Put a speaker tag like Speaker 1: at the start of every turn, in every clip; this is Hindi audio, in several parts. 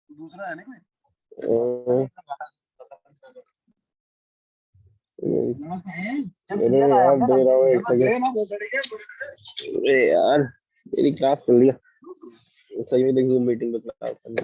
Speaker 1: दूसरा है ना कोई?
Speaker 2: अरे यार दे रहा हूँ एक सेकंड। अरे यार मेरी क्लास कर लिया सही में, देख जूम मीटिंग में क्लास कर ली।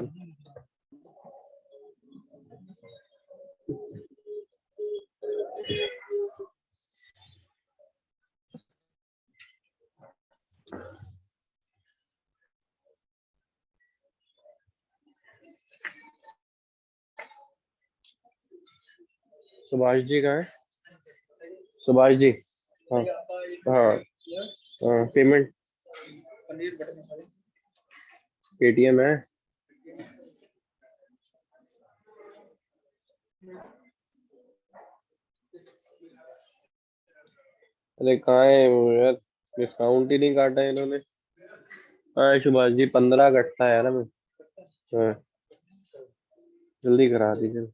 Speaker 2: सुभाष जी का है? सुभाष जी, हाँ हाँ हाँ, पेमेंट पेटीएम है। अरे कहाँ है वो यार, डिस्काउंट ही नहीं काटा है इन्होंने। हाँ सुभाष जी 15 कटता है यार हमें। हाँ जल्दी करा दीजिए।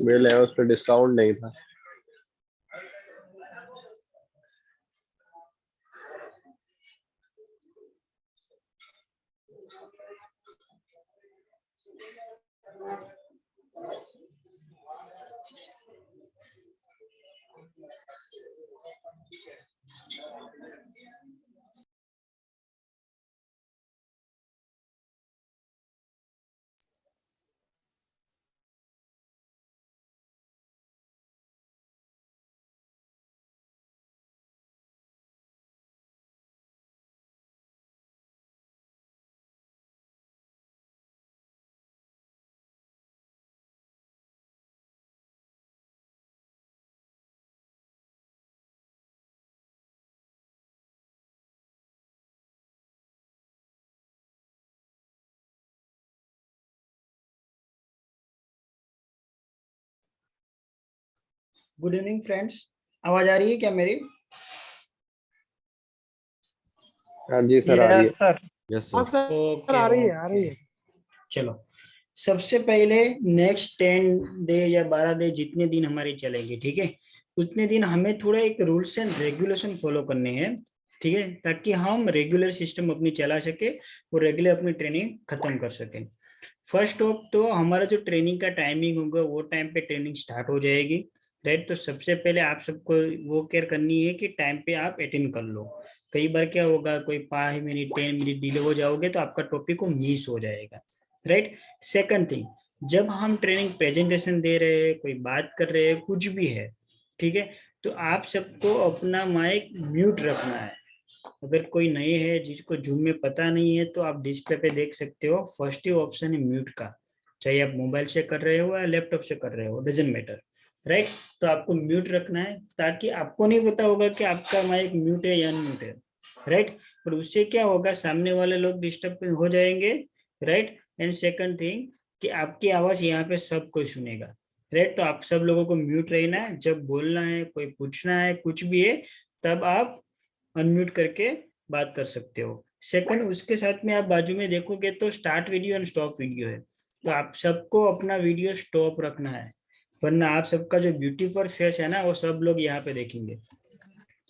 Speaker 2: बिल है, उस पर डिस्काउंट नहीं था।
Speaker 3: गुड इवनिंग फ्रेंड्स, आवाज आ रही है क्या मेरी?
Speaker 2: हाँ जी सर आ रही है।
Speaker 4: सर
Speaker 5: यस
Speaker 4: हाँ
Speaker 5: सर।
Speaker 4: सर आ रही है आ रही है।
Speaker 3: चलो, सबसे पहले नेक्स्ट 10 डे या 12 डे जितने दिन हमारे चलेंगे, ठीक है, उतने दिन हमें थोड़ा एक रूल्स एंड रेगुलेशन फॉलो करने हैं, ठीक है, ताकि हम रेगुलर सिस्टम अपनी चला सके और रेगुलर अपनी ट्रेनिंग खत्म कर सके। फर्स्ट ऑफ तो हमारा जो ट्रेनिंग का टाइमिंग होगा वो टाइम पे ट्रेनिंग स्टार्ट हो जाएगी, राइट। तो सबसे पहले आप सबको वो केयर करनी है कि टाइम पे आप अटेंड कर लो। कई बार क्या होगा, कोई 5 मिनट 10 मिनट डिले हो जाओगे तो आपका टॉपिक को मिस हो जाएगा, राइट। सेकंड थिंग, जब हम ट्रेनिंग प्रेजेंटेशन दे रहे हैं, कोई बात कर रहे हैं, कुछ भी है, ठीक है, तो आप सबको अपना माइक म्यूट रखना है। अगर कोई नए है जिसको जूम में पता नहीं है तो आप डिस्प्ले पे देख सकते हो, फर्स्ट ही ऑप्शन है म्यूट का, चाहे आप मोबाइल से कर रहे हो या लैपटॉप से कर रहे हो, डजंट मैटर, राइट। तो आपको म्यूट रखना है ताकि आपको नहीं पता होगा कि आपका माइक म्यूट है या अनम्यूट है, राइट। पर उससे क्या होगा, सामने वाले लोग डिस्टर्ब हो जाएंगे, राइट। एंड सेकंड थिंग कि आपकी आवाज यहाँ पे सब कोई सुनेगा, राइट। तो आप सब लोगों को म्यूट रहना है, जब बोलना है, कोई पूछना है, कुछ भी है, तब आप अनम्यूट करके बात कर सकते हो। सेकंड, उसके साथ में आप बाजू में देखोगे तो start video and stop video है, तो आप सबको अपना वीडियो स्टॉप रखना है, वरना आप सबका जो ब्यूटीफुल फेस है ना वो सब लोग यहाँ पे देखेंगे,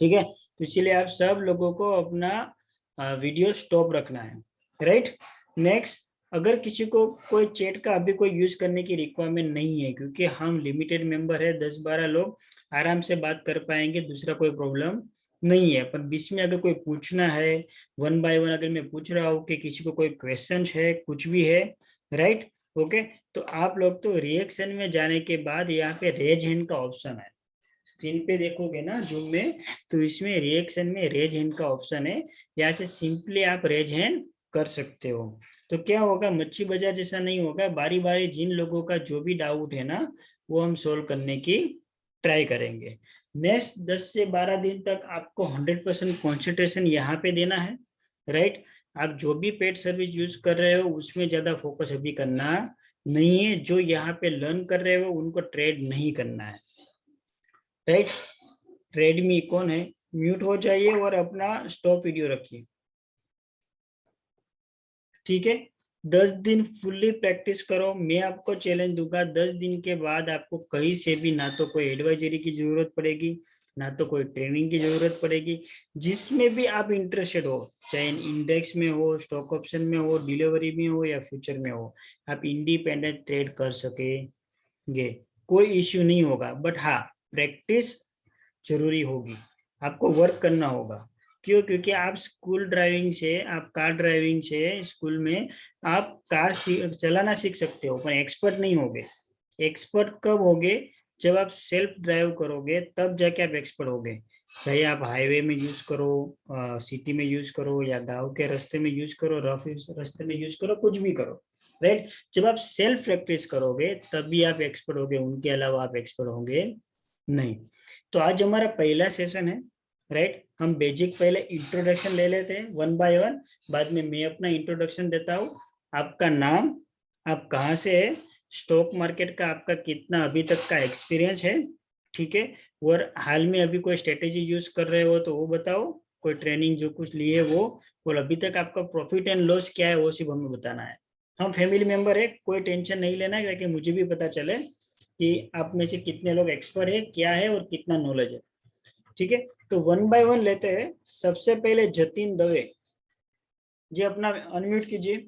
Speaker 3: ठीक है। तो इसीलिए आप सब लोगों को अपना वीडियो स्टॉप रखना है, राइट। नेक्स्ट, अगर किसी को कोई चैट का अभी कोई यूज करने की रिक्वायरमेंट नहीं है, क्योंकि हम लिमिटेड मेंबर है, 10-12 लोग आराम से बात कर पाएंगे, दूसरा कोई प्रॉब्लम नहीं है। पर बीच में अगर कोई पूछना है, वन बाय वन अगर मैं पूछ रहा हूँ कि किसी को कोई क्वेश्चन है, कुछ भी है, राइट, ओके, तो आप लोग तो रिएक्शन में जाने के बाद यहाँ पे रेज हैंड का ऑप्शन है, स्क्रीन पे देखोगे ना जूम में, तो इसमें रिएक्शन में रेज हैंड का ऑप्शन है, यहाँ से सिंपली आप रेज हैंड कर सकते हो। तो क्या होगा, मच्छी बाजार जैसा नहीं होगा, बारी बारी जिन लोगों का जो भी डाउट है ना वो हम सोल्व करने की ट्राई करेंगे। नेक्स्ट 10 से 12 दिन तक आपको 100% कॉन्सेंट्रेशन यहाँ पे देना है, राइट। आप जो भी पेड सर्विस यूज कर रहे हो उसमें ज्यादा फोकस अभी करना नहीं है, जो यहाँ पे लर्न कर रहे हो उनको ट्रेड नहीं करना है, राइट। रेडमी कौन है, म्यूट हो जाइए और अपना स्टॉप वीडियो रखिए, ठीक है। 10 दिन फुल्ली प्रैक्टिस करो, मैं आपको चैलेंज दूंगा, 10 दिन के बाद आपको कहीं से भी ना तो कोई एडवाइजरी की जरूरत पड़ेगी, ना तो कोई ट्रेनिंग की जरूरत पड़ेगी, जिसमें भी आप इंटरेस्टेड हो, चाहे इंडेक्स में हो, स्टॉक ऑप्शन में हो, डिलीवरी में हो या फ्यूचर में हो, आप इंडिपेंडेंट ट्रेड कर सकेंगे, कोई इश्यू नहीं होगा। बट हाँ, प्रैक्टिस जरूरी होगी, आपको वर्क करना होगा। क्यों, क्योंकि आप स्कूल ड्राइविंग से, आप कार ड्राइविंग से स्कूल में आप कार चलाना सीख सकते हो, पर एक्सपर्ट नहीं होगे। एक्सपर्ट कब होगे, जब आप सेल्फ ड्राइव करोगे तब जाके आप एक्सपर्ट होगे। चाहे आप हाईवे में यूज करो, सिटी में यूज करो, या गांव के रास्ते में यूज करो, रफ रास्ते में यूज करो, कुछ भी करो, राइट। जब आप सेल्फ प्रैक्टिस करोगे तभी आप एक्सपर्ट होगे, उनके अलावा आप एक्सपर्ट होंगे नहीं। तो आज हमारा पहला सेशन है, राइट। हम बेसिक पहले इंट्रोडक्शन ले लेते हैं वन बाय वन, बाद में मैं अपना इंट्रोडक्शन देता हूँ, आपका नाम, आप कहाँ से है, स्टॉक मार्केट का आपका कितना अभी तक का एक्सपीरियंस है, ठीक है, और हाल में अभी कोई स्ट्रेटेजी यूज कर रहे हो तो वो बताओ, कोई ट्रेनिंग जो कुछ लिए वो, और अभी तक आपका प्रॉफिट एंड लॉस क्या है वो सिर्फ हमें बताना है। हम फैमिली मेंबर है, कोई टेंशन नहीं लेना है, ताकि मुझे भी पता चले कि आप में से कितने लोग एक्सपर्ट है, क्या है और कितना नॉलेज है, ठीक है। तो वन बाय वन लेते हैं। सबसे पहले जतिन दवे जी, अपना अनम्यूट कीजिए।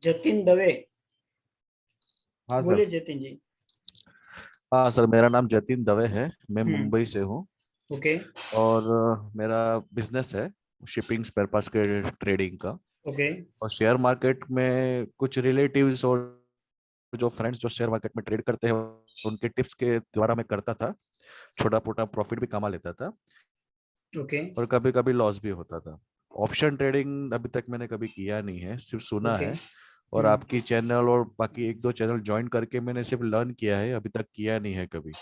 Speaker 3: जतिन दवे,
Speaker 4: हाँ सर।
Speaker 3: बोलिए जतिन जी।
Speaker 4: हाँ सर, मेरा नाम जतिन दवे है, मैं
Speaker 3: हम्म,
Speaker 4: मुंबई से हूँ।
Speaker 3: ओके
Speaker 4: और मेरा बिजनेस है शिपिंग स्पेयर पार्ट्स के ट्रेडिंग का।
Speaker 3: ओके
Speaker 4: और शेयर मार्केट में कुछ रिलेटिव्स और जो फ्रेंड्स जो शेयर मार्केट में ट्रेड करते हैं उनके टिप्स के द्वारा मैं करता था, छोटा मोटा प्रॉफिट भी कमा लेता था
Speaker 3: ओके
Speaker 4: और कभी कभी लॉस भी होता था। ऑप्शन ट्रेडिंग अभी तक मैंने कभी किया नहीं है, सिर्फ सुना
Speaker 3: ओके।
Speaker 4: है। और आपकी चैनल और बाकी एक दो चैनल ज्वाइन करके मैंने सिर्फ लर्न किया है, अभी तक किया नहीं है कभी।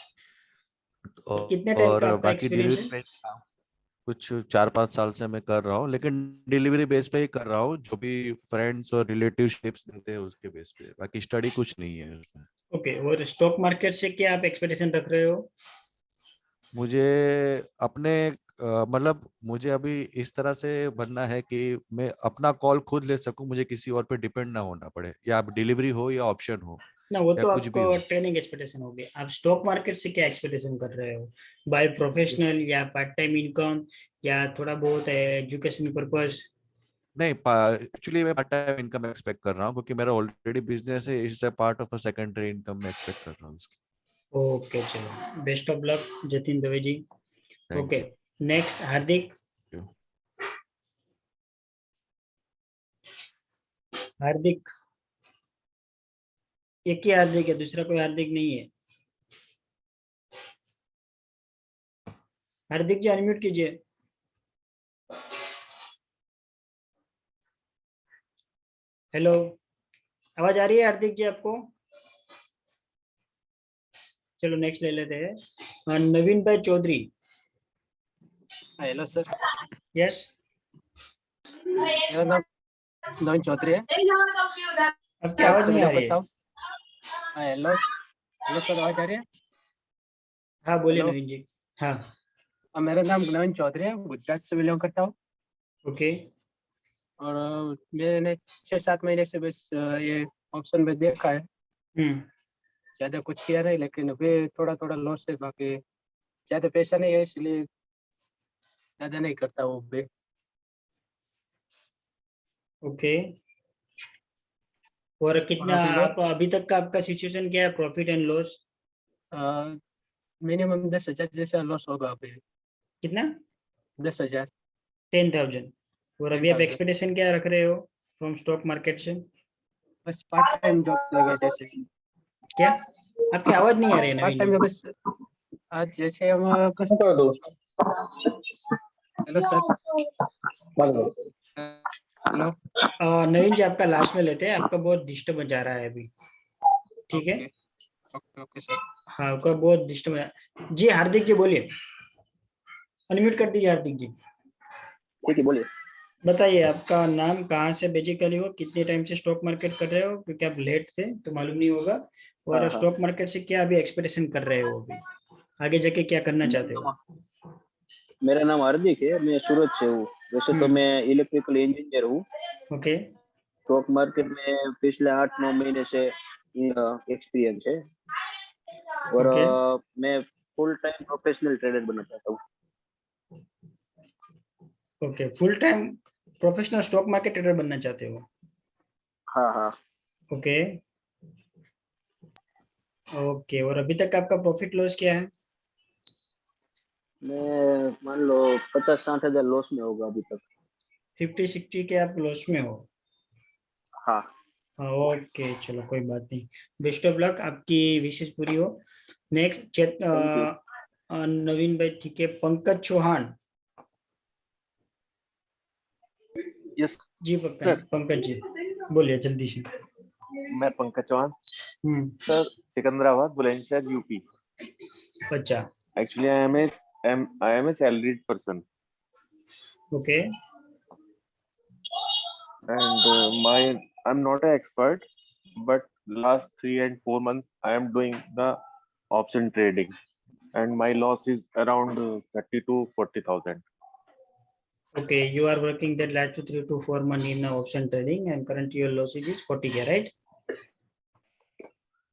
Speaker 3: कितने टाइम का
Speaker 4: और
Speaker 3: आपका
Speaker 4: बाकी
Speaker 3: एक्सपीरियंस
Speaker 4: डिलीवरी
Speaker 3: है?
Speaker 4: पे कुछ 4-5 साल से मैं कर रहा हूँ, लेकिन डिलीवरी बेस पे ही कर रहा हूँ, जो भी फ्रेंड्स और रिलेटिव टिप्स देते हैं उसके बेस पे, बाकी स्टडी कुछ नहीं है उसमें।
Speaker 3: ओके, और स्टॉक मार्केट से क्या आप एक्सपेक्टेशन रख रहे हो?
Speaker 4: मुझे अपने मतलब मुझे अभी इस तरह से बनना है कि मैं अपना कॉल खुद ले सकूं, मुझे किसी और पे डिपेंड ना होना पड़े, या आप डिलीवरी हो या ऑप्शन हो
Speaker 3: ना, वो
Speaker 4: या
Speaker 3: तो
Speaker 4: कुछ भी
Speaker 3: आपको
Speaker 4: हो।
Speaker 3: ट्रेनिंग एक्सपेक्टेशन होगी। आप स्टॉक मार्केट से क्या एक्सपेक्टेशन कर रहे हो? बाय प्रोफेशनल या पार्ट टाइम इनकम, या थोड़ा बहुत एजुकेशन पर्पस?
Speaker 4: नहीं, एक्चुअली मैं पार्ट टाइम इनकम एक्सपेक्ट कर रहा हूँ, क्योंकि मेरा ऑलरेडी बिजनेस है, it's a part of a secondary income मैं एक्सपेक्ट कर रहा हूँ इसको।
Speaker 3: ओके, चलो, best of luck Jatin Dave ji.
Speaker 4: Thank
Speaker 3: okay, next Hardik.
Speaker 4: You.
Speaker 3: Hardik, एक ही हार्दिक है, दूसरा कोई हार्दिक नहीं है। हार्दिक जी अनम्यूट कीजिए। हेलो, आवाज आ रही है हार्दिक जी आपको? चलो नेक्स्ट ले लेते हैं, नवीन भाई चौधरी।
Speaker 5: हेलो सर,
Speaker 3: यस,
Speaker 5: मेरा नाम नवीन चौधरी है।
Speaker 3: आपकी आवाज नहीं आ रही है।
Speaker 5: हेलो हेलो सर, आवाज आ रही है?
Speaker 3: हाँ बोलिए
Speaker 5: हेलो।
Speaker 3: नवीन जी। हाँ
Speaker 5: मेरा नाम नवीन चौधरी है, गुजरात से बिलोंग करता हूँ।
Speaker 3: ओके
Speaker 5: और मैंने 6-7 महीने से बस ये ऑप्शन में देखा है।
Speaker 3: हम्म
Speaker 5: ज़्यादा कुछ किया नहीं, लेकिन अभी थोड़ा थोड़ा लॉस है, बाकी ज़्यादा पैसा नहीं है, इसलिए ज़्यादा नहीं करता हूँ अभी।
Speaker 3: ओके। और कितना
Speaker 5: और अभी मैं
Speaker 3: आप अभी तक का आपका सिचुएशन क्या है, प्रॉफिट एंड लॉस
Speaker 5: मिनिमम 10,000 जैसा लॉस होगा अभी।
Speaker 3: कितना?
Speaker 5: 10,000।
Speaker 3: 10,000। और अभी आप
Speaker 5: 10,000
Speaker 3: एक्सपेक्टेशन क्या रख रहे हो फ्रॉम स्टॉक मार्केट से?
Speaker 5: बस पार्ट टाइम जॉब लगा जैसे।
Speaker 3: क्या? आपकी आवाज नहीं आ रही है
Speaker 5: पार्ट
Speaker 3: नवीन
Speaker 5: टाइम
Speaker 3: जी।
Speaker 5: में बस आज जैसे हम बस।
Speaker 2: कर दो।
Speaker 5: Hello sir.
Speaker 2: बंद करो।
Speaker 5: हेलो।
Speaker 3: नवीन जी आपका लास्ट में लेते हैं, आपका बहुत डिस्टर्ब जा रहा है अभी। ठीक है।
Speaker 5: Okay okay okay sir.
Speaker 3: हाँ आपका बहुत डिस्टर्ब। जी हार्दिक जी बोलिए, अनम्यूट कर दीजिए हार्दिक जी।
Speaker 1: ठीक है बोलिए।
Speaker 3: बताइए आपका नाम, कहाँ से बेसिकली हो, कितने टाइम से स्टॉक मार्केट कर रहे हो, क्योंकि आप लेट थे तो मालूम नहीं होगा। और
Speaker 1: हाँ हाँ।
Speaker 3: स्टॉक मार्केट से क्या अभी एक्सपेक्टेशन कर रहे हो, अभी आगे जाके क्या करना चाहते हो?
Speaker 1: मेरा नाम हार्दिक है, मैं सूरत से हूँ। वैसे तो मैं इलेक्ट्रिकल इंजीनियर हूँ।
Speaker 3: ओके
Speaker 1: स्टॉक मार्केट में पिछले 8-9 महीने से एक्सपीरियंस है। और
Speaker 3: ओके
Speaker 1: मैं फुल टाइम प्रोफेशनल ट्रेडर बनना चाहता हूँ।
Speaker 3: Okay. Full time professional stock market trader बनना चाहते हो?
Speaker 1: हाँ हाँ।
Speaker 3: Okay okay. और अभी तक आपका प्रॉफिट लॉस क्या है?
Speaker 1: मैं मान लो 50-60 हजार लॉस में होगा अभी तक।
Speaker 3: 50-60 के आप लॉस में हो?
Speaker 1: हाँ।
Speaker 3: हाँ ओके चलो कोई बात नहीं। बेस्ट ऑफ लक, आपकी विशेष पूरी हो। Next
Speaker 1: thank you.
Speaker 3: नवीन भाई ठीक है। पंकज चौहान
Speaker 6: यस
Speaker 3: जी,
Speaker 6: सर।
Speaker 3: पंकज जी बोलिए जल्दी से।
Speaker 6: मैं Pankaj Chauhan
Speaker 3: hmm
Speaker 6: sir, Sikandrabad Bulandshahr UP.
Speaker 3: अच्छा
Speaker 6: actually I am a salaried person
Speaker 3: okay
Speaker 6: and I'm not an expert, but last 3 and 4 months I am doing the option trading and my loss is around 30 to 40,000.
Speaker 3: okay. You are working that last 3 to 4 months in option trading and currently your loss is 40K, right?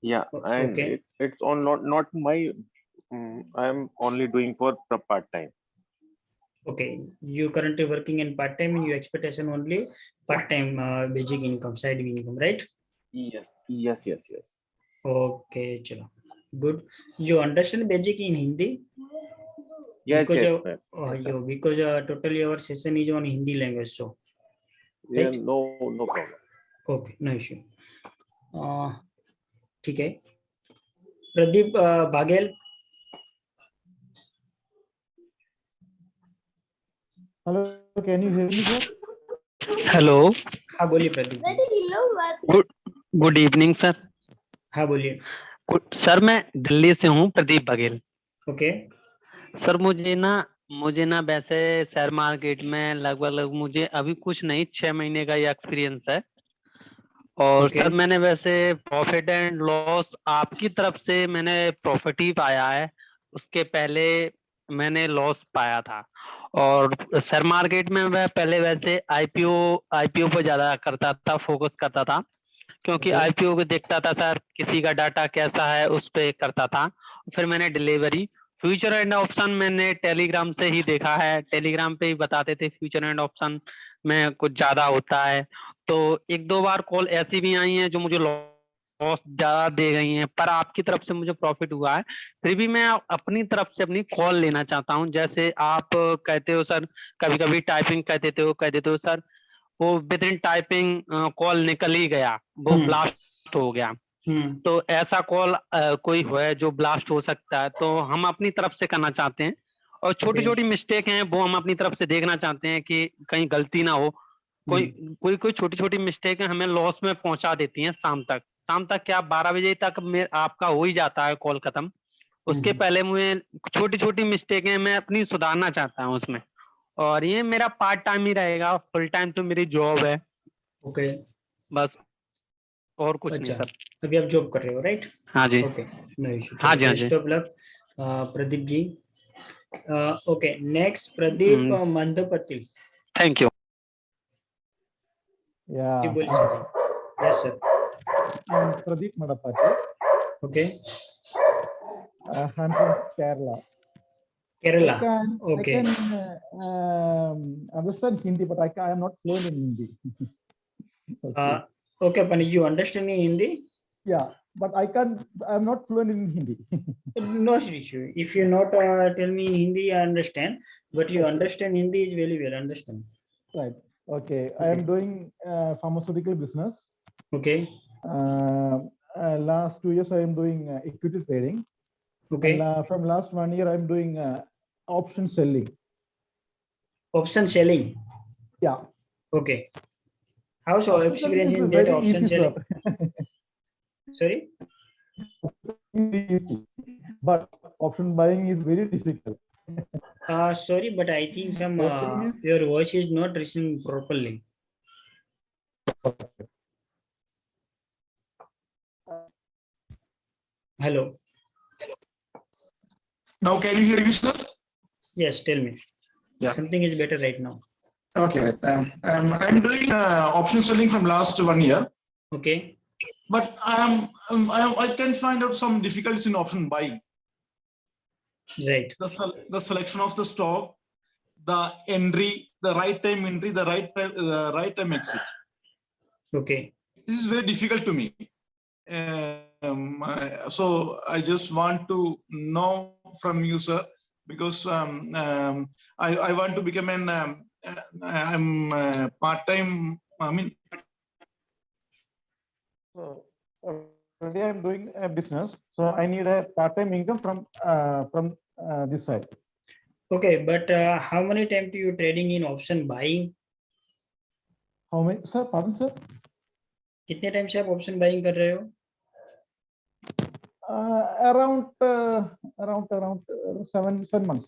Speaker 6: Yeah, and
Speaker 3: Okay
Speaker 6: it's on not my I am only doing for the part time.
Speaker 3: okay. You currently working in part time and your expectation only part time basic income, side income, right?
Speaker 6: Yes.
Speaker 3: Okay chalo good. You understand basic in Hindi?
Speaker 6: Yes,
Speaker 3: Because
Speaker 6: yes, ma'am. Yes, sir.
Speaker 3: because totally our session is on Hindi language, so
Speaker 6: Yeah,
Speaker 3: right?
Speaker 6: no problem.
Speaker 3: Okay, no issue. ठीक है। Pradeep Baghel.
Speaker 7: Hello, can you hear me, sir?
Speaker 8: Hello
Speaker 3: हाँ बोलिए Pradeep ji.
Speaker 8: Good good evening sir.
Speaker 3: हाँ बोलिए।
Speaker 8: सर मैं दिल्ली से हूँ, प्रदीप बघेल।
Speaker 3: ओके
Speaker 8: सर मुझे ना वैसे शेयर मार्केट में लगभग मुझे अभी कुछ नहीं 6 महीने का ही एक्सपीरियंस है। और
Speaker 3: ओके
Speaker 8: सर मैंने वैसे प्रॉफिट एंड लॉस आपकी तरफ से मैंने प्रॉफिट ही पाया है, उसके पहले मैंने लॉस पाया था। और शेयर मार्केट में मैं पहले वैसे आईपीओ पर ज्यादा करता था, फोकस करता था, क्योंकि
Speaker 3: ओके
Speaker 8: आईपीओ को देखता था सर किसी का डाटा कैसा है उस पे करता था। फिर मैंने डिलीवरी फ्यूचर एंड ऑप्शन मैंने टेलीग्राम से ही देखा है, टेलीग्राम पे ही बताते थे फ्यूचर एंड ऑप्शन में कुछ ज्यादा होता है। तो 1-2 बार कॉल ऐसी भी आई हैं जो मुझे लॉस ज्यादा दे गई हैं, पर आपकी तरफ से मुझे प्रॉफिट हुआ है। फिर भी मैं अपनी तरफ से अपनी कॉल लेना चाहता हूं। जैसे आप कहते हो सर, कभी कभी टाइपिंग कह देते हो सर, वो विद इन टाइपिंग कॉल निकल ही गया, वो
Speaker 3: हम्म
Speaker 8: ब्लास्ट हो गया।
Speaker 3: हम्म
Speaker 8: तो ऐसा कॉल कोई है जो ब्लास्ट हो सकता है, तो हम अपनी तरफ से करना चाहते हैं। और छोटी
Speaker 3: ओके
Speaker 8: छोटी मिस्टेक हैं वो हम अपनी तरफ से देखना चाहते हैं कि कहीं गलती ना हो। कोई कोई कोई छोटी छोटी मिस्टेक है हमें लॉस में पहुंचा देती हैं। शाम तक क्या 12 बजे तक आपका हो ही जाता है कॉल खत्म। उसके पहले मुझे छोटी छोटी मिस्टेक है मैं अपनी सुधारना चाहता हूँ उसमें, और ये मेरा पार्ट टाइम ही रहेगा, फुल टाइम तो मेरी जॉब है
Speaker 3: ओके,
Speaker 8: बस, और कुछ नहीं
Speaker 3: अच्छा,
Speaker 8: सर।
Speaker 3: अभी आप जॉब कर रहे हो, राइट?
Speaker 8: हाँ जी।
Speaker 3: Okay, no issue.
Speaker 8: हाँ जी, हाँ जी।
Speaker 3: Best of luck Pradeep ji. Okay, next Pradeep Mandopatil
Speaker 8: thank you.
Speaker 3: जी,
Speaker 7: Yeah,
Speaker 3: बोलिए सर। Yes sir.
Speaker 7: I'm Pradeep Madapati.
Speaker 3: Okay,
Speaker 7: I'm from Kerala.
Speaker 3: Kerala,
Speaker 7: I
Speaker 3: okay.
Speaker 7: can understand Hindi, but I am not fluent in Hindi. Okay.
Speaker 3: Okay upon, you understand Hindi?
Speaker 7: Yeah, but I'm not fluent in Hindi.
Speaker 3: No issue. If you not tell me in Hindi, I understand. But you
Speaker 7: Okay.
Speaker 3: understand Hindi is very well understand.
Speaker 7: Right. Okay. I am doing pharmaceutical business.
Speaker 3: Okay.
Speaker 7: Last 2 years, I am doing equity trading.
Speaker 3: Okay.
Speaker 7: And from last 1 year, I'm doing option selling.
Speaker 3: Option selling.
Speaker 7: Yeah.
Speaker 3: Okay. How's your
Speaker 7: Option selling
Speaker 3: experience
Speaker 7: is
Speaker 3: in that
Speaker 7: very
Speaker 3: option
Speaker 7: easy,
Speaker 3: selling?
Speaker 7: sir.
Speaker 3: Sorry.
Speaker 7: Easy. But option buying is very difficult.
Speaker 3: Sorry, but I think some
Speaker 7: The thing is-
Speaker 3: your voice is not listening properly. Hello.
Speaker 9: Now can you hear me, sir?
Speaker 3: Yes, tell me.
Speaker 9: Yeah.
Speaker 3: Something is better right now.
Speaker 9: Okay. I'm doing option selling from last 1 year,
Speaker 3: Okay.
Speaker 9: but I can find out some difficulties in option buying.
Speaker 3: Right.
Speaker 9: The selection of the stock, the entry, the right time entry, the right time exit.
Speaker 3: Okay.
Speaker 9: This is very difficult to me. So I just want to know from you, sir, because I want to become an I'm part-time. I mean,
Speaker 7: So already I'm doing a business, so I need a part-time income from this side.
Speaker 3: Okay, but how many times do you trading in option buying?
Speaker 7: How many, sir? Pardon, sir?
Speaker 3: कितने टाइम से आप ऑप्शन बाइंग कर रहे हो?
Speaker 7: Around 7 months.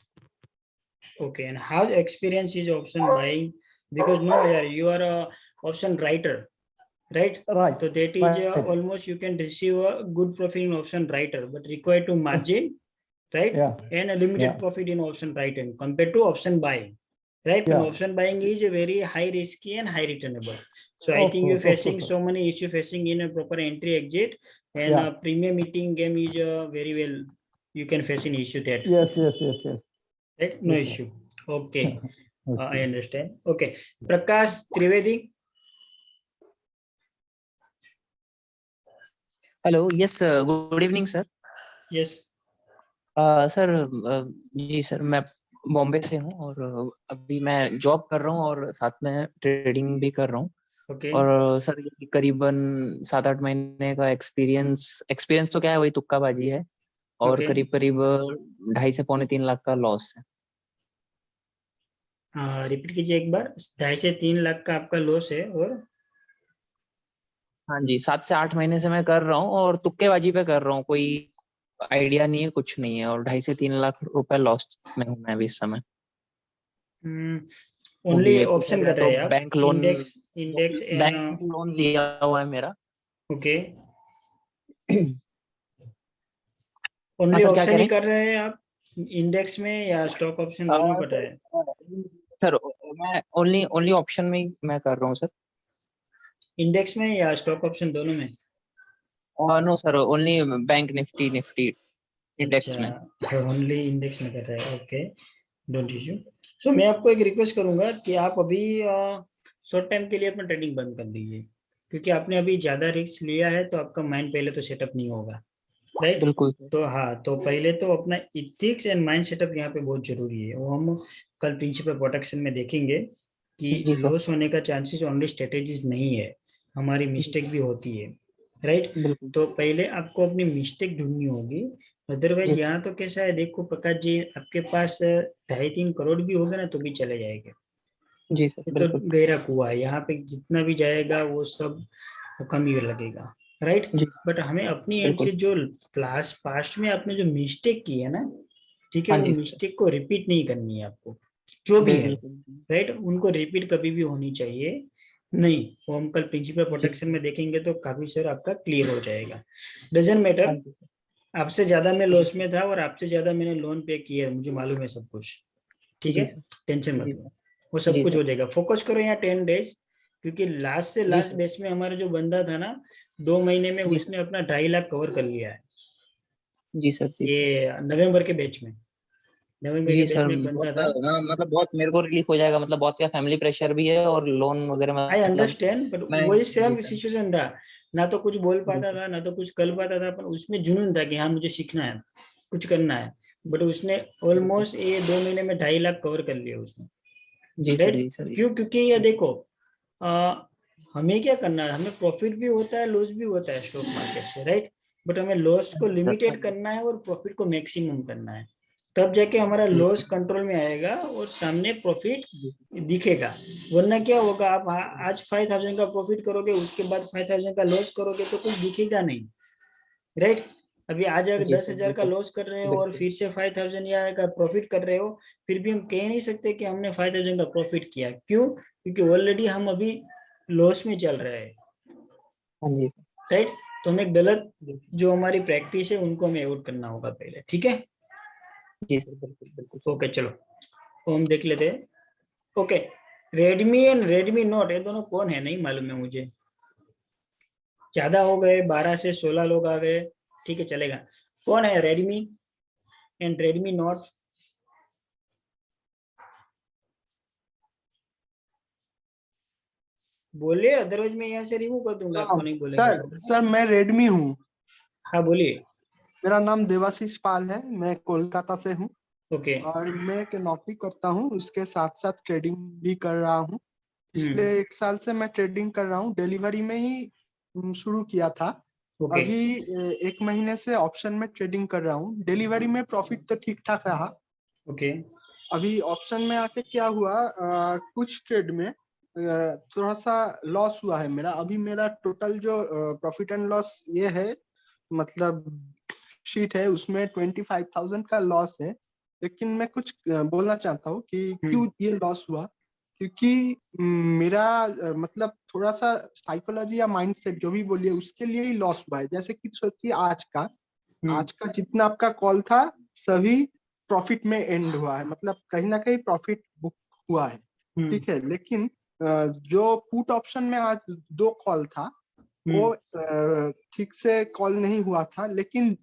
Speaker 3: Okay, and how experience is option buying? Because no, yeah, you are a option writer, right?
Speaker 7: Right.
Speaker 3: So that is
Speaker 7: Right.
Speaker 3: almost you can receive a good profit in option writer, but required to margin, right?
Speaker 7: Yeah.
Speaker 3: And a limited
Speaker 7: Yeah.
Speaker 3: profit in option writing compared to option buying, right?
Speaker 7: Yeah.
Speaker 3: And option buying is a very high risky and high returnable. So I
Speaker 7: Of
Speaker 3: think you're
Speaker 7: course, of
Speaker 3: facing
Speaker 7: course,
Speaker 3: so many issues facing in a proper entry exit, and
Speaker 7: Yeah.
Speaker 3: premium meeting game is very well you can face an issue there.
Speaker 7: Yes.
Speaker 3: Right? No
Speaker 7: Yes, sir.
Speaker 3: issue. Okay. I
Speaker 7: Okay.
Speaker 3: understand. Okay. Prakash Trivedi.
Speaker 10: Hello yes good evening sir.
Speaker 3: Yes.
Speaker 10: Sir ji sir, मैं बॉम्बे से हूँ और अभी मैं जॉब कर रहा हूँ और साथ में ट्रेडिंग भी कर रहा हूँ।
Speaker 3: Okay.
Speaker 10: और सर ये करीबन 7-8 महीने का एक्सपीरियंस तो क्या है, वही तुक्काबाजी है और
Speaker 3: Okay.
Speaker 10: करीब 2.5 से पौने 3 लाख का लॉस है।
Speaker 3: रिपीट कीजिए एक बार। 2.5 से 3 लाख का आपका लॉस है और
Speaker 10: हाँ जी, 7 से 8 महीने से मैं कर रहा हूँ और तुक्केबाजी पे कर रहा हूँ, कोई आइडिया नहीं है, कुछ नहीं है और 2.5 से 3 लाख रुपए लॉस में हूँ मैं अभी इस समय।
Speaker 3: ओनली ऑप्शन कर रहे हैं आप?
Speaker 10: Bank loan,
Speaker 3: index
Speaker 10: bank loan लिया हुआ है मेरा।
Speaker 3: ओके। ओनली
Speaker 10: सर, क्या
Speaker 3: ऑप्शन
Speaker 10: कह
Speaker 3: ही
Speaker 10: रहे
Speaker 3: कर रहे हैं आप इंडेक्स में या स्टॉक ऑप्शन दोनों कर रहे हैं?
Speaker 10: सर मैं ओनली ऑप्शन में ही मैं कर रहा हूँ सर।
Speaker 3: इंडेक्स में या स्टॉक ऑप्शन दोनों में?
Speaker 10: No sir, only bank Nifty index में।
Speaker 3: ओनली इंडेक्स में कर रहे हैं। Okay, don't issue. सो मैं आपको एक रिक्वेस्ट करूंगा कि आप अभी शॉर्ट टाइम के लिए अपना ट्रेडिंग बंद कर दीजिए, क्योंकि आपने अभी ज्यादा रिस्क लिया है तो आपका माइंड पहले तो सेटअप नहीं होगा, राइट?
Speaker 10: बिल्कुल।
Speaker 3: तो हाँ, तो पहले तो अपना इथिक्स एंड माइंड सेटअप यहाँ पे बहुत जरूरी है। वो हम कल प्रिंसिपल प्रोटेक्शन में देखेंगे कि
Speaker 10: जी सर।
Speaker 3: लॉस होने का चांसेस ओनली स्ट्रेटेजीज नहीं है, हमारी मिस्टेक भी होती है, राइट?
Speaker 10: बिल्कुल।
Speaker 3: तो पहले आपको अपनी मिस्टेक ढूंढनी होगी। अदरवाइज
Speaker 10: जी।
Speaker 3: यहाँ तो कैसा है, देखो प्रकाश जी, आपके पास 2.5-3 करोड़ भी होगा ना तो भी चले जाएंगे।
Speaker 10: जी सर,
Speaker 3: ये तो
Speaker 10: बिल्कुल।
Speaker 3: गहरा कुआं है, यहाँ पे जितना भी जाएगा वो सब कम ही लगेगा, राइट?
Speaker 10: जी
Speaker 3: बट हमें अपनी एंड
Speaker 10: बिल्कुल।
Speaker 3: से जो पास्ट में आपने जो मिस्टेक की है ना, ठीक है,
Speaker 10: हाँ
Speaker 3: वो
Speaker 10: जी सर।
Speaker 3: मिस्टेक को रिपीट नहीं करनी है आपको। जो भी है,
Speaker 10: बिल्कुल
Speaker 3: राइट, उनको रिपीट कभी भी होनी चाहिए नहीं। वो हम कल प्रिंसिपल प्रोटेक्शन में देखेंगे तो काफी सर आपका क्लियर हो जाएगा। डजंट
Speaker 10: हाँ
Speaker 3: मैटर,
Speaker 10: जी
Speaker 3: आपसे ज्यादा मैं
Speaker 10: जी
Speaker 3: लॉस में था और आपसे ज्यादा मैंने लोन पे किया है, मुझे मालूम है सब कुछ, ठीक है,
Speaker 10: जी सर
Speaker 3: टेंशन मत
Speaker 10: जी
Speaker 3: लो,
Speaker 10: सर
Speaker 3: वो सब
Speaker 10: जी
Speaker 3: कुछ
Speaker 10: सर
Speaker 3: हो जाएगा। फोकस करो यहाँ 10 डेज, क्योंकि लास्ट से
Speaker 10: जी
Speaker 3: लास्ट
Speaker 10: सर
Speaker 3: बैच में हमारा जो बंदा था ना, 2 महीने में
Speaker 10: जी
Speaker 3: उसने
Speaker 10: सर
Speaker 3: अपना 2.5 लाख कवर कर लिया है।
Speaker 10: जी सर जी सर
Speaker 3: ये नवंबर के बैच में, नवंबर के
Speaker 10: जी
Speaker 3: बैच
Speaker 10: सर
Speaker 3: में एक
Speaker 10: बहुत
Speaker 3: बंदा था।
Speaker 10: हाँ मतलब बहुत मेरे को रिलीफ हो जाएगा, मतलब बहुत क्या फैमिली प्रेशर भी है और लोन वगैरह
Speaker 3: आई
Speaker 10: मतलब
Speaker 3: अंडरस्टैंड, बट
Speaker 10: मैं
Speaker 3: वही
Speaker 10: जी
Speaker 3: सेम
Speaker 10: सर
Speaker 3: सिचुएशन था, ना तो कुछ बोल
Speaker 10: जी
Speaker 3: पाता
Speaker 10: सर
Speaker 3: था ना तो कुछ कर पाता था, पर उसमें जुनून था कि हाँ मुझे सीखना है, कुछ करना है। बट उसने
Speaker 10: जी सर
Speaker 3: ऑलमोस्ट ये 2 महीने में 2.5 लाख कवर कर लिया उसने,
Speaker 10: जी सर
Speaker 3: राइट।
Speaker 10: जी सर
Speaker 3: क्यों? क्योंकि ये देखो, आ, हमें क्या करना है, हमें प्रॉफिट भी होता है लॉस भी होता है स्टॉक मार्केट से, राइट। बट हमें लॉस को लिमिटेड करना है और प्रॉफिट को मैक्सिमम करना है, तब जाके हमारा
Speaker 10: जी
Speaker 3: लॉस कंट्रोल में आएगा और सामने प्रॉफिट
Speaker 10: जी
Speaker 3: दिखेगा। वरना क्या होगा, आप आज 5,000 का प्रॉफिट करोगे, उसके बाद 5,000 का लॉस करोगे तो कुछ दिखेगा नहीं, राइट। अभी आज अगर
Speaker 10: जी सर
Speaker 3: 10,000 का
Speaker 10: बिल्कुल
Speaker 3: लॉस कर रहे हो और
Speaker 10: बिल्कुल
Speaker 3: फिर से 5,000 या का प्रॉफिट कर रहे हो, फिर भी हम कह नहीं सकते कि हमने 5,000 का प्रॉफिट किया। क्यों? क्योंकि ऑलरेडी हम अभी लॉस में चल रहे हैं,
Speaker 10: हाँ जी सर
Speaker 3: राइट। तो हमें गलत
Speaker 10: जी
Speaker 3: जो हमारी प्रैक्टिस है उनको हमें अवॉइड करना होगा पहले, ठीक है।
Speaker 10: जी सर बिल्कुल बिल्कुल सर
Speaker 3: ओके चलो, तो हम देख लेते हैं। Okay, Redmi and Redmi note ये दोनों कौन है नहीं मालूम है मुझे। ज्यादा हो गए, 12 से 16 लोग आ गए, ठीक है चलेगा। कौन है रेडमी एंड रेडमी नोट? बोलिए, अदरवाइज मैं यहाँ से रिमूव कर दूंगा आपको नहीं बोलेंगे
Speaker 11: सर
Speaker 3: तो।
Speaker 11: सर मैं रेडमी हूँ।
Speaker 3: हाँ बोलिए।
Speaker 11: मेरा नाम देवाशीष पाल है, मैं कोलकाता से हूँ
Speaker 3: ओके।
Speaker 11: और मैं एक नौकरी करता हूँ, उसके साथ साथ ट्रेडिंग भी कर रहा हूँ। पिछले 1 साल से मैं ट्रेडिंग कर रहा हूँ, डिलीवरी में ही शुरू किया था।
Speaker 3: ओके।
Speaker 11: अभी 1 महीने से ऑप्शन में ट्रेडिंग कर रहा हूँ। डिलीवरी में प्रॉफिट तो ठीक ठाक रहा।
Speaker 3: ओके।
Speaker 11: अभी ऑप्शन में आके क्या हुआ, कुछ ट्रेड में थोड़ा सा लॉस हुआ है मेरा। अभी मेरा टोटल जो प्रॉफिट एंड लॉस ये है, मतलब शीट है, उसमें 25,000 का लॉस है। लेकिन मैं कुछ बोलना चाहता हूँ कि क्यों ये लॉस हुआ। क्योंकि मेरा मतलब थोड़ा सा साइकोलॉजी या माइंडसेट जो भी बोलिए, उसके लिए ही लॉस हुआ है। जैसे कि सोचिए आज का जितना आपका कॉल था सभी प्रॉफिट में एंड हुआ है, मतलब कहीं ना कहीं प्रॉफिट बुक हुआ है, ठीक है। लेकिन जो पुट ऑप्शन में आज 2 कॉल था वो ठीक से कॉल नहीं हुआ था, लेकिन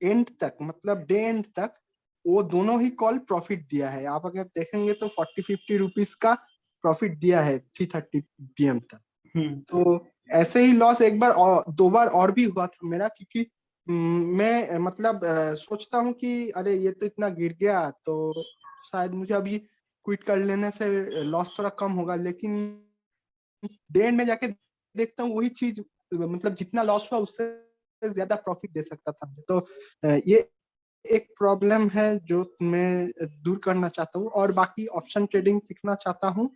Speaker 11: एंड तक, मतलब डे एंड तक वो दोनों ही कॉल प्रॉफिट दिया है। आप अगर देखेंगे तो 40-50 रुपीज का प्रॉफिट दिया है 3:30 PM तक। तो ऐसे ही लॉस एक बार और 2 बार और भी हुआ था मेरा, क्योंकि मैं मतलब सोचता हूँ कि अरे ये तो इतना गिर गया तो शायद मुझे अभी क्विट कर लेने से लॉस थोड़ा कम होगा। लेकिन डे एंड में जाके देखता हूँ वही चीज, मतलब जितना लॉस हुआ उससे ज्यादा प्रॉफिट दे सकता था। तो ये एक प्रॉब्लम है जो मैं दूर करना चाहता हूँ, और बाकी ऑप्शन ट्रेडिंग सीखना चाहता हूँ।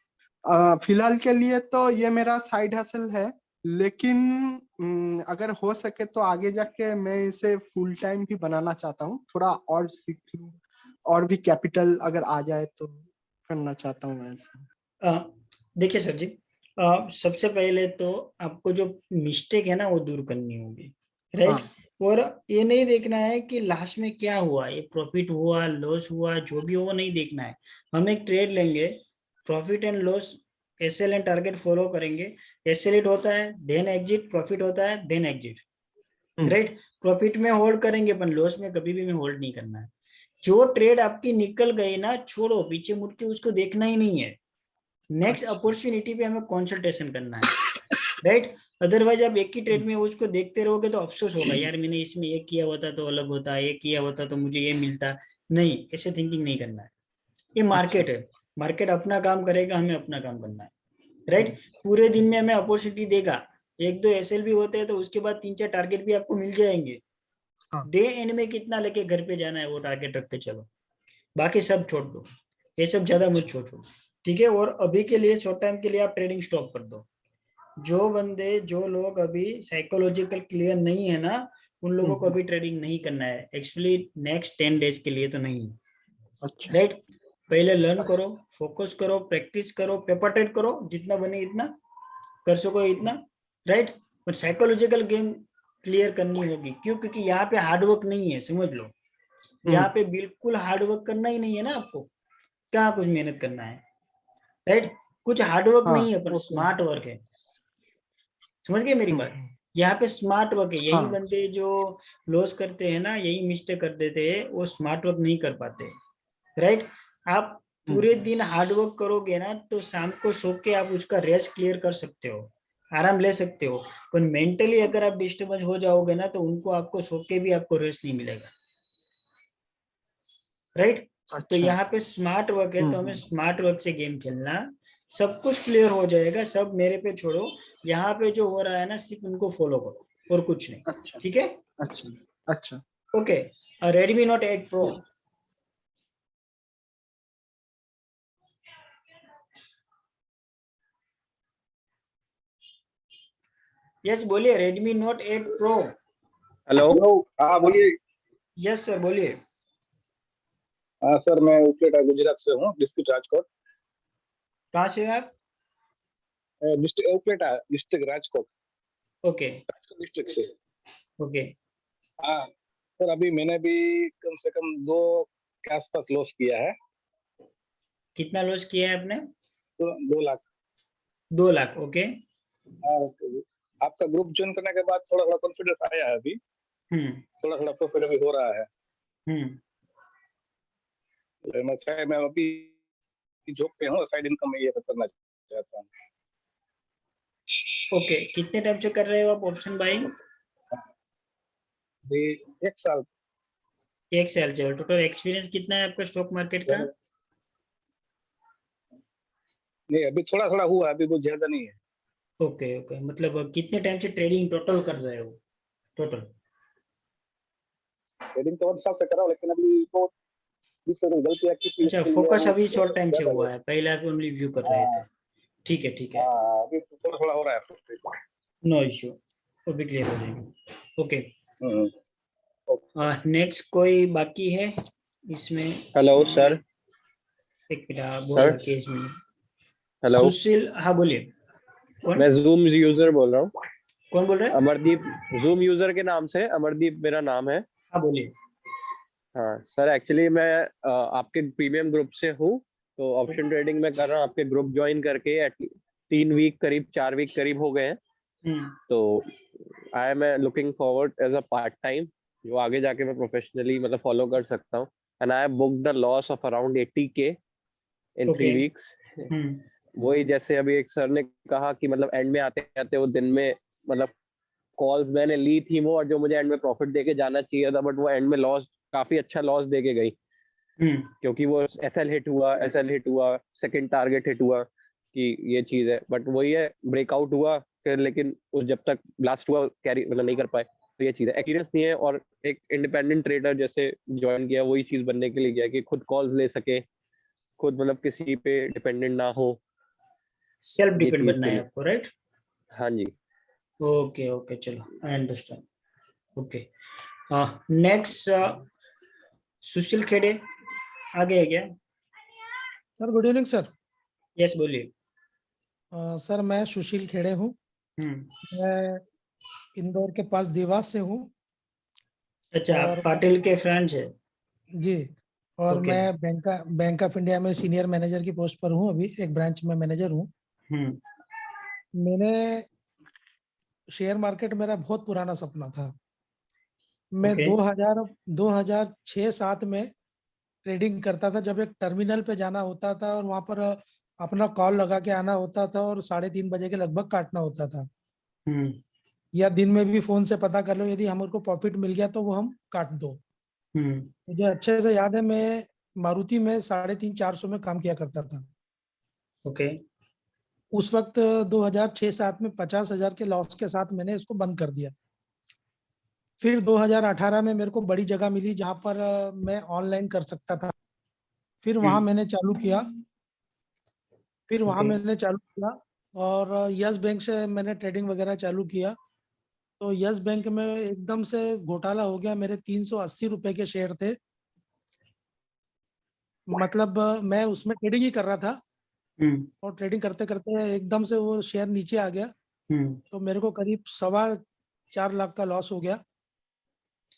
Speaker 11: फिलहाल के लिए तो ये मेरा साइड हसल है, लेकिन अगर हो सके तो आगे जाके मैं इसे फुल टाइम भी बनाना चाहता हूँ। थोड़ा और सीख लूँ और भी कैपिटल अगर आ जाए तो करना चाहता हूँ ऐसा।
Speaker 3: देखिए सर जी, सबसे पहले तो आपको जो मिस्टेक है ना वो दूर करनी होगी, राइट। और ये नहीं देखना है कि लास्ट में क्या हुआ, ये प्रॉफिट हुआ लॉस हुआ जो भी हो वो नहीं देखना है। हम एक ट्रेड लेंगे, profit and loss SL and target follow करेंगे। एसएल होता है देन एग्जिट, प्रॉफिट होता है देन एग्जिट, राइट। प्रॉफिट में होल्ड करेंगे पर लॉस में कभी भी में होल्ड नहीं करना है। जो ट्रेड आपकी निकल गई ना, छोड़ो, पीछे मुड़ के उसको देखना ही नहीं है। नेक्स्ट अपॉर्चुनिटी पे हमें कंसल्टेशन करना है, राइट। अदरवाइज आप एक ही ट्रेड में उसको देखते रहोगे तो अफसोस होगा, यार मैंने इसमें ये किया होता तो अलग होता, ये किया होता तो मुझे ये मिलता। नहीं, ऐसे थिंकिंग नहीं करना है। ये मार्केट है, मार्केट अपना काम करेगा, हमें अपना काम करना है, राइट। पूरे दिन में हमें अपॉर्चुनिटी देगा, 1-2 एसएल भी होते हैं तो उसके बाद 3-4 टारगेट भी आपको मिल जाएंगे। डे एंड में कितना लेके घर पे जाना है वो टारगेट रख के चलो, बाकी सब छोड़ दो, ये सब ज्यादा मत सोचो, ठीक है। और अभी के लिए शॉर्ट टाइम के लिए आप ट्रेडिंग स्टॉप कर दो। जो लोग अभी साइकोलॉजिकल क्लियर नहीं है ना, उन लोगों को अभी ट्रेडिंग नहीं करना है एक्चुअली, नेक्स्ट 10 डेज के लिए तो नहीं, राइट। पहले लर्न करो, फोकस करो, प्रैक्टिस करो, पेपर ट्रेड करो, जितना बने इतना कर सको इतना, राइट। पर साइकोलॉजिकल गेम क्लियर करनी होगी, क्यों? क्योंकि यहाँ पे हार्डवर्क नहीं है, समझ लो। यहाँ पे बिल्कुल हार्डवर्क करना ही नहीं है ना आपको, क्या कुछ मेहनत करना है, राइट। कुछ हार्डवर्क
Speaker 11: हाँ,
Speaker 3: नहीं है, पर
Speaker 11: ओके।
Speaker 3: स्मार्ट वर्क है, समझ गए मेरी बात? यहाँ पे स्मार्ट वर्क है। यही
Speaker 11: हाँ।
Speaker 3: बंदे जो लॉस करते हैं ना, यही मिस्टेक कर देते हैं, वो स्मार्ट वर्क नहीं कर पाते, राइट। आप पूरे दिन हार्ड वर्क करोगे ना, तो शाम को सो के आप उसका रेस्ट क्लियर कर सकते हो, आराम ले सकते हो। पर मेंटली अगर आप डिस्टर्बेंस हो जाओगे ना, तो उनको आपको सो के भी आपको रेस्ट नहीं मिलेगा, राइट। तो
Speaker 11: अच्छा।
Speaker 3: यहाँ पे स्मार्ट वर्क है, तो हमें स्मार्ट वर्क से गेम खेलना, सब कुछ क्लियर हो जाएगा। सब मेरे पे छोड़ो, यहाँ पे जो हो रहा है ना, सिर्फ उनको फॉलो करो और कुछ नहीं,
Speaker 11: अच्छा
Speaker 3: ठीक है?
Speaker 11: अच्छा अच्छा।
Speaker 3: Okay. Redmi Note 8 pro, yes बोलिए। Redmi Note 8 pro.
Speaker 2: हेलो।
Speaker 12: हाँ बोलिए।
Speaker 3: यस सर, बोलिए।
Speaker 12: हाँ सर, मैं उपलेटा गुजरात से हूँ, डिस्ट्रिक्ट राजकोट।
Speaker 3: कहाँ से हो आप?
Speaker 12: District Upleta, district Rajkot,
Speaker 3: okay
Speaker 12: Rajkot district से।
Speaker 3: ओके।
Speaker 12: हाँ सर, अभी मैंने भी कम से कम 2 के आसपास लॉस किया है।
Speaker 3: कितना लॉस किया है आपने?
Speaker 12: तो 2 लाख।
Speaker 3: 2 लाख, ओके।
Speaker 12: हाँ, तो आपका ग्रुप ज्वाइन करने के बाद थोड़ा थोड़ा कॉन्फिडेंस आया है अभी, थोड़ा थोड़ा प्रॉफिट भी हो रहा है। मैं अभी जॉब पे हूँ, साइड इनकम में ये सब करना चाहता हूँ।
Speaker 3: ओके, कितने टाइम से कर रहे हो आप ऑप्शन बाइंग?
Speaker 12: 1 साल।
Speaker 3: 1 साल से। टोटल एक्सपीरियंस कितना है आपका स्टॉक मार्केट का?
Speaker 12: नहीं, अभी थोड़ा थोड़ा हुआ, अभी कुछ ज्यादा नहीं है।
Speaker 3: ओके ओके, मतलब कितने टाइम से ट्रेडिंग टोटल कर रहे हो? टोटल
Speaker 12: ट्रेडिंग तो 1 साल से कर रहा हूँ, लेकिन अभी तो गलतियाँ की।
Speaker 3: अच्छा, फोकस अभी शॉर्ट टाइम से हुआ है, पहले आप ओनली व्यू कर रहे थे। ठीक है ठीक है,
Speaker 12: अभी थोड़ा थोड़ा हो रहा है।
Speaker 3: नो इश्यू, वो भी क्लियर हो जाएगा। ओके, नेक्स्ट कोई बाकी है इसमें?
Speaker 2: Hello sir.
Speaker 3: एक मिनट, बोल रहा केस में।
Speaker 2: हेलो,
Speaker 3: सुशील, हाँ बोलिए। कौन?
Speaker 2: मैं जूम यूजर बोल रहा हूँ।
Speaker 3: कौन बोल रहे हैं?
Speaker 2: अमरदीप, जूम यूजर के नाम से अमरदीप मेरा नाम है।
Speaker 3: हाँ बोलिए।
Speaker 2: हाँ सर, एक्चुअली मैं आपके प्रीमियम ग्रुप से हूँ, तो ऑप्शन ट्रेडिंग में कर रहा हूँ। आपके ग्रुप ज्वाइन करके 3 वीक करीब, 4 वीक करीब हो गए हैं। तो I am looking forward as a part time, जो आगे जाके मैं प्रोफेशनली मतलब फॉलो कर सकता हूँ। And I have booked the loss of around 80K in 3 weeks. वही जैसे अभी एक सर ने कहा कि मतलब एंड में आते आते वो दिन में मतलब कॉल्स मैंने ली थी वो, और जो मुझे एंड में प्रॉफिट देके जाना चाहिए था, बट वो एंड में लॉस, काफी अच्छा लॉस देके गई। क्योंकि वो एसएल हिट हुआ, सेकंड टारगेट हिट हुआ कि ये चीज है, बट वही है, ब्रेकआउट हुआ फिर, लेकिन उस जब तक लास्ट हुआ कैरी मतलब नहीं कर पाए। तो ये चीज है, एक्सपीरियंस नहीं है, और एक इंडिपेंडेंट ट्रेडर जैसे ज्वाइन किया, वही चीज बनने के लिए किया कि खुद कॉल्स ले सके, खुद मतलब किसी पे डिपेंडेंट ना हो,
Speaker 3: सेल्फ डिपेंड बनना है आपको, राइट?
Speaker 2: हाँ जी।
Speaker 3: ओके ओके, चलो आई अंडरस्टैंड। ओके, नेक्स्ट सुशील खेड़े आगे है क्या?
Speaker 13: Sir good evening sir.
Speaker 3: Yes बोलिए।
Speaker 13: सर मैं सुशील खेड़े हूँ, मैं इंदौर के पास देवास से हूँ।
Speaker 3: अच्छा, आप पाटिल के फ्रेंड्स है?
Speaker 13: जी, और मैं बैंक ऑफ इंडिया में सीनियर मैनेजर की पोस्ट पर हूँ, अभी एक ब्रांच में मैनेजर हूँ। मैंने शेयर मार्केट मेरा बहुत पुराना सपना था। मैं 2006-7 में ट्रेडिंग करता था, जब एक टर्मिनल पे जाना होता था और वहां पर अपना कॉल लगा के आना होता था और 3:30 बजे के लगभग काटना होता था। या दिन में भी फोन से पता कर लो, यदि हमको प्रॉफिट मिल गया तो वो हम काट दो। मुझे अच्छे से याद है, मैं मारुति में 350-400 में काम किया करता था।
Speaker 3: ओके।
Speaker 13: उस वक्त 2006-7 में 50,000 के लॉस के साथ मैंने इसको बंद कर दिया। फिर 2018 में मेरे को बड़ी जगह मिली जहां पर मैं ऑनलाइन कर सकता था। फिर वहां मैंने चालू किया, और यस बैंक से मैंने ट्रेडिंग वगैरह चालू किया। तो यस बैंक में एकदम से घोटाला हो गया। मेरे 380 रुपए के शेयर थे, मतलब मैं उसमें ट्रेडिंग ही कर रहा था और ट्रेडिंग करते करते एकदम से वो शेयर नीचे आ गया, तो मेरे को करीब 4.25 लाख का लॉस हो गया।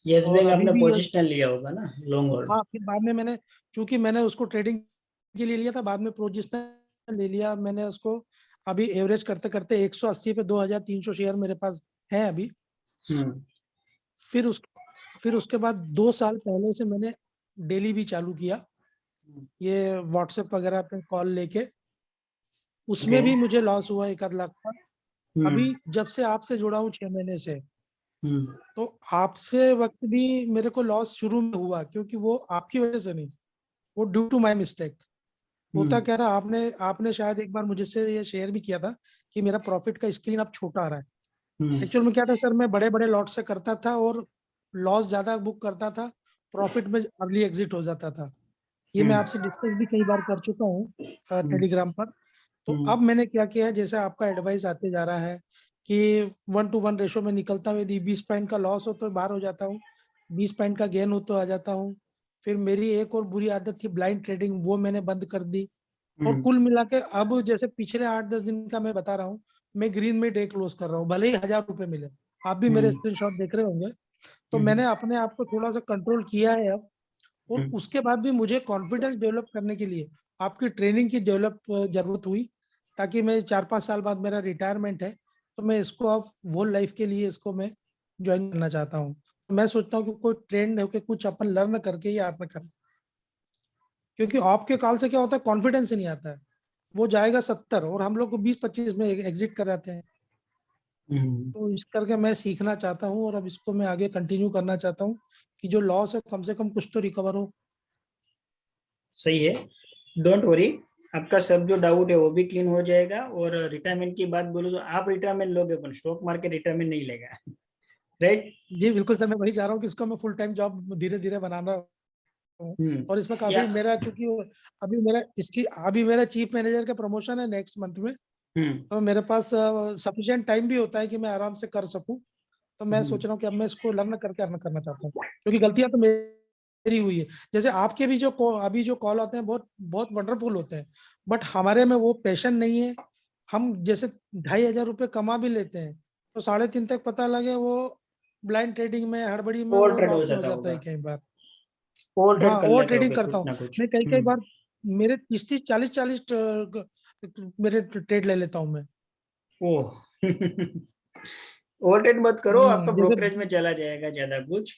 Speaker 3: यस
Speaker 13: और
Speaker 3: बैंक
Speaker 13: अभी
Speaker 3: आपने
Speaker 13: भी
Speaker 3: पोजीशन लिया होगा ना, लॉन्ग होल्ड।
Speaker 13: हाँ, फिर बाद में मैंने, चूंकि मैंने उसको ट्रेडिंग के लिए लिया था, बाद में पोजीशन ले लिया मैंने उसको। अभी एवरेज करते करते 180 पे 2300 शेयर मेरे पास है अभी। फिर उसके बाद 2 साल पहले से मैंने डेली भी चालू किया, ये व्हाट्सएप वगैरह पे कॉल लेके। उसमें भी मुझे लॉस हुआ 1 आध लाख का। अभी जब से आपसे जुड़ा हूँ 6 महीने से, तो आपसे वक्त भी मेरे को लॉस शुरू में हुआ, क्योंकि वो आपकी वजह से नहीं, वो ड्यू टू माय मिस्टेक। होता क्या था, आपने शायद एक बार मुझसे ये शेयर भी किया था कि मेरा प्रॉफिट का स्क्रीन अब छोटा आ रहा है। एक्चुअल में क्या था सर, मैं बड़े बड़े लॉट से करता था और लॉस ज्यादा बुक करता था, प्रॉफिट में अर्ली एग्जिट हो जाता था। ये मैं आपसे डिस्कस भी कई बार कर चुका हूँ टेलीग्राम पर। तो अब मैंने क्या किया है, जैसे आपका एडवाइस आते जा रहा है कि 1:1 रेशो में निकलता हूँ, यदि 20 पॉइंट का लॉस हो तो बाहर हो जाता हूँ, 20 पॉइंट का गेन हो तो आ जाता हूँ। फिर मेरी एक और बुरी आदत थी ब्लाइंड ट्रेडिंग, वो मैंने बंद कर दी। और कुल मिला के अब जैसे पिछले 8-10 दिन का मैं बता रहा हूँ, मैं ग्रीन में डे क्लोज कर रहा हूँ, भले ही 1000 रुपए मिले। आप भी मेरे स्क्रीनशॉट देख रहे होंगे। तो मैंने अपने आप को थोड़ा सा कंट्रोल किया है अब। और उसके बाद भी मुझे कॉन्फिडेंस डेवलप करने के लिए आपकी ट्रेनिंग की जरूरत हुई, ताकि मैं 4-5 साल बाद मेरा रिटायरमेंट है, तो मैं इसको अब वो लाइफ के लिए इसको मैं ज्वाइन करना चाहता हूँ। मैं सोचता हूँ कि कोई ट्रेंड होकर कुछ अपन लर्न करके ही आपने करना, क्योंकि आपके काल से क्या होता है, कॉन्फिडेंस ही नहीं आता है। वो जाएगा 70 और हम लोग को 20-25 में एग्जिट कर जाते हैं। तो इस करके मैं सीखना चाहता हूँ और अब इसको मैं आगे कंटिन्यू करना चाहता हूँ कि जो लॉस है कम से कम कुछ तो रिकवर हो।
Speaker 3: सही है, डोंट वरी, आपका सब जो डाउट है वो भी क्लीन हो जाएगा। और रिटायरमेंट की बात बोलूं तो आप रिटायरमेंट लोगे, पर स्टॉक मार्केट रिटायरमेंट नहीं लेगा। राइट?
Speaker 13: जी बिल्कुल सर, मैं वही चाह रहा हूँ कि इसको मैं फुल टाइम जॉब धीरे धीरे बनाना हूँ। और इसमें काफी मेरा, चूंकि अभी मेरा चीफ मैनेजर का प्रमोशन है नेक्स्ट मंथ में, तो मेरे पास सफिशिएंट टाइम भी होता है कि मैं आराम से कर सकूं। तो मैं सोच रहा हूँ कि अब मैं इसको लर्न करके अर्न करना चाहता हूँ, क्योंकि गलतियां तो मेरी हुई है। जैसे आपके भी जो अभी जो कॉल आते हैं बहुत बहुत वंडरफुल होते हैं, बट हमारे में वो पैशन नहीं है। हम जैसे 2,500 रुपए कमा भी लेते हैं, तो 3.5 तक पता लगे वो ब्लाइंड ट्रेडिंग में, हड़बड़ी में
Speaker 3: ओवर
Speaker 13: वो
Speaker 3: ट्रेड हो
Speaker 13: लॉस में हो
Speaker 3: जाता
Speaker 13: जाता है
Speaker 3: होगा,
Speaker 13: कई बार।
Speaker 3: ओवर ट्रेड
Speaker 13: हाँ,
Speaker 3: कर
Speaker 13: ओवर
Speaker 3: लेते
Speaker 13: ट्रेडिंग
Speaker 3: होगे
Speaker 13: करता
Speaker 3: कुछ
Speaker 13: हूँ
Speaker 3: ना कुछ।
Speaker 13: मैं, कई बार मेरे 30-30, 40-40 मेरे ट्रेड ले लेता हूँ मैं।
Speaker 3: ओह ओवर ट्रेड मत करो, आपका
Speaker 13: जैसे
Speaker 3: ब्रोकरेज में चला जाएगा ज्यादा कुछ।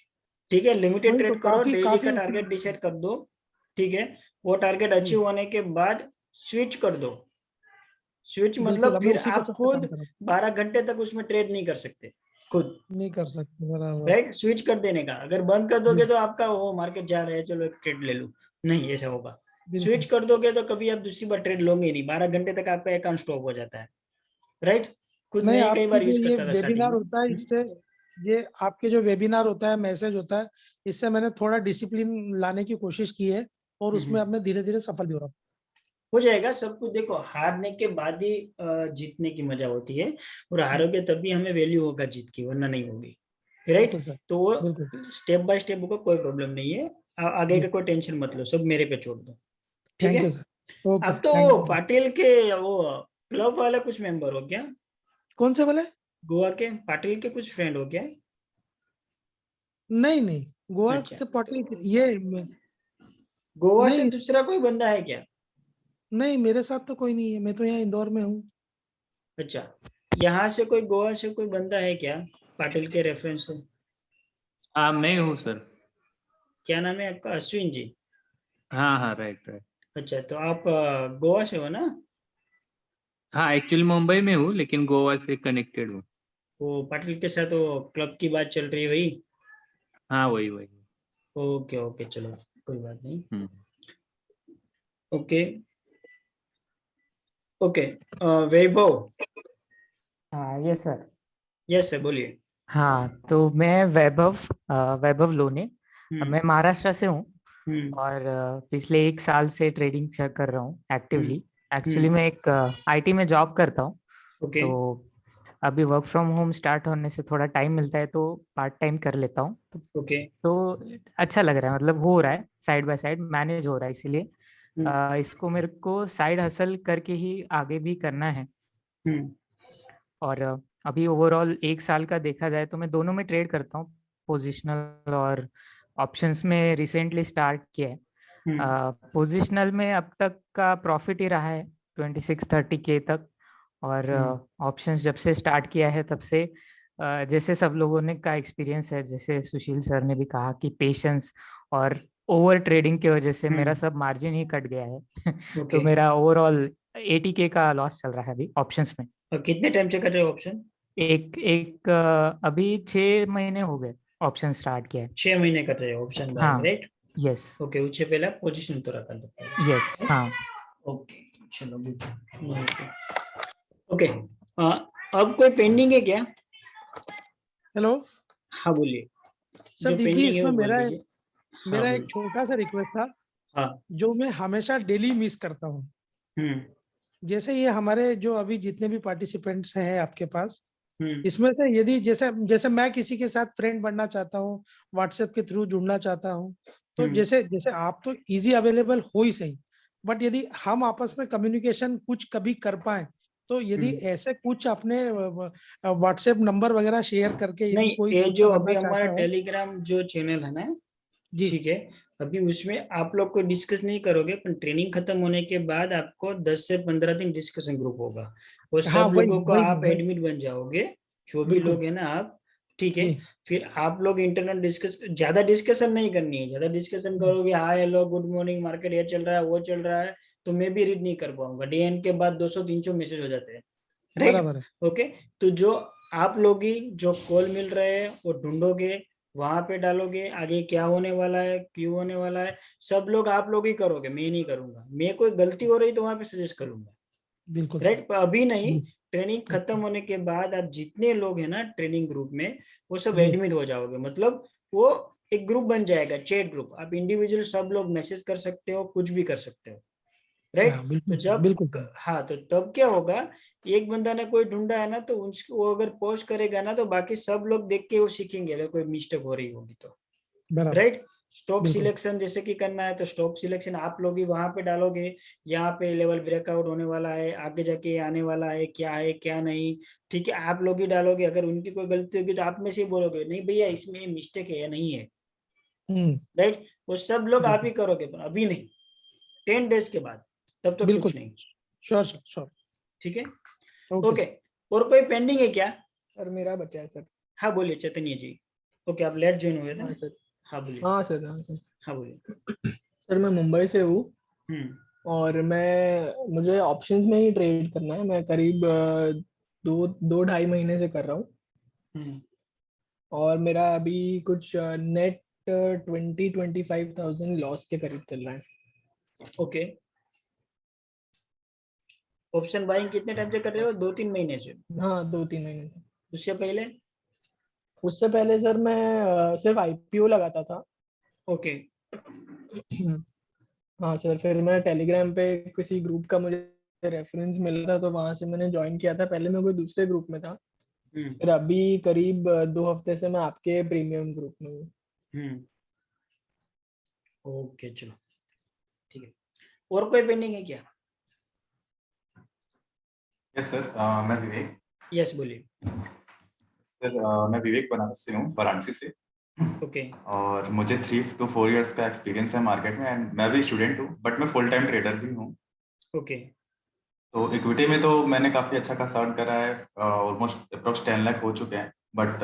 Speaker 3: ठीक है, लिमिटेड
Speaker 13: वही तो
Speaker 3: ट्रेड करो,
Speaker 13: काफी
Speaker 3: डेली
Speaker 13: काफी
Speaker 3: का टारगेट डिसाइड कर दो। ठीक है, वो टारगेट अचीव होने के बाद स्विच कर दो। स्विच
Speaker 13: बिल्कुल,
Speaker 3: मतलब
Speaker 13: अब मैं
Speaker 3: फिर
Speaker 13: उसी का
Speaker 3: आप
Speaker 13: सब पे काम
Speaker 3: खुद
Speaker 13: कर रहा हूँ।
Speaker 3: 12 घंटे तक उसमें ट्रेड नहीं कर सकते खुद।
Speaker 13: नहीं कर सकते, बराबर।
Speaker 3: राइट? स्विच कर देने का, अगर बंद कर दोगे तो आपका वो मार्केट जा रहा है चलो एक ट्रेड ले लूं, नहीं ऐसा होगा। स्विच कर दोगे तो कभी आप दूसरी बार ट्रेड लोगे ही नहीं, 12 घंटे तक आपका अकाउंट स्टॉप हो जाता है। राइट? खुद
Speaker 13: नहीं,
Speaker 3: मैं ही कई
Speaker 13: आपकी
Speaker 3: बार
Speaker 13: जो
Speaker 3: यूज
Speaker 13: ये
Speaker 3: करता था स्टार्टिंग
Speaker 13: वेबिनार
Speaker 3: में।
Speaker 13: होता है, इससे ये आपके जो वेबिनार होता है, मैसेज होता है, इससे मैंने थोड़ा डिसिप्लिन लाने की कोशिश की है और उसमें अब मैं धीरे धीरे सफल भी हो रहा हूँ।
Speaker 3: हो जाएगा सब कुछ। देखो, हारने के बाद ही जीतने की मजा होती है, और हारोगे तभी हमें वैल्यू होगा जीत की, वरना नहीं होगी। राइट?
Speaker 13: बिल्कुल सर,
Speaker 3: तो वो
Speaker 13: बिल्कुल
Speaker 3: स्टेप बाय स्टेप होगा, कोई प्रॉब्लम नहीं है। आगे
Speaker 13: जी।
Speaker 3: का कोई टेंशन मत लो, सब मेरे पे छोड़ दो। ठीक
Speaker 13: थैंक
Speaker 3: है?
Speaker 13: You sir. ओके
Speaker 3: अब
Speaker 13: सर,
Speaker 3: तो
Speaker 13: थैंक
Speaker 3: वो
Speaker 13: यू।
Speaker 3: पाटिल के वो क्लब वाले कुछ मेंबर हो क्या?
Speaker 13: कौन से वाले?
Speaker 3: गोवा के पाटिल के कुछ फ्रेंड हो क्या?
Speaker 13: नहीं नहीं, गोवा
Speaker 3: अच्छा,
Speaker 13: से पाटिल ये
Speaker 3: गोवा से
Speaker 13: नहीं
Speaker 3: दूसरा कोई बंदा है क्या?
Speaker 13: नहीं, मेरे साथ तो कोई नहीं है, मैं तो यहाँ इंदौर में हूँ।
Speaker 3: अच्छा, यहाँ से कोई गोवा से कोई बंदा है क्या पाटिल के रेफरेंस से?
Speaker 14: हाँ मैं हूँ सर।
Speaker 3: क्या नाम है आपका? अश्विन जी?
Speaker 14: हाँ हाँ राइट राइट।
Speaker 3: अच्छा, तो आप गोवा से हो ना?
Speaker 14: हाँ एक्चुअली मुंबई में हूँ लेकिन गोवा से कनेक्टेड हूँ।
Speaker 3: वो पाटिल के साथ वो क्लब की बात चल रही है वही?
Speaker 14: हाँ वही वही।
Speaker 3: ओके ओके, चलो कोई बात नहीं।
Speaker 14: हम्म।
Speaker 3: ओके ओके, वैभव।
Speaker 10: हाँ यस सर।
Speaker 3: यस सर, बोलिए।
Speaker 10: हाँ तो मैं वैभव लोने, मैं महाराष्ट्र से हूँ और पिछले 1 साल से ट्रेडिंग कर रहा हूँ एक्टिवली। एक्चुअली मैं एक आईटी में जॉब करता हूँ,
Speaker 3: ओके
Speaker 10: तो अभी वर्क फ्रॉम होम स्टार्ट होने से थोड़ा टाइम मिलता है तो पार्ट टाइम कर लेता हूँ।
Speaker 3: ओके
Speaker 10: तो अच्छा लग रहा है, मतलब हो रहा है, साइड बाय साइड मैनेज हो रहा है, इसीलिए इसको मेरे को साइड हसल करके ही आगे भी करना है। और अभी ओवरऑल 1 साल का देखा जाए तो मैं दोनों में ट्रेड करता हूँ, पोजिशनल और ऑप्शंस में रिसेंटली स्टार्ट किया है। पोजिशनल में अब तक का प्रॉफिट ही रहा है 26-30 के तक, और ऑप्शंस जब से स्टार्ट किया है तब से जैसे सब लोगों ने का एक्सपीरियंस है, जैसे सुशील सर ने भी कहा कि पेशेंस और ओवर ट्रेडिंग की वजह से मेरा सब मार्जिन ही कट गया है। तो मेरा ओवरऑल 80 के का लॉस चल रहा है अभी ऑप्शंस में।
Speaker 3: और कितने टाइम से कर रहे हो ऑप्शन?
Speaker 10: अभी 6 महीने हो गए ऑप्शन स्टार्ट किया है।
Speaker 3: 6 महीने कर रहे हो ऑप्शन बाइंग,
Speaker 10: हाँ,
Speaker 3: राइट?
Speaker 10: यस।
Speaker 3: ओके, उससे पहले पोजीशन तो रखा था।
Speaker 10: यस, हाँ।
Speaker 3: ओके, चलो गुड। ओके, अब कोई पेंडिंग है क्या?
Speaker 13: हेलो,
Speaker 3: हाँ बोलिए।
Speaker 13: सर दीदी, इसमें मेरा एक
Speaker 3: बोलिए।
Speaker 13: छोटा सा रिक्वेस्ट था।
Speaker 3: हाँ।
Speaker 13: जो मैं हमेशा डेली मिस करता हूँ। जैसे ये हमारे जो अभी जितने भी पार्टिसिपेंट्स हैं आपके पास, इसमें से यदि जैसे मैं किसी के साथ फ्रेंड बनना चाहता हूँ, व्हाट्सएप के थ्रू जुड़ना चाहता हूँ, तो जैसे आप तो इजी अवेलेबल हो ही सही, बट यदि हम आपस में कम्युनिकेशन कुछ कभी कर पाए, तो यदि ऐसे कुछ अपने व्हाट्सएप नंबर वगैरह शेयर करके
Speaker 3: नहीं,
Speaker 13: यदि कोई
Speaker 3: ये
Speaker 13: ग्रुप
Speaker 3: जो
Speaker 13: बनना
Speaker 3: अभी हमारा
Speaker 13: चाहता है।
Speaker 3: टेलीग्राम जो चैनल है ना जी, ठीक है, अभी उसमें आप लोग को डिस्कस नहीं करोगे, पर ट्रेनिंग खत्म होने के बाद आपको 10 से 15 दिन डिस्कशन ग्रुप होगा, वो
Speaker 13: हाँ,
Speaker 3: सब लोगों को आप एडमिट बन जाओगे, जो भी लोग है ना आप, ठीक है। फिर आप लोग इंटरनल ज्यादा डिस्कशन नहीं करनी है। ज्यादा डिस्कशन करोगे, hi hello good morning market ये चल रहा है वो चल रहा है, तो मैं भी रीड नहीं कर पाऊंगा। डे एंड के बाद 200-300 मैसेज हो जाते हैं, राइट? ओके, तो जो आप लोग ही जो कॉल मिल रहे हैं वो ढूंढोगे, वहां पे डालोगे, आगे क्या होने वाला है क्यों होने वाला है, सब लोग आप लोग ही करोगे, मैं नहीं करूंगा। मैं कोई गलती हो रही तो वहां पे सजेस्ट करूंगा,
Speaker 13: बिल्कुल,
Speaker 3: राइट? पर अभी नहीं, ट्रेनिंग खत्म होने के बाद आप जितने लोग हैं ना ट्रेनिंग ग्रुप में, वो सब एडमिट हो जाओगे। मतलब वो एक ग्रुप बन जाएगा, चैट ग्रुप। आप इंडिविजुअल सब लोग मैसेज कर सकते हो, कुछ भी कर सकते हो, राइट? तो जब हाँ, तो तब क्या होगा, एक बंदा ने कोई ढूंढा है ना, तो वो अगर पोस्ट करेगा ना, तो बाकी सब लोग देख के वो सीखेंगे अगर कोई मिस्टेक हो रही होगी तो, राइट? स्टॉक सिलेक्शन जैसे कि करना है, तो स्टॉक सिलेक्शन आप लोग ही वहां पे डालोगे, यहाँ पे लेवल ब्रेकआउट होने वाला है, आगे जाके आने वाला है क्या नहीं, ठीक है, आप लोग ही डालोगे। अगर उनकी कोई गलती होगी तो आप में से ही बोलोगे नहीं भैया इसमें मिस्टेक है या नहीं है, राइट? वो सब लोग आप ही करोगे, पर अभी नहीं, 10 डेज के बाद, तब तो कुछ नहीं।
Speaker 13: श्योर,
Speaker 3: ठीक है, ओके। और कोई पेंडिंग है क्या?
Speaker 5: सर मेरा बचा है सर।
Speaker 3: हाँ बोलिए चैतन्य जी। ओके, आप लेट ज्वाइन हुए थे।
Speaker 5: हाँ सर।
Speaker 3: हाँ बोलिए।
Speaker 5: हाँ सर।
Speaker 3: हाँ बोलिए।
Speaker 5: सर मैं मुंबई से हूँ और मुझे ऑप्शंस में ही ट्रेड करना है। मैं करीब 2-2.5 महीने से कर रहा हूँ और मेरा अभी कुछ नेट 20-25,000 लॉस के करीब चल रहा है।
Speaker 3: ओके, ऑप्शन बाइंग कितने टाइम से कर रहे हो? 2-3 महीने से?
Speaker 5: हाँ, 2-3 महीने से।
Speaker 3: उससे पहले
Speaker 5: सर मैं सिर्फ आईपीओ लगाता था।
Speaker 3: ओके।
Speaker 5: हाँ सर, फिर मैं टेलीग्राम पे किसी ग्रुप का मुझे रेफरेंस मिला था, तो वहां से मैंने ज्वाइन किया था। पहले मैं कोई दूसरे ग्रुप में था, फिर अभी करीब 2 हफ्ते से मैं आपके प्रीमियम ग्रुप में हूँ।
Speaker 3: ओके चलो ठीक है। और कोई पेंडिंग है क्या?
Speaker 15: यस सर, मैं विवेक।
Speaker 3: यस बोलिए
Speaker 15: सर। मैं विवेक बनारस से हूँ, वाराणसी से।
Speaker 3: ओके।
Speaker 15: और मुझे 3 to 4 इयर्स का एक्सपीरियंस है मार्केट में, एंड मैं भी स्टूडेंट हूँ, बट मैं फुल टाइम ट्रेडर भी हूँ।
Speaker 3: ओके।
Speaker 15: तो इक्विटी में तो मैंने काफ़ी अच्छा खासा अर्न करा है, ऑलमोस्ट अप्रोक्स 10 लाख हो चुके हैं। बट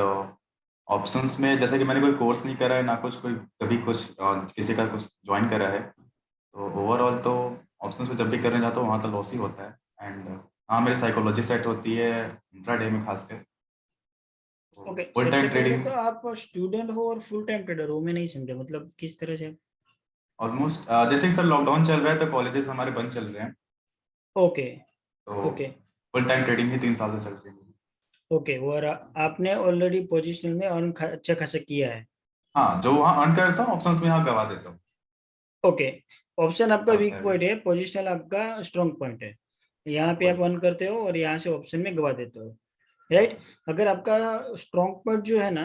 Speaker 15: ऑप्शंस में जैसे कि मैंने कोई कोर्स नहीं करा है, ना कुछ कोई कभी कुछ किसी का कुछ ज्वाइन करा है, तो ओवरऑल तो ऑप्शंस में जब भी करने जाता हूँ वहाँ तो लॉस ही होता है। एंड हाँ, मेरी साइकोलॉजी सेट होती है इंट्राडे में खासकर।
Speaker 3: ओके,
Speaker 15: फुल टाइम ट्रेडिंग
Speaker 3: तो आप स्टूडेंट हो और फुल टाइम ट्रेडर हो? मैं नहीं समझा, मतलब किस तरह से?
Speaker 15: ऑलमोस्ट जैसे कि सर लॉकडाउन चल रहा है तो कॉलेजेस हमारे बंद चल रहे हैं।
Speaker 3: ओके।
Speaker 15: तो
Speaker 3: ओके,
Speaker 15: फुल टाइम ट्रेडिंग ही 3 साल से चल रही है।
Speaker 3: ओके, और आपने ऑलरेडी पोजिशनल में अर्न अच्छा खासा किया है?
Speaker 15: हाँ, जो वहाँ अर्न करता हूँ ऑप्शंस में यहाँ गवा देता हूँ।
Speaker 3: ओके, ऑप्शन आपका वीक पॉइंट है, पोजिशनल आपका स्ट्रॉन्ग पॉइंट है। यहाँ पे आप अर्न करते हो और यहाँ से ऑप्शन में गवा देते हो, राइट? अगर आपका स्ट्रॉन्ग पॉइंट जो है ना,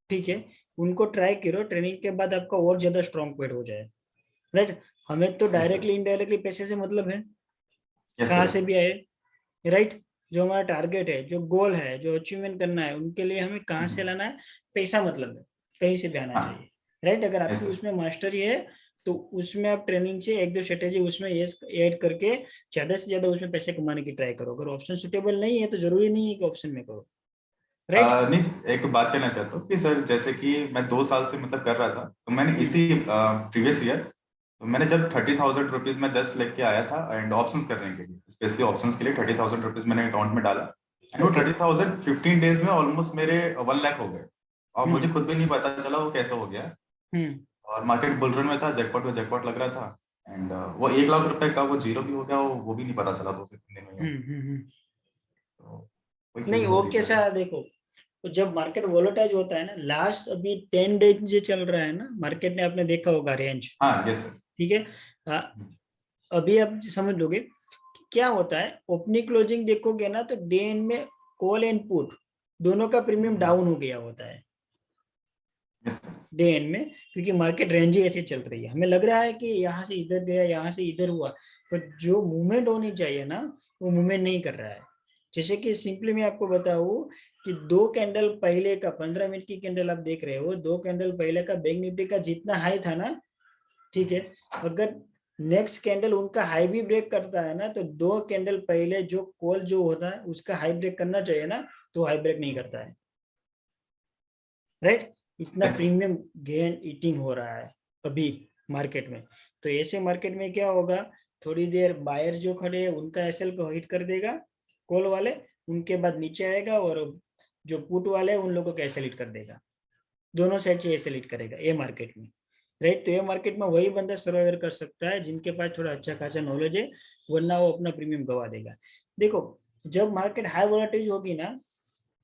Speaker 3: ठीक है, उनको ट्राई करो, ट्रेनिंग के बाद आपका और ज्यादा स्ट्रॉन्ग पॉइंट हो जाए, राइट? हमें तो डायरेक्टली इनडायरेक्टली पैसे से मतलब है, कहाँ से भी आए, राइट। जो हमारा टारगेट है, जो गोल है, जो अचीवमेंट करना है, उनके लिए हमें कहाँ से लाना है, पैसा मतलब है, कहीं से भी आना चाहिए, राइट। अगर आपकी उसमें मास्टरी है तो उसमें आप ट्रेनिंग से एक दो स्ट्रेटेजी उसमें ये ऐड करके ज्यादा से ज्यादा उसमें पैसे कमाने की ट्राई करो। अगर ऑप्शन सुटेबल नहीं है तो जरूरी नहीं है कि ऑप्शन में करो, राइट।
Speaker 15: नहीं, एक बात कहना चाहता हूँ कि सर जैसे कि मैं 2 साल से मतलब कर रहा था, तो मैंने इसी प्रीवियस ईयर तो मैंने जब 30,000 रुपीज में जस्ट लेके आया था एंड ऑप्शंस करने के लिए, स्पेशली ऑप्शंस के लिए 30,000 रुपीज मैंने अकाउंट में डाला एंड वो 30,000 15 डेज में ऑलमोस्ट मेरे 1 लाख हो गए और मुझे खुद भी नहीं पता चला वो कैसे हो गया। और मार्केट बुल रन में था, जैकपॉट पे जैकपॉट लग रहा था एंड वो 1 लाख रुपए का वो जीरो भी हो गया, वो भी नहीं पता चला 2 से 3 दिन में।
Speaker 3: नहीं वो कैसा देखो, तो जब मार्केट वोलेटाइल होता है ना, लास्ट अभी 10 डेज जो चल रहा है ना मार्केट ने, आपने देखा होगा रेंज,
Speaker 15: हाँ यस सर,
Speaker 3: ठीक है। अभी आप समझ लोगे क्या होता है। ओपनिंग क्लोजिंग देखोगे ना तो डे एंड में कॉल एंड पुट दोनों का प्रीमियम डाउन हो गया होता है डे एंड में, क्योंकि मार्केट रेंज ऐसे चल रही है। हमें लग रहा है कि यहाँ से इधर गया, यहाँ से इधर हुआ, पर जो मूवमेंट होनी चाहिए ना वो मूवमेंट नहीं कर रहा है। जैसे कि सिंपली मैं आपको बताऊं कि 2 कैंडल पहले का 15 मिनट की कैंडल आप देख रहे हो, 2 कैंडल पहले का बैंक निफ्टी का जितना हाई था ना, ठीक है, अगर नेक्स्ट कैंडल उनका हाई भी ब्रेक करता है ना तो 2 कैंडल पहले जो कॉल जो होता है उसका हाई ब्रेक करना चाहिए ना, तो हाई ब्रेक नहीं करता है, राइट। इतना प्रीमियम गेन ईटिंग हो रहा है अभी मार्केट में। तो ऐसे मार्केट में क्या होगा, थोड़ी देर बायर जो खड़े हैं उनका एसएल को हिट कर देगा कॉल वाले, उनके बाद नीचे आएगा और जो पुट वाले हैं उन लोगों को एसएल हिट कर देगा, दोनों साइड से एसएल हिट करेगा ये मार्केट में, राइट। तो ये मार्केट में वही बंदा सर्वाइव कर सकता है जिनके पास थोड़ा अच्छा खासा नॉलेज है, वरना वो अपना प्रीमियम गवा देगा। देखो जब मार्केट हाई वोलेटाइल होगी ना,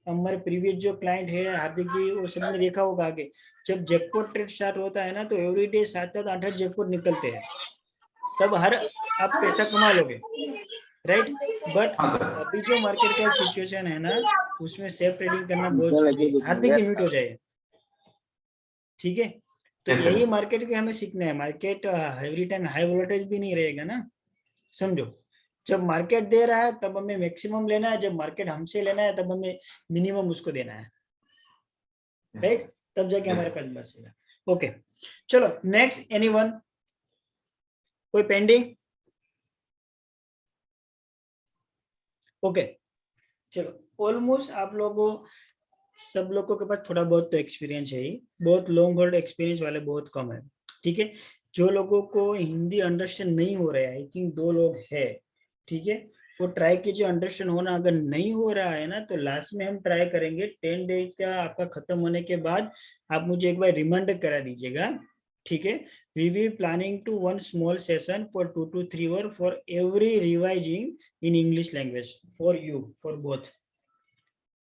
Speaker 3: हमारे प्रीवियस जो क्लाइंट है हार्दिक जी, वो सबने देखा होगा आगे, जब जैकपॉट ट्रेड स्टार्ट होता है ना तो एवरी डे 7-8 जैकपॉट निकलते हैं, तब हर आप पैसा कमा लोगे, राइट। बट अभी जो मार्केट का सिचुएशन है ना उसमें सेफ ट्रेडिंग करना बहुत जरूरी है। हार्दिक जी म्यूट हो जाए, ठीक है। तो यही मार्केट के हमें सीखना है। Market every time high volatile भी नहीं रहेगा ना, समझो। जब मार्केट दे रहा है तब हमें मैक्सिमम लेना है, जब मार्केट हमसे लेना है तब हमें मिनिमम उसको देना है, राइट। तब जाके हमारे पास बचेगा। ओके चलो नेक्स्ट, एनीवन, कोई पेंडिंग? ओके चलो, ऑलमोस्ट आप लोगों सब लोगों के पास थोड़ा बहुत तो एक्सपीरियंस है ही, बहुत लॉन्ग होल्ड एक्सपीरियंस वाले बहुत कम है, ठीक है। जो लोगों को हिंदी अंडरस्टैंड नहीं हो रहा है, आई थिंक 2 लोग है, ठीक है, वो ट्राई कीजिए अंडरस्टैंड होना। अगर नहीं हो रहा है ना तो लास्ट में हम ट्राई करेंगे 10 डेज का आपका खत्म होने के बाद आप मुझे एक बार रिमाइंडर करा दीजिएगा, ठीक है। We we planning to 1 small session for 2 to 3 hours for every revising in English language for you, for both,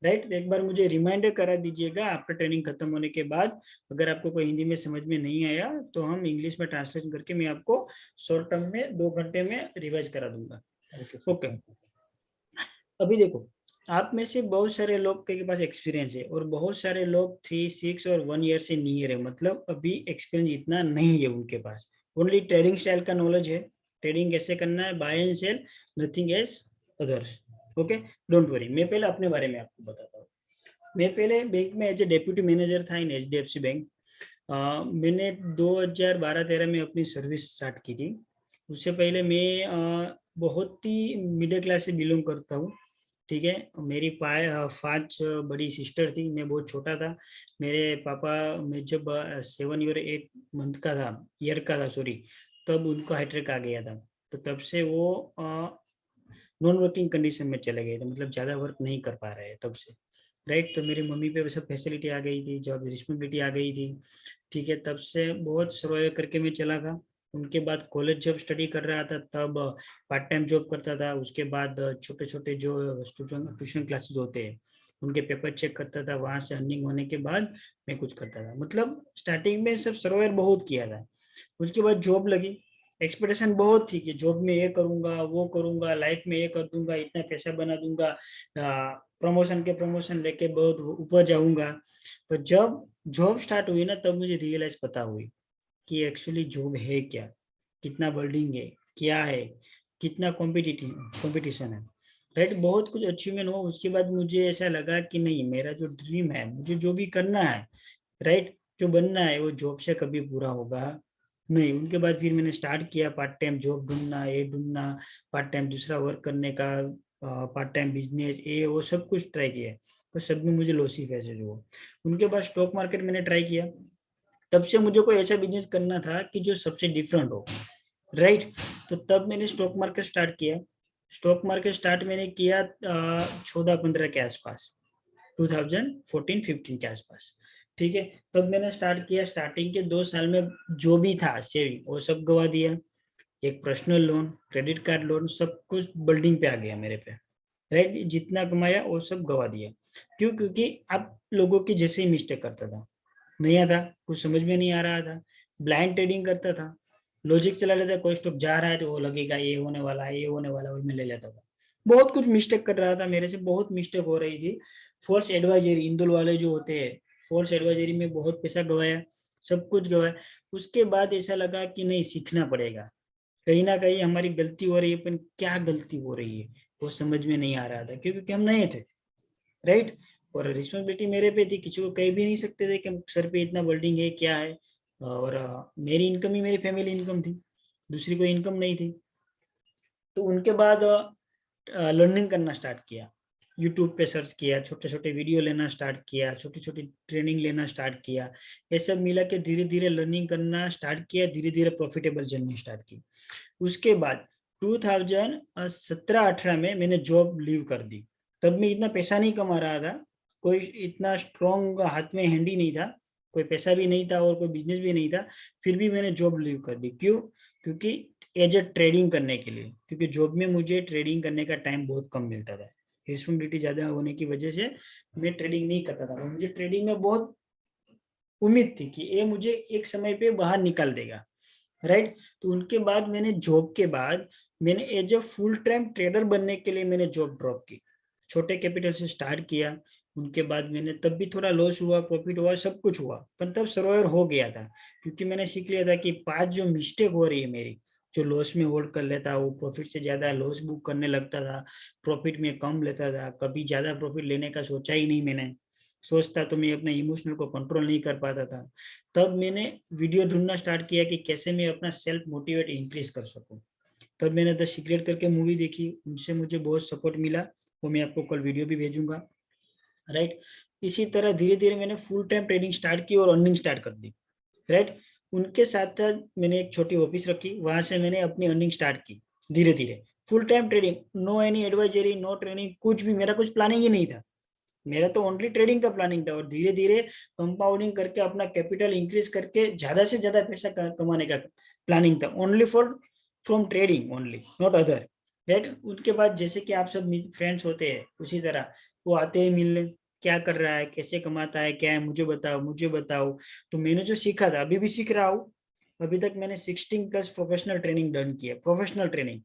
Speaker 3: right. एक बार मुझे रिमाइंडर करा दीजिएगा आफ्टर ट्रेनिंग खत्म होने के बाद। अगर आपको कोई हिंदी में समझ में नहीं आया तो हम इंग्लिश में ट्रांसलेशन करके मैं आपको शॉर्ट टर्म में 2 घंटे में रिवाइज करा दूंगा, ओके। अभी देखो आप में से बहुत सारे लोग के पास एक्सपीरियंस है और बहुत सारे लोग 3, 6 और 1 ईयर से नियर है, मतलब अभी एक्सपीरियंस इतना नहीं है उनके पास, ओनली ट्रेडिंग स्टाइल का नॉलेज है, ट्रेडिंग कैसे करना है, buy and sell, nothing as others, okay. Don't worry, मैं पहले अपने बारे में आपको बताता हूँ। मैं पहले बैंक में एज ए डेप्यूटी मैनेजर था इन HDFC बैंक। मैंने 2012-13 में अपनी सर्विस स्टार्ट की थी। उससे पहले मैं बहुत ही मिडिल क्लास से बिलोंग करता हूँ, ठीक है। मेरी 5 बड़ी सिस्टर थी, मैं बहुत छोटा था। मेरे पापा, मैं जब 7 or 8 मंथ का था, ईयर का था सॉरी, तब उनको हार्ट अटैक आ गया था। तो तब से वो नॉन वर्किंग कंडीशन में चले गए थे, मतलब ज़्यादा वर्क नहीं कर पा रहे हैं तब से, राइट। तो मेरी मम्मी पे सब फैसिलिटी आ गई थी, जॉब रिस्पॉन्सिबिलिटी आ गई थी, ठीक है। तब से बहुत सर्वाइव करके मैं चला था। उनके बाद कॉलेज जब स्टडी कर रहा था तब पार्ट टाइम जॉब करता था। उसके बाद छोटे छोटे जो ट्यूशन क्लासेस होते हैं उनके पेपर चेक करता था, वहाँ से अर्निंग होने के बाद मैं कुछ करता था। मतलब स्टार्टिंग में सब सर्वाइव बहुत किया था। उसके बाद जॉब लगी, एक्सपेक्टेशन बहुत थी कि जॉब में ये करूंगा, वो करूंगा, लाइफ में ये कर दूंगा, इतना पैसा बना दूंगा, प्रमोशन के प्रमोशन लेके बहुत ऊपर जाऊंगा। पर जब जॉब स्टार्ट हुई ना तब मुझे रियलाइज पता हुई कि एक्चुअली जॉब है क्या, कितना बिल्डिंग है, क्या है, कितना कंपटीशन है, राइट। बहुत कुछ अचीवमेंट हुआ। उसके बाद मुझे ऐसा लगा कि नहीं, मेरा जो ड्रीम है, मुझे जो भी करना है, राइट, जो बनना है, वो जॉब से कभी पूरा होगा नहीं। उनके बाद फिर मैंने स्टार्ट किया पार्ट टाइम जॉब ढूंढना, ये ढूंढना, पार्ट टाइम दूसरा वर्क करने का, पार्ट टाइम बिजनेस, ये वो सब कुछ ट्राई किया, तो सब में मुझे लॉस ही पैसे जो। उनके बाद स्टॉक मार्केट मैंने ट्राई किया। तब से मुझे कोई ऐसा बिजनेस करना था कि जो सबसे डिफरेंट हो, राइट। तो तब मैंने स्टॉक मार्केट स्टार्ट किया। स्टॉक मार्केट स्टार्ट मैंने किया 14-15 के आसपास, 2014-15 के आसपास, ठीक है। तब मैंने स्टार्ट किया। स्टार्टिंग के 2 साल में जो भी था सेविंग वो सब गवा दिया। एक personal loan, credit card loan, सब कुछ बिल्डिंग पे आ गया मेरे पे, राइट। जितना कमाया वो सब गवा दिया। क्यों? क्योंकि आप लोगों की जैसे ही मिस्टेक करता था, नया था, कुछ समझ में नहीं आ रहा था, ब्लाइंड ट्रेडिंग करता था, लॉजिक चला लेता, कोई स्टॉक जा रहा है तो वो लगेगा ये होने वाला है, ये होने वाला है, मैं ले लेता था। बहुत कुछ मिस्टेक कर रहा था, मेरे से बहुत मिस्टेक हो रही थी। फॉल्स एडवाइजरी, इंदुल वाले जो होते हैं, फॉल्स एडवाइजरी में बहुत पैसा गवाया, सब कुछ गवाया। उसके बाद ऐसा लगा कि नहीं, सीखना पड़ेगा, कहीं ना कहीं हमारी गलती हो रही है, पर क्या गलती हो रही है वो समझ में नहीं आ रहा था, क्योंकि हम नए थे, राइट। और रिस्पॉन्सिबिलिटी मेरे पे थी, किसी को कह भी नहीं सकते थे कि सर पे इतना बिल्डिंग है, क्या है। और मेरी इनकम ही मेरी फैमिली इनकम थी, दूसरी कोई इनकम नहीं थी। तो उनके बाद लर्निंग करना स्टार्ट किया, यूट्यूब पे सर्च किया, छोटे छोटे वीडियो लेना स्टार्ट किया, छोटी छोटी ट्रेनिंग लेना स्टार्ट किया। ये सब मिला के धीरे धीरे लर्निंग करना स्टार्ट किया, धीरे धीरे प्रॉफिटेबल जर्नी स्टार्ट की। उसके बाद 2017-18 में मैंने जॉब लीव कर दी। तब मैं इतना पैसा नहीं कमा रहा था, कोई इतना स्ट्रॉन्ग हाथ में हैंडी नहीं था, कोई पैसा भी नहीं था और कोई बिजनेस भी नहीं था। फिर भी मैंने जॉब लीव कर दी। क्यों? क्योंकि एज ए ट्रेडिंग करने के लिए, क्योंकि जॉब में मुझे ट्रेडिंग करने का टाइम बहुत कम मिलता था। रिस्पॉन्सिबिलिटी ज्यादा होने की वजह से मैं ट्रेडिंग नहीं करता था। मुझे ट्रेडिंग में बहुत उम्मीद थी कि ये मुझे एक समय पे बाहर निकाल देगा, राइट। तो उनके बाद मैंने जॉब के बाद मैंने as a full time trader बनने के लिए मैंने जॉब ड्रॉप की। छोटे कैपिटल से स्टार्ट किया। उनके बाद मैंने तब भी थोड़ा लॉस हुआ, प्रॉफिट हुआ, सब कुछ हुआ, पर तब सर्वाइवर हो गया था, क्योंकि मैंने सीख लिया था कि 5 जो मिस्टेक हो रही है मेरी, जो लॉस में होल्ड कर लेता, वो प्रॉफिट से ज्यादा लॉस बुक करने लगता था, प्रॉफिट में कम लेता था, कभी ज्यादा प्रॉफिट लेने का सोचा ही नहीं मैंने, सोचता तो मैं अपने इमोशनल को कंट्रोल नहीं कर पाता था। तब मैंने वीडियो ढूंढना स्टार्ट किया कि कैसे मैं अपना सेल्फ मोटिवेट इंक्रीज कर सकूं। तब मैंने द सीक्रेट करके मूवी देखी, उनसे मुझे बहुत सपोर्ट मिला, वो मैं आपको कल वीडियो भी भेजूंगा, राइट। इसी तरह धीरे धीरे मैंने फुल टाइम ट्रेडिंग स्टार्ट की और अर्निंग स्टार्ट कर दी, राइट। उनके साथ साथ मैंने एक छोटी ऑफिस रखी, वहां से मैंने अपनी अर्निंग स्टार्ट की धीरे धीरे। Full time trading, no any advisory, no training, कुछ भी, मेरा कुछ प्लानिंग ही नहीं था, मेरा तो ओनली ट्रेडिंग का प्लानिंग था। और धीरे धीरे कंपाउंडिंग करके अपना कैपिटल इंक्रीज करके ज्यादा से ज्यादा पैसा कमाने का प्लानिंग था, only for from trading only, not other, right. उनके बाद जैसे कि आप सब फ्रेंड्स होते हैं, उसी तरह वो आते हैं मिलने, क्या कर रहा है, कैसे कमाता है, क्या है, मुझे बताओ, मुझे बताओ। तो मैंने जो सीखा था, अभी भी सीख रहा हूँ। अभी तक मैंने 16+ प्रोफेशनल ट्रेनिंग डन की है। प्रोफेशनल ट्रेनिंग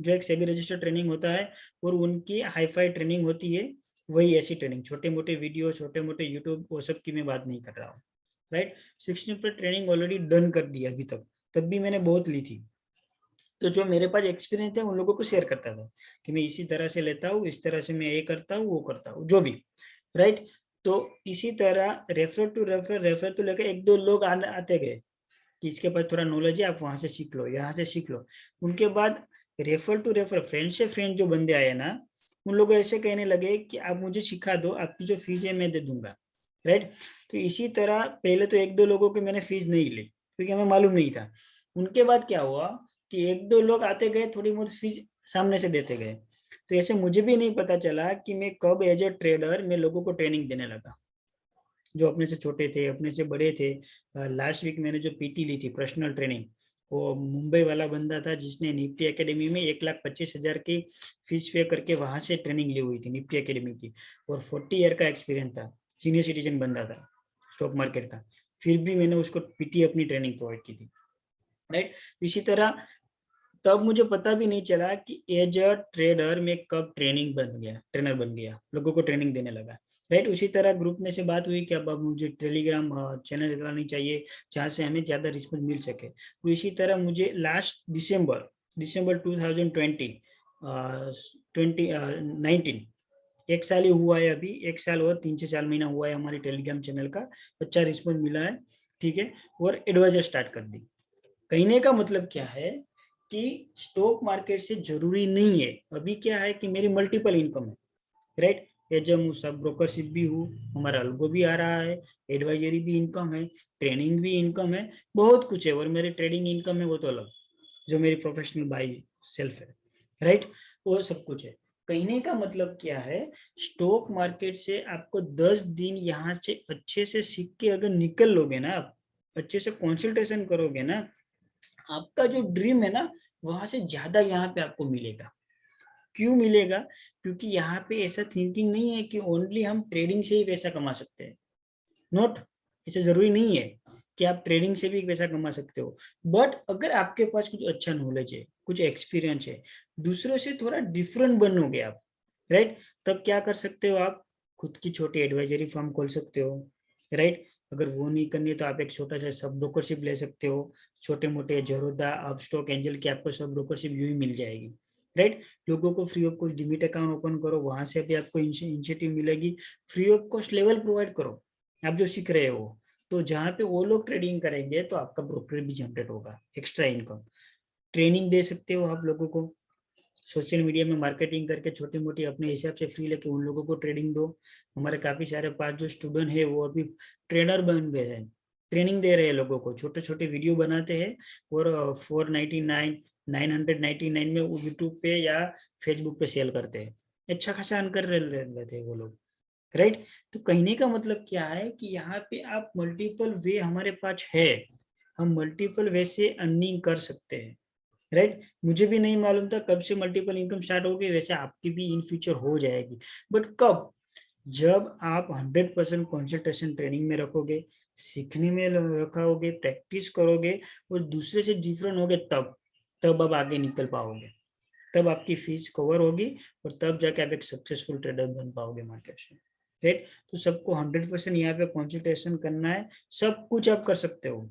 Speaker 3: जो एक सेबी रजिस्टर्ड ट्रेनिंग होता है, और उनकी हाईफाई ट्रेनिंग होती है, वही ऐसी ट्रेनिंग, छोटे मोटे वीडियो, छोटे मोटे यूट्यूब, वो सब की मैं बात नहीं कर रहा हूँ, राइट। 16 पर ट्रेनिंग ऑलरेडी डन कर दी अभी तक, तब भी मैंने बहुत ली थी। तो जो मेरे पास एक्सपीरियंस है उन लोगों को शेयर करता था कि मैं इसी तरह से लेता हूँ, इस तरह से मैं ये करता हूँ, वो करता हूँ, जो भी, राइट। तो इसी तरह रेफर टू लेकर 1-2 लोग आते गए कि इसके पास थोड़ा नॉलेज है, आप वहां से सीख लो, यहाँ से सीख लो। उनके बाद रेफर टू रेफर, फ्रेंड से फ्रेंड जो बंदे आए ना, उन लोग ऐसे कहने लगे कि आप मुझे सिखा दो, आपकी जो फीस है मैं दे दूंगा, राइट। तो इसी तरह पहले तो 1-2 लोगों की मैंने फीस नहीं ली, क्योंकि हमें मालूम नहीं था। उनके बाद क्या हुआ कि 1-2 लोग आते गए, थोड़ी बहुत फीस सामने से देते गए। तो ऐसे मुझे भी नहीं पता चला कि मैं कब एज ए ट्रेडर मैं लोगों को ट्रेनिंग देने लगा, जो अपने से छोटे थे, अपने से बड़े थे। लास्ट वीक मैंने जो पीटी ली थी, पर्सनल ट्रेनिंग, वो मुंबई वाला बंदा था जिसने निफ्टी एकेडमी में 1,25,000 की फीस पे करके वहां से ट्रेनिंग ली हुई थी निफ्टी एकेडमी की, और 40 ईयर का एक्सपीरियंस था, सीनियर सिटीजन बंदा था स्टॉक मार्केट का। फिर भी मैंने उसको पीटी अपनी ट्रेनिंग प्रोवाइड की थी, राइट। इसी तरह तब मुझे पता भी नहीं चला कि एज अ ट्रेडर में कब ट्रेनर बन गया, लोगों को ट्रेनिंग देने लगा। राइट। उसी तरह ग्रुप में से बात हुई कि अब मुझे टेलीग्राम चैनल चलानी चाहिए जहाँ से हमें ज्यादा रिस्पॉन्स मिल सके। तो इसी तरह मुझे लास्ट दिसंबर 2019 एक साल ही हुआ है, अभी 1 साल और 3 से 4 महीना हुआ है हमारे टेलीग्राम चैनल का, अच्छा रिस्पॉन्स मिला है, ठीक है। और एडवाइजर स्टार्ट कर दी। कहने का मतलब क्या है कि स्टॉक मार्केट से जरूरी नहीं है, अभी क्या है कि मेरी मल्टीपल इनकम है, राइट। एज हूँ, सब ब्रोकरशिप भी हूँ, हमारा अल्गो भी आ रहा है, एडवाइजरी भी इनकम है, ट्रेनिंग भी इनकम है, बहुत कुछ है। और मेरे ट्रेडिंग इनकम है वो तो अलग, जो मेरी प्रोफेशनल बाई सेल्फ है, राइट। वो सब कुछ है। कहने का मतलब क्या है, स्टॉक मार्केट से आपको 10 दिन यहाँ से अच्छे से सीख के अगर निकल लोगे ना, आप अच्छे से कंसल्टेशन करोगे ना, आपका जो ड्रीम है ना वहां से ज्यादा यहाँ पे आपको मिलेगा। क्यों मिलेगा? क्योंकि यहाँ पे ऐसा थिंकिंग नहीं है कि ओनली हम ट्रेडिंग से ही पैसा कमा सकते हैं। नोट, ऐसा जरूरी नहीं है कि आप ट्रेडिंग से भी पैसा कमा सकते हो, बट अगर आपके पास कुछ अच्छा नॉलेज है, कुछ एक्सपीरियंस है, दूसरों से थोड़ा डिफरेंट बनोगे आप, राइट, तब क्या कर सकते हो आप, खुद की छोटी एडवाइजरी फर्म खोल सकते हो, राइट। अगर वो नहीं करनी तो आप एक छोटा सा सब ब्रोकरशिप ले सकते हो, छोटे मोटे जरोदा, अपस्टॉक, एंजल की आपको सब ब्रोकरशिप यूं ही मिल जाएगी, राइट। लोगों को free of cost demat account open करो, वहां से भी आपको इनिशिएटिव मिलेगी। Free of cost level provide करो, आप जो सीख रहे हो, तो जहाँ पे वो लोग ट्रेडिंग करेंगे तो आपका ब्रोकर भी जनरेट होगा, एक्स्ट्रा इनकम। ट्रेनिंग दे सकते हो आप लोगों को, सोशल मीडिया में मार्केटिंग करके छोटी मोटी अपने हिसाब से फ्री लेके उन लोगों को ट्रेडिंग दो। हमारे काफी सारे पास जो स्टूडेंट है वो अभी ट्रेडर बन गए हैं, ट्रेनिंग दे रहे हैं लोगों को, छोटे छोटे वीडियो बनाते हैं और 499 999 में वो यूट्यूब पे या फेसबुक पे सेल करते हैं, अच्छा खासा अर्न कर लेते हैं वो लोग, राइट। तो कहने का मतलब क्या है कि यहाँ पे आप मल्टीपल वे हमारे पास है, हम मल्टीपल वे से अर्निंग कर सकते हैं, राइट। मुझे भी नहीं मालूम था कब से मल्टीपल इनकम स्टार्ट होगी, वैसे आपकी भी इन फ्यूचर हो जाएगी, बट कब, जब आप 100% कॉन्सेंट्रेशन ट्रेनिंग में रखोगे, सीखने में रखोगे, प्रैक्टिस करोगे और दूसरे से डिफरेंट होगे, तब आप आगे निकल पाओगे, तब आपकी फीस कवर होगी और तब जाके आप एक सक्सेसफुल ट्रेडर बन पाओगे मार्केट से, राइट। तो सबको 100% यहाँ पे कॉन्सेंट्रेशन करना है, सब कुछ आप कर सकते हो।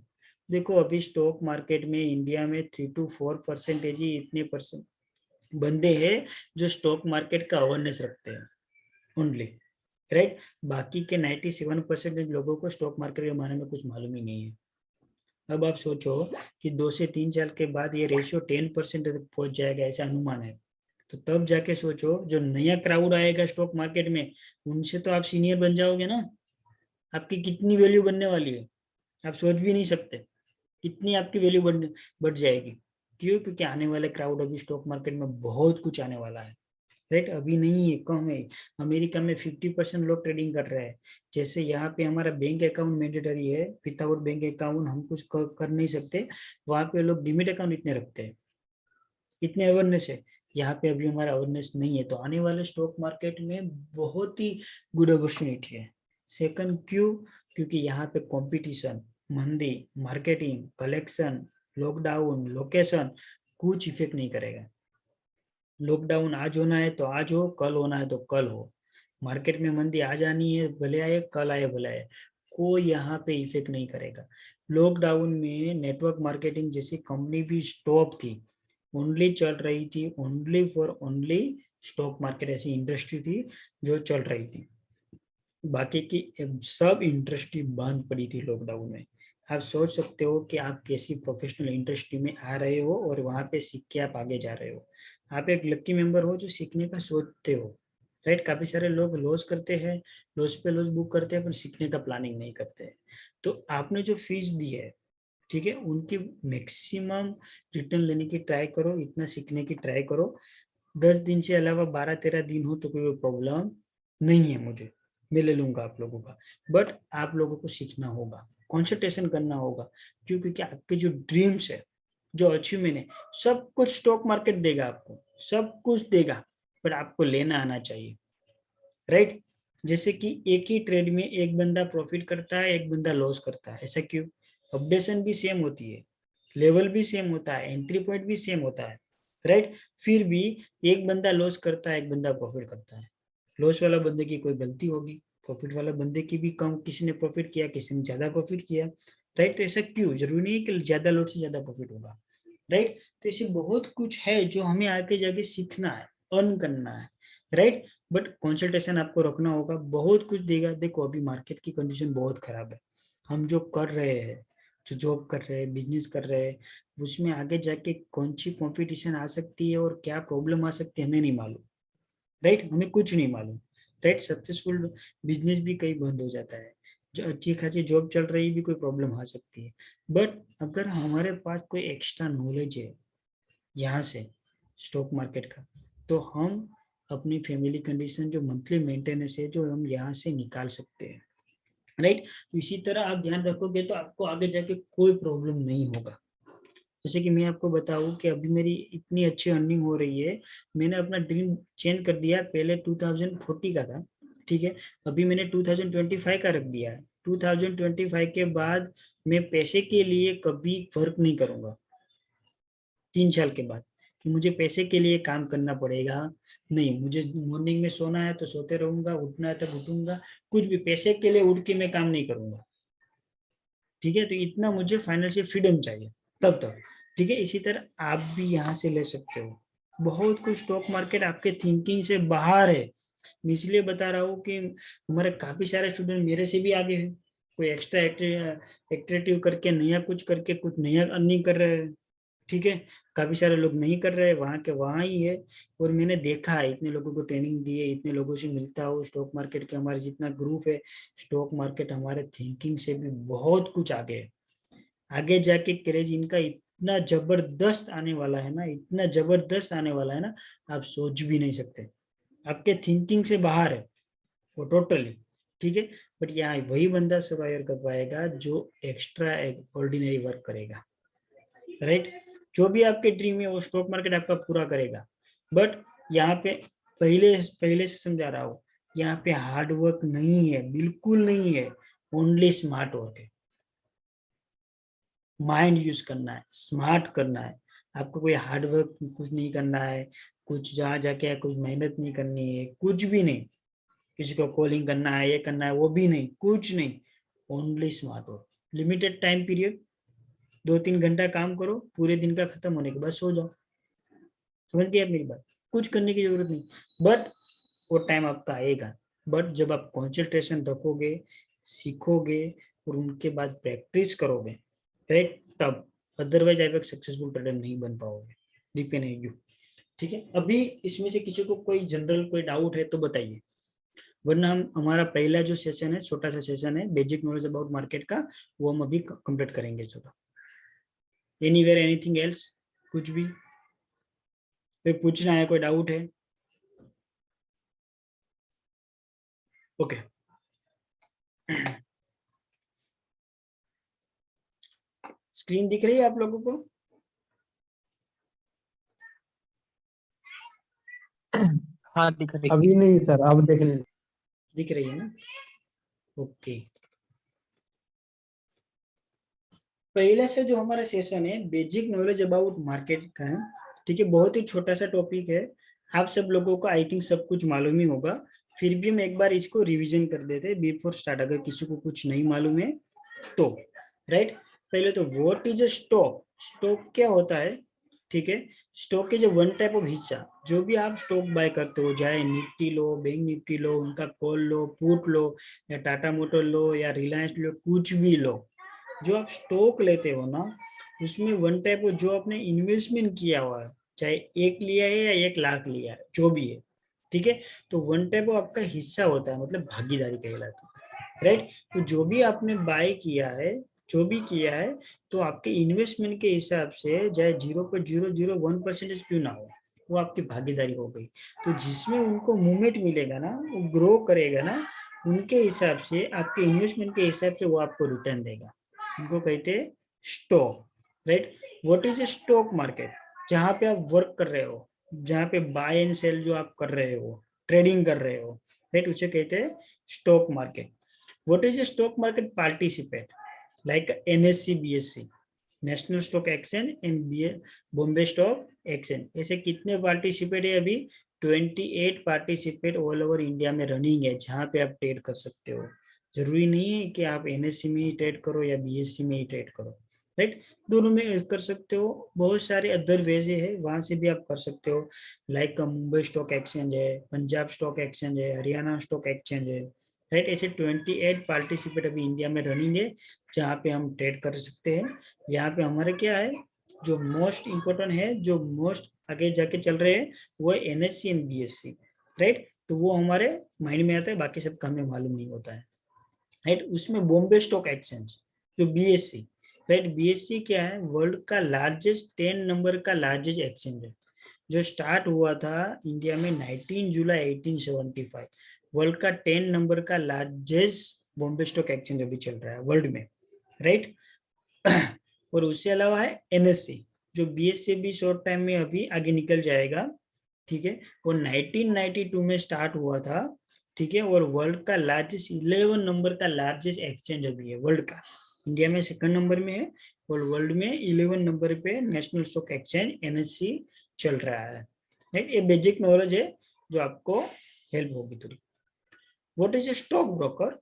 Speaker 3: देखो अभी स्टॉक मार्केट में इंडिया में 3 to 4% ही इतने परसेंट बंदे हैं जो स्टॉक मार्केट का अवेयरनेस रखते हैं ओनली, राइट। बाकी के 97% लोगों को स्टॉक मार्केट के बारे में कुछ मालूम ही नहीं है। अब आप सोचो कि 2 से 3 साल के बाद ये रेशियो 10% तक पहुंच जाएगा, ऐसा अनुमान है। तो तब जाके सोचो जो नया क्राउड आएगा स्टॉक मार्केट में, उनसे तो आप सीनियर बन जाओगे ना, आपकी कितनी वैल्यू बनने वाली है, आप सोच भी नहीं सकते कितनी आपकी वैल्यू बढ़ जाएगी। क्यों? क्योंकि आने वाले क्राउड अभी स्टॉक मार्केट में बहुत कुछ आने वाला है, राइट। अभी नहीं है, कम है। अमेरिका में 50% लोग ट्रेडिंग कर रहे हैं। जैसे यहाँ पे हमारा बैंक अकाउंट मैंडेटरी है, विदाउट बैंक अकाउंट हम कुछ कर नहीं सकते, वहाँ पे लोग डिमिट अकाउंट इतने रखते हैं, इतने अवेयरनेस है। यहाँ पे अभी हमारा अवेयरनेस नहीं है, तो आने वाले स्टॉक मार्केट में बहुत ही गुड अपॉर्चुनिटी है। सेकंड, क्यों? क्योंकि यहाँ पे कंपटीशन, मंदी, मार्केटिंग, कलेक्शन, लॉकडाउन, लोकेशन कुछ इफेक्ट नहीं करेगा। लॉकडाउन आज होना है तो आज हो, कल होना है तो कल हो, मार्केट में मंदी आज आनी है भले आए, कल आए भले आए, कोई यहाँ पे इफेक्ट नहीं करेगा। लॉकडाउन में नेटवर्क मार्केटिंग जैसी कंपनी भी स्टॉप थी, ओनली चल रही थी, only for only stock market ऐसी इंडस्ट्री थी जो चल रही थी, बाकी की सब इंडस्ट्री बंद पड़ी थी लॉकडाउन में। आप सोच सकते हो कि आप कैसी प्रोफेशनल इंडस्ट्री में आ रहे हो और वहां पे सीख के आप आगे जा रहे हो। आप एक लकी मेंबर हो जो सीखने का सोचते हो, राइट। काफी सारे लोग लॉस करते हैं, लॉस पे लॉस बुक करते हैं, पर सीखने का प्लानिंग नहीं करते हैं। तो आपने जो फीस दी है, ठीक है, उनकी मैक्सिमम रिटर्न लेने की ट्राई करो, इतना सीखने की ट्राई करो। 10 दिन से अलावा 12-13 दिन हो तो कोई प्रॉब्लम नहीं है, मुझे मैं ले लूंगा आप लोगों का, बट आप लोगों को सीखना होगा, कंसंट्रेशन करना होगा। क्यों? क्योंकि आपके जो ड्रीम्स है, जो अचीवमेंट है, सब कुछ स्टॉक मार्केट देगा आपको, सब कुछ देगा, पर आपको लेना आना चाहिए, राइट। जैसे कि एक ही ट्रेड में एक बंदा प्रॉफिट करता है, एक बंदा लॉस करता है, ऐसा क्यों? अपडेशन भी सेम होती है, लेवल भी सेम होता है, एंट्री पॉइंट भी सेम होता है, राइट। फिर भी एक बंदा लॉस करता है, एक बंदा प्रॉफिट करता है, लॉस वाला बंदे की कोई गलती होगी, प्रॉफिट वाला बंदे की भी कम, किसी ने प्रॉफिट किया, किसी ने ज्यादा प्रॉफिट किया, राइट। तो ऐसा क्यों, जरूरी नहीं है कि ज्यादा लॉट से ज्यादा प्रॉफिट होगा, राइट। तो ऐसे बहुत कुछ है जो हमें आगे जाके सीखना है, अर्न करना है, राइट। बट कंसल्टेशन आपको रखना होगा, बहुत कुछ देगा। देखो अभी मार्केट की कंडीशन बहुत खराब है, हम जो कर रहे हैं, जो जॉब कर रहे हैं, बिजनेस कर रहे हैं, उसमें आगे जाके कौन सी कॉम्पिटिशन आ सकती है और क्या प्रॉब्लम आ सकती है हमें नहीं मालूम, राइट। हमें कुछ नहीं मालूम, राइट। सक्सेसफुल बिजनेस भी कहीं बंद हो जाता है, जो अच्छी खासी जॉब चल रही भी कोई प्रॉब्लम आ सकती है। बट अगर हमारे पास कोई एक्स्ट्रा नॉलेज है यहाँ से स्टॉक मार्केट का, तो हम अपनी फैमिली कंडीशन जो मंथली मेंटेनेंस है जो हम यहाँ से निकाल सकते हैं, राइट। तो इसी तरह आप ध्यान रखोगे तो आपको आगे जाके कोई प्रॉब्लम नहीं होगा। जैसे कि मैं आपको बताऊं कि अभी मेरी इतनी अच्छी अर्निंग हो रही है, मैंने अपना ड्रीम चेंज कर दिया, पहले 2040 का था, ठीक है, अभी मैंने 2025 का रख दिया है। 2025 के बाद मैं पैसे के लिए कभी वर्क नहीं करूंगा, 3 साल के बाद, कि मुझे पैसे के लिए काम करना पड़ेगा, नहीं। मुझे मॉर्निंग में सोना है तो सोते रहूंगा, उठना है तब उठूंगा, कुछ भी पैसे के लिए उठ के मैं काम नहीं करूंगा, ठीक है। तो इतना मुझे फाइनेंशियल फ्रीडम चाहिए तब तक, ठीक है। इसी तरह आप भी यहाँ से ले सकते हो बहुत कुछ। स्टॉक मार्केट आपके थिंकिंग से बाहर है, मैं इसलिए बता रहा हूँ कि हमारे काफी सारे स्टूडेंट मेरे से भी आगे हैं, कोई एक्स्ट्रा एक्टिविटी करके, नया कुछ करके कुछ नया अर्निंग कर रहे हैं, ठीक है। काफी सारे लोग नहीं कर रहे, वहां के वहां ही है। और मैंने देखा है, इतने लोगों को ट्रेनिंग दी है, इतने लोगों से मिलता हूँ, स्टॉक मार्केट के हमारे जितना ग्रुप है, स्टॉक मार्केट हमारे थिंकिंग से भी बहुत कुछ आगे है। आगे जाके क्रेज इनका इतना जबरदस्त आने वाला है ना, इतना जबरदस्त आने वाला है ना, आप सोच भी नहीं सकते, आपके थिंकिंग से बाहर है वो टोटली, ठीक है। बट यहाँ वही बंदा सर्वाइव कर पाएगा जो एक्स्ट्रा ऑर्डिनरी वर्क करेगा, राइट। जो भी आपके ड्रीम है वो स्टॉक मार्केट आपका पूरा करेगा। बट यहाँ पे पहले से समझा रहा हूँ, यहाँ पे हार्ड वर्क नहीं है, बिल्कुल नहीं है, ओनली स्मार्ट वर्क है। माइंड यूज करना है, स्मार्ट करना है, आपको कोई हार्ड वर्क कुछ नहीं करना है, कुछ जहाँ जाके कुछ मेहनत नहीं करनी है, कुछ भी नहीं। किसी को कॉलिंग करना है, ये करना है, वो भी नहीं, कुछ नहीं, only smart work. Limited time period, 2-3 घंटा काम करो, पूरे दिन का खत्म होने के बाद सो जाओ। समझ गए आप मेरी बात, कुछ करने की जरूरत नहीं। बट वो टाइम आपका आएगा, बट जब आप कॉन्सेंट्रेशन रखोगे, सीखोगे और उनके बाद प्रैक्टिस करोगे, राइट, तब। अदरवाइज आप एक सक्सेसफुल ट्रेडर नहीं बन पाओगे, डिपेंड है यू, ठीक है। अभी इसमें से किसी को कोई जनरल कोई डाउट है तो बताइए, वरना हम हमारा पहला जो सेशन है, छोटा सा सेशन है बेसिक नॉलेज अबाउट मार्केट का, वो हम अभी कंप्लीट करेंगे। चलो, एनीवेयर एनीथिंग एल्स, कुछ भी कोई पूछना है, कोई डाउट है? ओके स्क्रीन दिख रही है आप लोगों को?
Speaker 5: हाँ दिख रही है।
Speaker 16: अभी नहीं सर, अब
Speaker 3: दिख रही है ना? ओके, पहले से जो हमारा सेशन है बेसिक नॉलेज अबाउट मार्केट का है, ठीक है। बहुत ही छोटा सा टॉपिक है, आप सब लोगों को आई थिंक सब कुछ मालूम ही होगा, फिर भी हम एक बार इसको रिवीजन कर देते हैं बिफोर स्टार्ट, अगर किसी को कुछ नहीं मालूम है तो, राइट। पहले तो what is a stock, stock क्या होता है, ठीक है। स्टॉक के जो वन टाइप ऑफ हिस्सा, जो भी आप स्टॉक बाय करते हो, चाहे निफ्टी लो, बैंक निफ्टी लो, उनका कॉल लो, पुट लो, या टाटा मोटर लो, या रिलायंस लो, कुछ भी लो, जो आप स्टॉक लेते हो ना, उसमें वन टाइप ऑफ जो आपने इन्वेस्टमेंट किया हुआ है, चाहे 1 लिया है या 1 लाख लिया है, जो भी है, ठीक है, तो वन टाइप ऑफ आपका हिस्सा होता है, मतलब भागीदारी कहलाती है, राइट। तो जो भी आपने बाय किया है, जो भी किया है, तो आपके इन्वेस्टमेंट के हिसाब से चाहे 0.001% क्यों ना हो, वो आपकी भागीदारी हो गई। तो जिसमें उनको मूवमेंट मिलेगा ना, वो ग्रो करेगा ना, उनके हिसाब से, आपके इन्वेस्टमेंट के हिसाब से वो आपको रिटर्न देगा, उनको कहते हैं stock, right. What is a stock market, जहाँ पे आप वर्क कर रहे हो, जहाँ पे बाय एंड सेल जो आप कर रहे हो, ट्रेडिंग कर रहे हो, राइट, उसे कहते हैं stock market. What is a stock market participate, like NSE BSE, national stock exchange and Bombay stock exchange. ऐसे कितने पार्टिसिपेट है अभी? 28 पार्टिसिपेट ऑल ओवर इंडिया में रनिंग है, जहाँ पे आप ट्रेड कर सकते हो। जरूरी नहीं है कि आप एनएससी में ही ट्रेड करो या बीएससी में ही ट्रेड करो, राइट? दोनों में कर सकते हो। बहुत सारे अदर वेज है, वहां से भी आप कर सकते हो। लाइक मुंबई स्टॉक एक्सचेंज है, पंजाब स्टॉक एक्सचेंज है, हरियाणा स्टॉक एक्सचेंज है, राइट? ऐसे 28 पार्टिसिपेट अभी इंडिया में रनिंग है, जहाँ पे हम ट्रेड कर सकते हैं। यहाँ पे हमारे क्या है, जो मोस्ट इम्पोर्टेंट है, जो मोस्ट आगे जाके चल रहे हैं, वो है एनएससी एंड बीएससी, राइट? तो वो हमारे माइंड में आता है, बाकी सबका हमें मालूम नहीं होता है, राइट? उसमें बॉम्बे स्टॉक एक्सचेंज जो बीएससी, राइट? बीएससी क्या है? वर्ल्ड का लार्जेस्ट 10 नंबर का लार्जेस्ट एक्सचेंज है, जो स्टार्ट हुआ था इंडिया में 19 जुलाई 1875। वर्ल्ड का 10 नंबर का लार्जेस्ट बॉम्बे स्टॉक एक्सचेंज अभी चल रहा है वर्ल्ड में, राइट? और उससे अलावा है एनएससी, जो बीएससी भी शॉर्ट टाइम में अभी आगे निकल जाएगा, ठीक है? वो 1992 में स्टार्ट हुआ था, ठीक है? और वर्ल्ड का लार्जेस्ट 11 नंबर का लार्जेस्ट एक्सचेंज अभी है वर्ल्ड का। इंडिया में सेकंड नंबर में है और वर्ल्ड में 11 नंबर पे नेशनल स्टॉक एक्सचेंज एनएससी चल रहा है, राइट? ये बेसिक नॉलेज है जो आपको हेल्प होगी थोड़ी। What is a stock broker,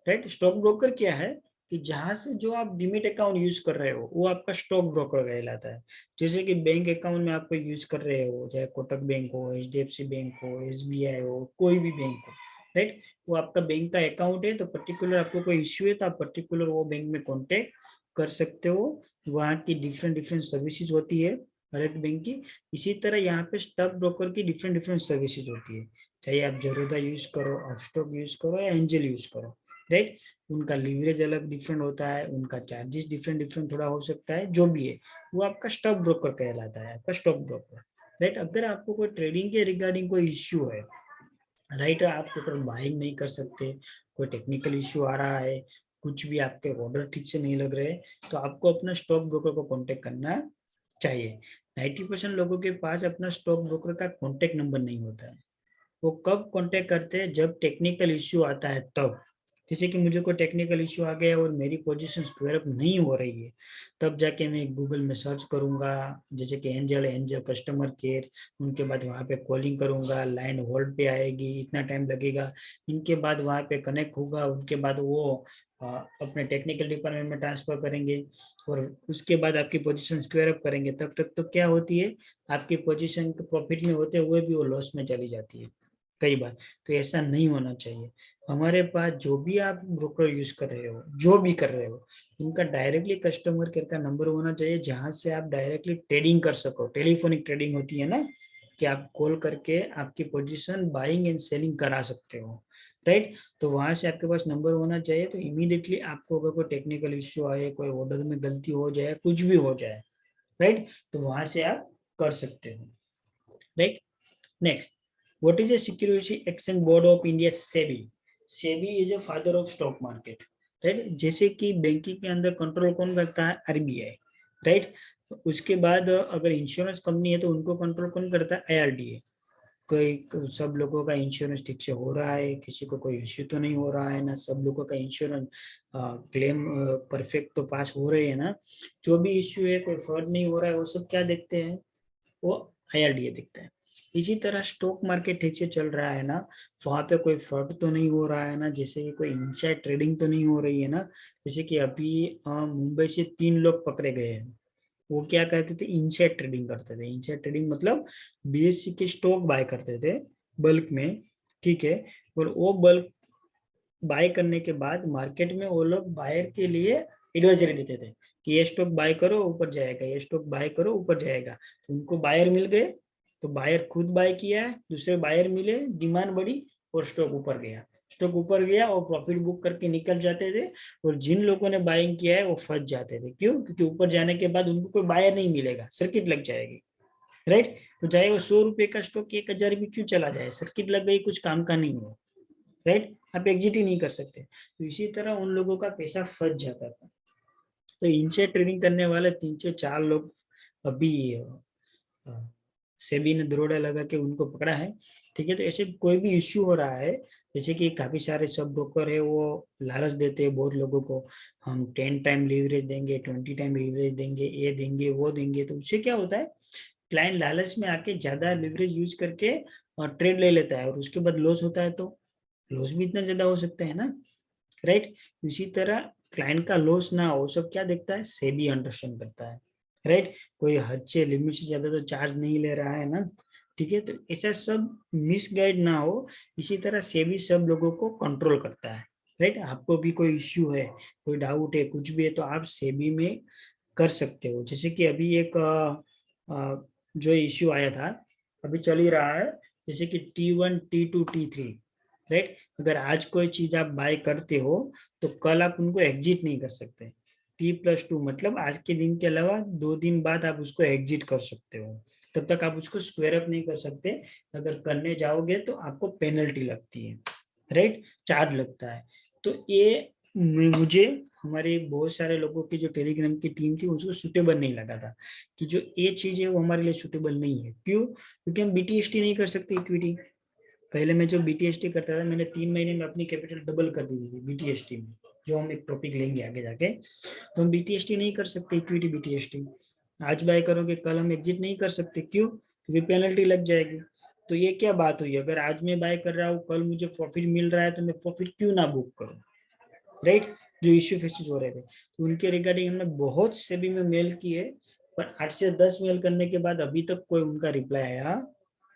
Speaker 3: right? Stock broker क्या है कि जहां से जो आप डीमेट अकाउंट यूज कर रहे हो वो आपका स्टॉक ब्रोकर कहलाता है। जैसे कि बैंक अकाउंट में आप कोई यूज कर रहे हो, चाहे कोटक बैंक हो, एचडीएफसी बैंक हो, एसबीआई हो, कोई भी बैंक हो, राइट? वो आपका बैंक का अकाउंट है, तो पर्टिकुलर आपको कोई इश्यू है तो आप पर्टिकुलर वो बैंक में कॉन्टेक्ट कर सकते हो। वहाँ की डिफरेंट सर्विसेज होती है हर एक बैंक की। इसी तरह यहाँ पे स्टॉक ब्रोकर की डिफरेंट सर्विसेज होती है, चाहे आप जरोदा यूज करो, अपस्टॉक यूज करो या एंजल यूज करो, राइट? उनका लीवरेज अलग डिफरेंट होता है, उनका चार्जेस डिफरेंट थोड़ा हो सकता है, जो भी है वो आपका स्टॉक ब्रोकर कहलाता है, आपका स्टॉक ब्रोकर, राइट? अगर आपको कोई ट्रेडिंग के रिगार्डिंग कोई इश्यू है, राइट, आप टोटल बाइंग नहीं कर सकते, कोई टेक्निकल इश्यू आ रहा है, कुछ भी आपके ऑर्डर ठीक से नहीं लग रहे, तो आपको अपना स्टॉक ब्रोकर को कांटेक्ट करना चाहिए। 90% लोगों के पास अपना स्टॉक ब्रोकर का कांटेक्ट नंबर नहीं होता है। वो कब कांटेक्ट करते हैं? जब टेक्निकल इश्यू आता है तब। जैसे कि मुझे कोई टेक्निकल इश्यू आ गया और मेरी पोजीशन स्क्वायर अप नहीं हो रही है, तब जाके मैं गूगल में सर्च करूंगा, जैसे कि एंजल कस्टमर केयर, उनके बाद वहाँ पे कॉलिंग करूंगा, लाइन होल्ड पे आएगी, इतना टाइम लगेगा, इनके बाद वहाँ पे कनेक्ट होगा, उनके बाद वो अपने टेक्निकल डिपार्टमेंट में ट्रांसफर करेंगे और उसके बाद आपकी पोजीशन स्क्वायर अप करेंगे। तब तक तो क्या होती है, आपकी पोजीशन प्रॉफिट में होते हुए भी वो लॉस में चली जाती है कई बार। तो ऐसा नहीं होना चाहिए। हमारे पास जो भी आप ब्रोकर यूज कर रहे हो, जो भी कर रहे हो, इनका डायरेक्टली कस्टमर केयर का नंबर होना चाहिए, जहां से आप डायरेक्टली ट्रेडिंग कर सको। टेलीफोनिक ट्रेडिंग होती है ना, कि आप कॉल करके आपकी पोजीशन बाइंग एंड सेलिंग करा सकते हो, राइट? तो वहां से आपके पास नंबर होना चाहिए, तो इमीडिएटली आपको अगर कोई टेक्निकल इश्यू आए, कोई ऑर्डर में गलती हो जाए, कुछ भी हो जाए, राइट, तो वहां से आप कर सकते हो, right? Next, what is a Security Exchange Board of India? SEBI. SEBI is a father of stock market, right? जैसे कि बैंकिंग के अंदर कंट्रोल कौन करता है? RBI, right? उसके बाद अगर इंश्योरेंस कंपनी है तो उनको कंट्रोल कौन करता है? आईआरडीए। कोई सब लोगों का इंश्योरेंस ठीक से हो रहा है, किसी को कोई इश्यू तो नहीं हो रहा है ना, सब लोगों का इंश्योरेंस क्लेम परफेक्ट तो पास हो रहे हैं ना, जो भी इश्यू है, कोई फ्रॉड नहीं हो रहा है, वो सब क्या देखते हैं? वो आईआरडीए देखता है। इसी तरह स्टॉक मार्केट ठीक से चल रहा है ना, वहां पे कोई फ्रॉड तो नहीं हो रहा है ना, जैसे कि कोई इनसाइड ट्रेडिंग तो नहीं हो रही है ना। जैसे कि अभी मुंबई से 3 लोग पकड़े गए हैं, वो क्या कहते थे? इनसाइड ट्रेडिंग करते थे। इनसाइड ट्रेडिंग मतलब बीएससी के स्टॉक बाय करते थे बल्क में, ठीक है? और वो बल्क बाय करने के बाद मार्केट में वो लोग बायर के लिए एडवाइजरी देते थे कि ये स्टॉक बाय करो ऊपर जाएगा, ये स्टॉक बाय करो ऊपर जाएगा। तो उनको बायर मिल गए, तो बायर खुद बाय किया, दूसरे बायर मिले, डिमांड बढ़ी और स्टॉक ऊपर गया। स्टॉक ऊपर गया और प्रॉफिट बुक करके निकल जाते थे, और जिन लोगों ने बाइंग किया है वो फंस जाते थे। क्यों? क्योंकि ऊपर जाने के बाद उनको कोई बायर नहीं मिलेगा, सर्किट लग जाएगी, राइट? तो चाहे वो 100 रुपए का स्टॉक 1000 भी क्यों चला जाए, सर्किट लग गई, कुछ काम का नहीं हो, राइट? आप एग्जिट ही नहीं कर सकते। तो इसी तरह उन लोगों का पैसा फंस जाता था। तो इनसे ट्रेडिंग करने वाले 3 से 4 लोग अभी सेबी ने दरोड़ा लगा के उनको पकड़ा है, ठीक है। तो ऐसे कोई भी इश्यू हो रहा है, जैसे कि काफी सारे सब ब्रोकर है वो लालच देते हैं बहुत लोगों को, हम 10 टाइम लीवरेज देंगे, 20 टाइम लीवरेज देंगे, ये देंगे वो देंगे, तो उससे क्या होता है, क्लाइंट लालच में आके ज्यादा लीवरेज यूज करके ट्रेड ले लेता है और उसके बाद लॉस होता है, तो लॉस भी इतना ज्यादा हो सकता है ना, राइट। इसी तरह क्लाइंट का लॉस ना हो, सब क्या देखता है, सेबी अंडरस्टैंड करता है, राइट। कोई हद से लिमिट से ज्यादा तो चार्ज नहीं ले रहा है ना, ठीक है। तो ऐसा सब मिसगाइड ना हो, इसी तरह सेबी सब लोगों को कंट्रोल करता है, राइट। आपको भी कोई इश्यू है, कोई डाउट है, कुछ भी है, तो आप सेबी में कर सकते हो। जैसे कि अभी एक जो इश्यू आया था, अभी चल ही रहा है, जैसे कि T1, T2, T3, राइट। अगर आज कोई चीज आप बाय करते हो तो कल आप उनको एग्जिट नहीं कर सकते। T+2 मतलब आज के दिन के अलावा 2 दिन बाद आप उसको एग्जिट कर सकते हो, तब तक आप उसको स्क्वायर अप नहीं कर सकते। अगर करने जाओगे तो आपको पेनल्टी लगती है, राइट, चार्ज लगता है। तो ये मुझे हमारे बहुत सारे लोगों की जो टेलीग्राम की टीम थी उसको सुटेबल नहीं लगा था, कि जो ये चीज है वो हमारे लिए सुटेबल नहीं है। क्यों? क्योंकि हम BTST नहीं कर सकते इक्विटी। पहले मैं जो BTST करता था, मैंने 3 महीने में अपनी कैपिटल डबल कर दी थी BTST में, जो हम एक टॉपिक लेंगे आगे जाके। तो हम BTST नहीं कर सकते, इक्विटी BTST आज बाय करोगे कल हम एग्जिट नहीं कर सकते। क्यों? क्योंकि पेनल्टी लग जाएगी। तो ये क्या बात हुई, अगर आज मैं बाय कर रहा हूँ, कल मुझे प्रॉफिट मिल रहा है, तो मैं प्रॉफिट क्यों ना बुक करूँ, राइट। जो इश्यू फेसेस हो रहे थे, तो उनके रिगार्डिंग हमने बहुत सेबी में मेल किए, पर 8 से 10 मेल करने के बाद अभी तक कोई उनका रिप्लाई आया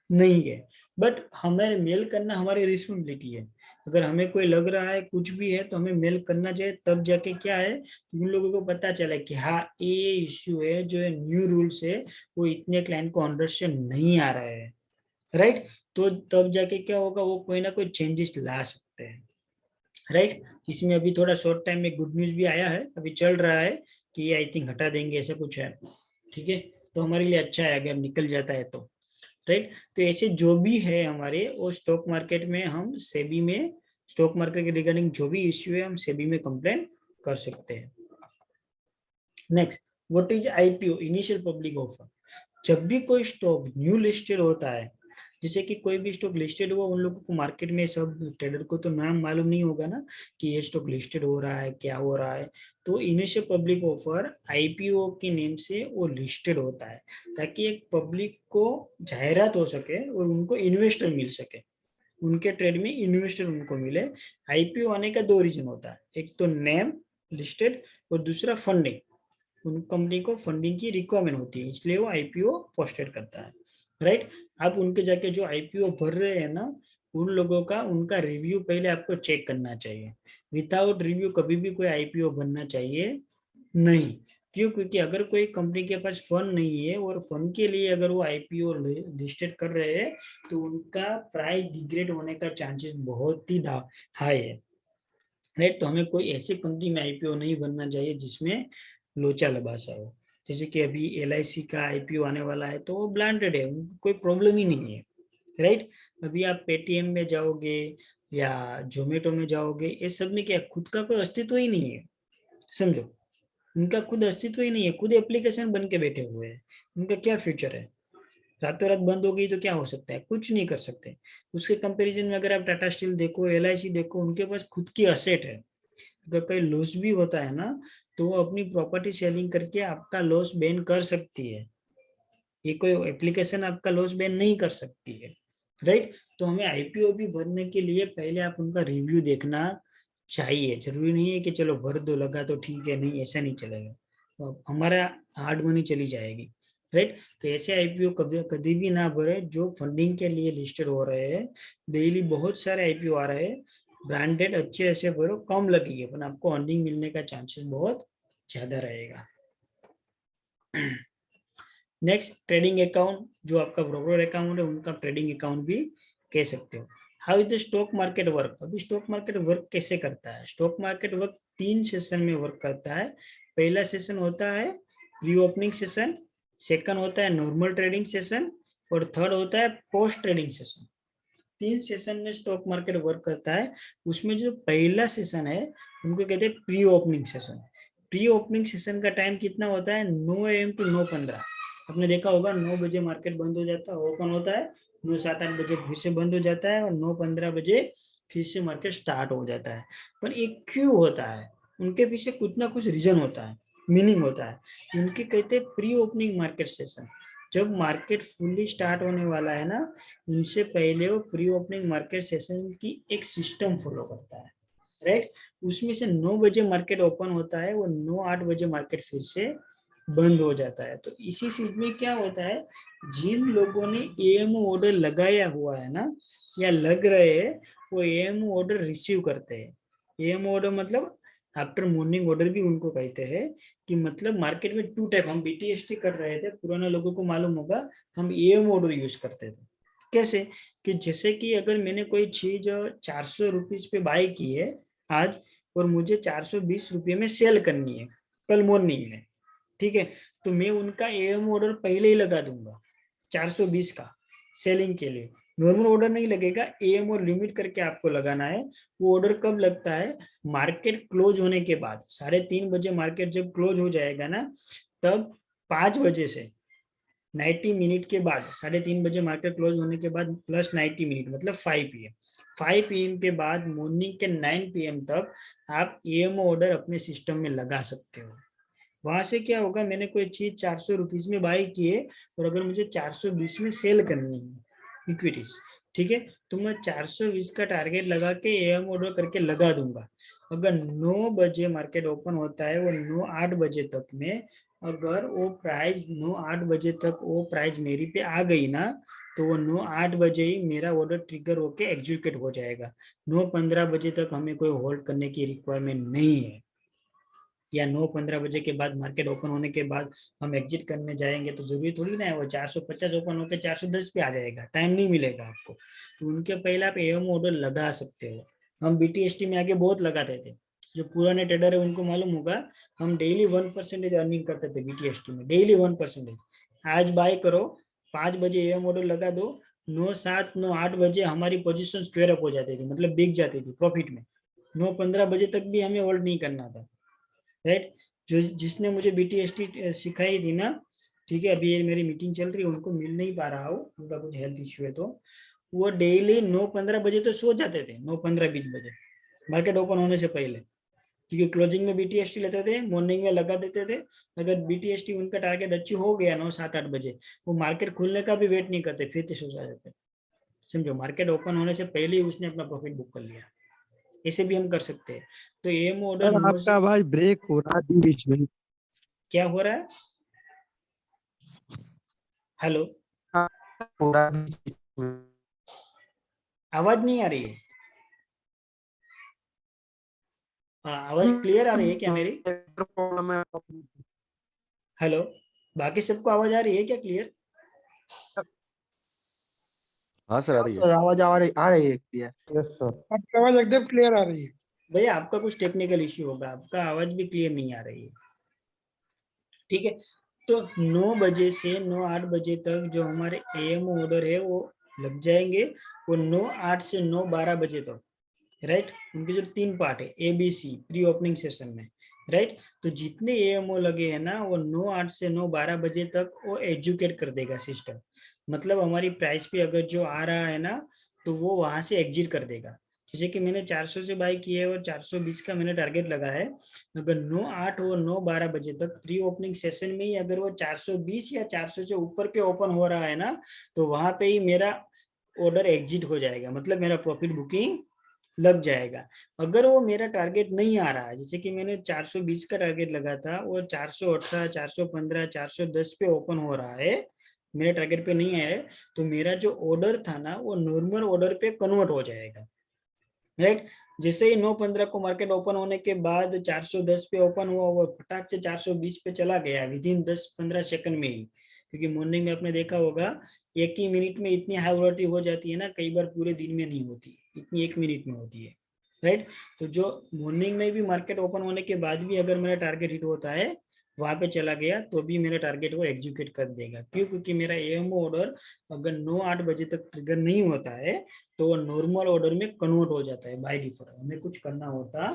Speaker 3: नहीं है। बट हमें मेल करना हमारी रिस्पॉन्सिबिलिटी है। अगर हमें कोई लग रहा है कुछ भी है तो हमें मेल करना चाहिए, तब जाके क्या है, उन लोगों को पता चला कि हाँ ये इश्यू है, जो है न्यू रूल्स है, वो इतने क्लाइंट को अंडरस्टैंड नहीं आ रहा है, राइट। तो तब जाके क्या होगा, वो कोई ना कोई चेंजेस ला सकते हैं, राइट। इसमें अभी थोड़ा शॉर्ट टाइम में गुड न्यूज भी आया है, अभी चल रहा है कि आई थिंक हटा देंगे, ऐसा कुछ है, ठीक है। तो हमारे लिए अच्छा है अगर निकल जाता है तो, राइट। तो ऐसे जो भी है हमारे, वो स्टॉक मार्केट में हम सेबी में, स्टॉक मार्केट के रिगार्डिंग जो भी इश्यू है हम सेबी में कंप्लेन कर सकते हैं। Next, what is IPO, initial public offer. जब भी कोई स्टॉक न्यू लिस्टेड होता है, जैसे कि कोई भी स्टॉक लिस्टेड हुआ, उन लोगों को मार्केट में, सब ट्रेडर को तो नाम मालूम नहीं होगा ना कि ये स्टॉक लिस्टेड हो रहा है, क्या हो रहा है। तो इनिशियल पब्लिक ऑफर IPO के नेम से वो लिस्टेड होता है, ताकि एक पब्लिक को जाहिरात हो सके और उनको इन्वेस्टर मिल सके, उनके ट्रेड में इन्वेस्टर उनको मिले। IPO आने का 2 रीजन होता है, एक तो नेम लिस्टेड और दूसरा फंडिंग। उन कंपनी को फंडिंग की रिक्वायरमेंट होती है, इसलिए वो IPO पोस्टेड करता है, राइट। आप उनके जाके जो IPO भर रहे हैं ना, उन लोगों का उनका रिव्यू पहले आपको चेक करना चाहिए। विदाउट रिव्यू कभी भी कोई IPO बनना चाहिए नहीं। क्यों? क्योंकि अगर कोई कंपनी के पास फंड नहीं है और फंड के लिए अगर वो IPO लिस्टेड कर रहे हैं, तो उनका प्राइस डिग्रेड होने का चांसेस बहुत ही हाई है, राइट। तो हमें कोई ऐसी कंपनी में IPO नहीं बनना चाहिए जिसमें लोचा लबासा हो। जैसे कि अभी LIC का IPO आने वाला है, तो वो ब्रांडेड है, उनको कोई प्रॉब्लम ही नहीं है, राइट। अभी आप पेटीएम में जाओगे या जोमेटो में जाओगे, ये सब में क्या खुद का कोई अस्तित्व ही नहीं है, समझो। उनका खुद अस्तित्व ही नहीं है, खुद एप्लीकेशन बन के बैठे हुए हैं, उनका क्या फ्यूचर है। रातों रात बंद हो गई तो क्या हो सकता है, कुछ नहीं कर सकते। उसके कंपैरिजन में अगर आप टाटा स्टील देखो, LIC देखो, उनके पास खुद की असेट है। अगर कोई लॉस भी होता है ना, तो वो अपनी प्रॉपर्टी सेलिंग करके आपका लॉस बेन कर सकती है। ये कोई एप्लीकेशन आपका लॉस बेन नहीं कर सकती है, राइट। तो हमें IPO भी भरने के लिए पहले आप उनका रिव्यू देखना चाहिए। जरूरी नहीं है कि चलो भर दो, लगा तो ठीक है, नहीं ऐसा नहीं चलेगा, तो हमारा हार्ड मनी चली जाएगी, राइट। तो ऐसे IPO कभी भी ना भरे जो फंडिंग के लिए लिस्टेड हो रहे हैं। डेली बहुत सारे IPO आ रहे हैं, ब्रांडेड अच्छे ऐसे भरो, कम लगेगी, पर आपको अर्निंग मिलने का चांसेस बहुत ज्यादा रहेगा। नेक्स्ट, ट्रेडिंग अकाउंट, जो आपका ब्रोकर अकाउंट है उनका ट्रेडिंग अकाउंट भी कह सकते हो। How is the stock market work. अभी स्टॉक मार्केट वर्क कैसे करता है? स्टॉक मार्केट वर्क 3 सेशन में वर्क करता है। पहला सेशन होता है प्री ओपनिंग सेशन, सेकंड होता है नॉर्मल ट्रेडिंग सेशन, और थर्ड होता है पोस्ट ट्रेडिंग सेशन। 3 सेशन में स्टॉक मार्केट वर्क करता है। उसमें जो पहला सेशन है उनको कहते हैं pre opening session. Pre opening session का टाइम कितना होता है? 9 AM to 9:15, आपने देखा होगा 9 बजे मार्केट बंद हो जाता है, ओपन होता है, 9-7-8 बजे फिर से बंद हो जाता है और 9-15 बजे फिर से मार्केट स्टार्ट हो जाता है। पर एक क्यों होता है, उनके पीछे कुछ ना कुछ रीजन होता है, मीनिंग होता है। उनके कहते हैं प्री ओपनिंग मार्केट सेशन। जब मार्केट फुल्ली स्टार्ट होने वाला है ना, उनसे पहले वो प्री ओपनिंग मार्केट सेशन की एक सिस्टम फॉलो करता है, राइट। उसमें से 9 बजे मार्केट ओपन होता है, वो 9-8 बजे मार्केट फिर से बंद हो जाता है। तो इसी चीज में क्या होता है, जिन लोगों ने एएमओ ऑर्डर लगाया हुआ है ना या लग रहे हैं, वो एएमओ ऑर्डर रिसीव करते हैं। एएमओ ऑर्डर मतलब आफ्टर मॉर्निंग ऑर्डर भी उनको कहते हैं, कि मतलब मार्केट में 2 टाइप, हम बीटीएसटी कर रहे थे, पुराने लोगों को मालूम होगा, हम एएमओ ऑर्डर यूज करते थे। कैसे कि जैसे कि अगर मैंने कोई चीज 400 रुपीज पे बाय की है आज, और मुझे 420 रुपये में सेल करनी है कल मॉर्निंग में, ठीक है, तो मैं उनका एएम ऑर्डर पहले ही लगा दूंगा 420 का सेलिंग के लिए। नॉर्मल ऑर्डर नहीं लगेगा, एएम और लिमिट करके आपको लगाना है। वो ऑर्डर कब लगता है, मार्केट क्लोज होने के बाद, 3:30 बजे मार्केट जब क्लोज हो जाएगा ना, तब 5 बजे से 90 मिनट के बाद, 3:30 बजे मार्केट क्लोज होने के बाद प्लस 90 मिनट मतलब 5 PM, 5 PM के बाद मॉर्निंग के 9 PM तक आप एएम ऑर्डर अपने सिस्टम में लगा सकते हो। वहां से क्या होगा, मैंने कोई चीज 400 रुपीज में बाय की है और अगर मुझे 420 में सेल करनी है इक्विटीज, ठीक है, तो मैं 420 का टारगेट लगा के एएम ऑर्डर करके लगा दूंगा। अगर 9 बजे मार्केट ओपन होता है, वो 9-8 बजे तक में अगर वो प्राइस 9-8 बजे तक वो प्राइस मेरी पे आ गई ना, तो वो 9-8 बजे ही मेरा ऑर्डर ट्रिगर होके एग्जीक्यूट हो जाएगा। 9-15 बजे तक हमें कोई होल्ड करने की रिक्वायरमेंट नहीं है, या 9-15 बजे के बाद मार्केट ओपन होने के बाद हम एग्जिट करने जाएंगे तो जरूरी थोड़ी ना है वो 450 ओपन होकर 410 पे आ जाएगा, टाइम नहीं मिलेगा आपको। तो उनके पहले आप एएम ऑर्डर लगा सकते हो। हम बीटीएसटी में आगे बहुत लगाते थे, जो पुराने ट्रेडर है उनको मालूम होगा, हम डेली 1% अर्निंग करते थे बीटीएसटी में, डेली 1%। आज बाय करो, 5 बजे एएम ऑर्डर लगा दो, 9-7 9-8 बजे हमारी पोजीशन स्क्वेयर अप हो जाती थी, मतलब बिक जाती थी प्रॉफिट में। 9-15 बजे तक भी हमें होल्ड नहीं करना था, राइट। जो जिसने मुझे बीटीएसटी सिखाई थी ना, ठीक है, अभी ये मेरी मीटिंग चल रही है, उनको मिल नहीं पा रहा हूँ, उनका कुछ हेल्थ इश्यू है, तो वो डेली 9-15 बजे तो सो जाते थे, 9-15-20 बजे मार्केट ओपन होने से पहले, क्योंकि क्लोजिंग में बीटीएसटी लेते थे, मॉर्निंग में लगा देते थे। अगर बीटीएसटी उनका टारगेट अच्छी हो गया 9-7-8 बजे, वो मार्केट खुलने का भी वेट नहीं करते, फिर से सो जाते। समझो, मार्केट ओपन होने से पहले ही उसने अपना प्रॉफिट बुक कर लिया। ऐसे भी हम कर सकते हैं। तो एएम ऑर्डर
Speaker 16: सर आपका आवाज ब्रेक हो रहा है बीच में।
Speaker 3: क्या हो रहा है, हेलो, आवाज नहीं आ रही है, आवाज क्लियर आ रही है क्या मेरी, हेलो, बाकी सबको आवाज आ रही है क्या क्लियर?
Speaker 4: हाँ सर, आ रही है।
Speaker 11: सर आवाज आ रही है क्लियर।
Speaker 7: यस सर,
Speaker 13: आपकी आवाज एकदम क्लियर आ रही है।
Speaker 3: भैया आपका कुछ टेक्निकल इश्यू होगा, आपका आवाज भी क्लियर नहीं आ रही है, ठीक है। तो 9 बजे से 9-8 बजे तक जो हमारे एएम ऑर्डर है वो लग जाएंगे, वो 9-8 से 9-12 बजे तक, राइट। उनके जो 3 पार्ट है ABC प्री ओपनिंग सेशन में, राइट। तो जितने एएमओ लगे हैं ना, वो 9-8 से 9-12 बजे तक वो एजुकेट कर देगा सिस्टम। मतलब हमारी प्राइस पे अगर जो आ रहा है ना, तो वो वहां से एग्जिट कर देगा। जैसे कि मैंने 400 से बाय किया है और 420 का मैंने टारगेट लगा है, अगर 9-8 और 9-12 बजे तक प्री ओपनिंग सेशन में ही अगर वो 420 या 400 से ऊपर पे ओपन हो रहा है ना, तो वहां पे ही मेरा ऑर्डर एग्जिट हो जाएगा, मतलब मेरा प्रॉफिट बुकिंग लग जाएगा। अगर वो मेरा टारगेट नहीं आ रहा है, जैसे कि मैंने 420 का टारगेट लगा था, वो 418 415 410 पे ओपन हो रहा है, मेरे टारगेट पे नहीं आया, तो मेरा जो ऑर्डर था ना, वो नॉर्मल ऑर्डर पे कन्वर्ट हो जाएगा, राइट। जैसे ही 9-15 को मार्केट ओपन होने के बाद 410 पे ओपन हुआ, वो फटाक से 420 पे चला गया विद इन 10-15 सेकंड में ही, क्योंकि मॉर्निंग में आपने देखा होगा 1 ही मिनट में इतनी हाई वोलेटिलिटी हो जाती है ना, कई बार पूरे दिन में नहीं होती, इतनी 1 मिनट में होती है, राइट। तो जो मॉर्निंग में भी मार्केट ओपन होने के बाद भी अगर मेरा टारगेट हिट होता है, वहां पे चला गया, तो भी मेरा टारगेट वो एग्जीक्यूट कर देगा। क्यों? क्योंकि मेरा एएमओ ऑर्डर अगर 9-8 बजे तक ट्रिगर नहीं होता है, तो वो नॉर्मल ऑर्डर में कन्वर्ट हो जाता है बाय डिफॉल्ट, हमें कुछ करना होता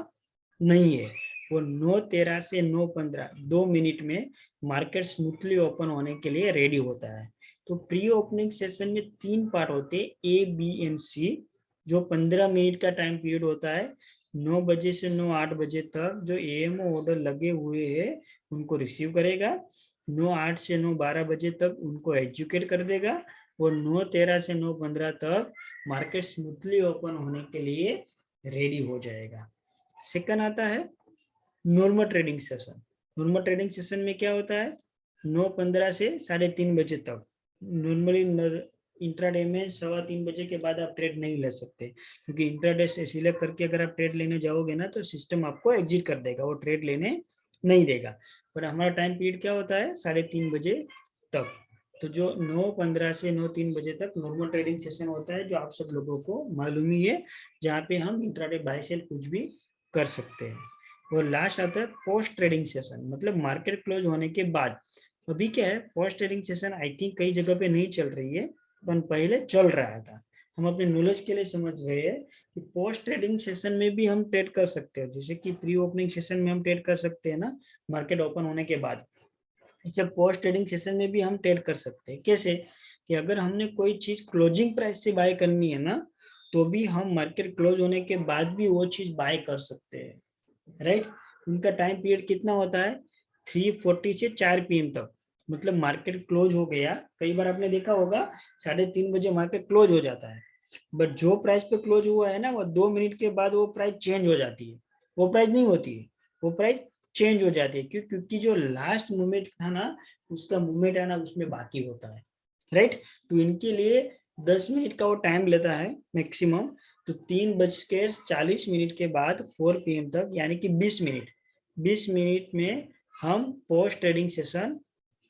Speaker 3: नहीं है। वो 9:13 से 9:15 2 मिनट में मार्केट स्मूथली ओपन होने के लिए रेडी होता है। तो प्री ओपनिंग सेशन में 3 पार्ट होते हैं, ए, बी एंड सी, जो 15 मिनट का टाइम पीरियड होता है। 9 बजे से 8 बजे तक जो एएमओ ऑर्डर लगे हुए हैं उनको रिसीव करेगा। 9:08 से 9:12 बजे तक उनको एजुकेट कर देगा और 9:13 से 9:15 तक मार्केट स्मूथली ओपन होने के लिए रेडी हो जाएगा। सेकंड आता है normal trading session. Normal trading session में क्या होता है, 9:15 से 3:30 बजे तक। नॉर्मली इंट्राडे में 3:15 बजे के बाद आप ट्रेड नहीं ले सकते, क्योंकि इंट्राडे से सिलेक्ट करके अगर आप ट्रेड लेने जाओगे ना तो सिस्टम आपको एग्जिट कर देगा, वो ट्रेड लेने नहीं देगा। पर हमारा टाइम पीरियड क्या होता है, 3:30 बजे तक। तो जो 9:15 से 9:03 बजे तक नॉर्मल ट्रेडिंग सेशन होता है, जो आप सब लोगों को मालूम ही है, जहाँ पे हम इंट्राडे बाय सेल कुछ भी कर सकते हैं। और लास्ट आता है पोस्ट ट्रेडिंग सेशन, मतलब मार्केट क्लोज होने के बाद। अभी क्या है, post trading session I think कई जगह पे नहीं चल रही है, पर पहले चल रहा था। हम अपने नॉलेज के लिए समझ रहे हैं कि पोस्ट ट्रेडिंग सेशन में भी हम ट्रेड कर सकते हैं। जैसे कि प्री ओपनिंग सेशन में हम ट्रेड कर सकते हैं ना, मार्केट ओपन होने के बाद, इसे पोस्ट ट्रेडिंग सेशन में भी हम ट्रेड कर सकते हैं। कैसे कि अगर हमने कोई चीज क्लोजिंग प्राइस से बाय करनी है ना, तो भी हम मार्केट क्लोज होने के बाद भी वो चीज बाय कर सकते हैं, राइट। उनका टाइम पीरियड कितना होता है, 3:40 से 4 PM तक। मतलब मार्केट क्लोज हो गया, कई बार आपने देखा होगा 3:30 बजे मार्केट क्लोज हो जाता है, बट जो प्राइस पे क्लोज हुआ है ना, वो 2 मिनट के बाद वो प्राइस चेंज हो जाती है। वो प्राइस नहीं होती है, वो प्राइस चेंज हो जाती है। क्योंकि जो लास्ट मूवमेंट था ना, उसका मूवमेंट है ना, उसमें बाकी होता है, राइट। तो इनके लिए 10 मिनट का वो टाइम लेता है मैक्सिमम। तो 3:40 के बाद 4 PM तक, यानी कि 20 मिनट में हम पोस्ट ट्रेडिंग सेशन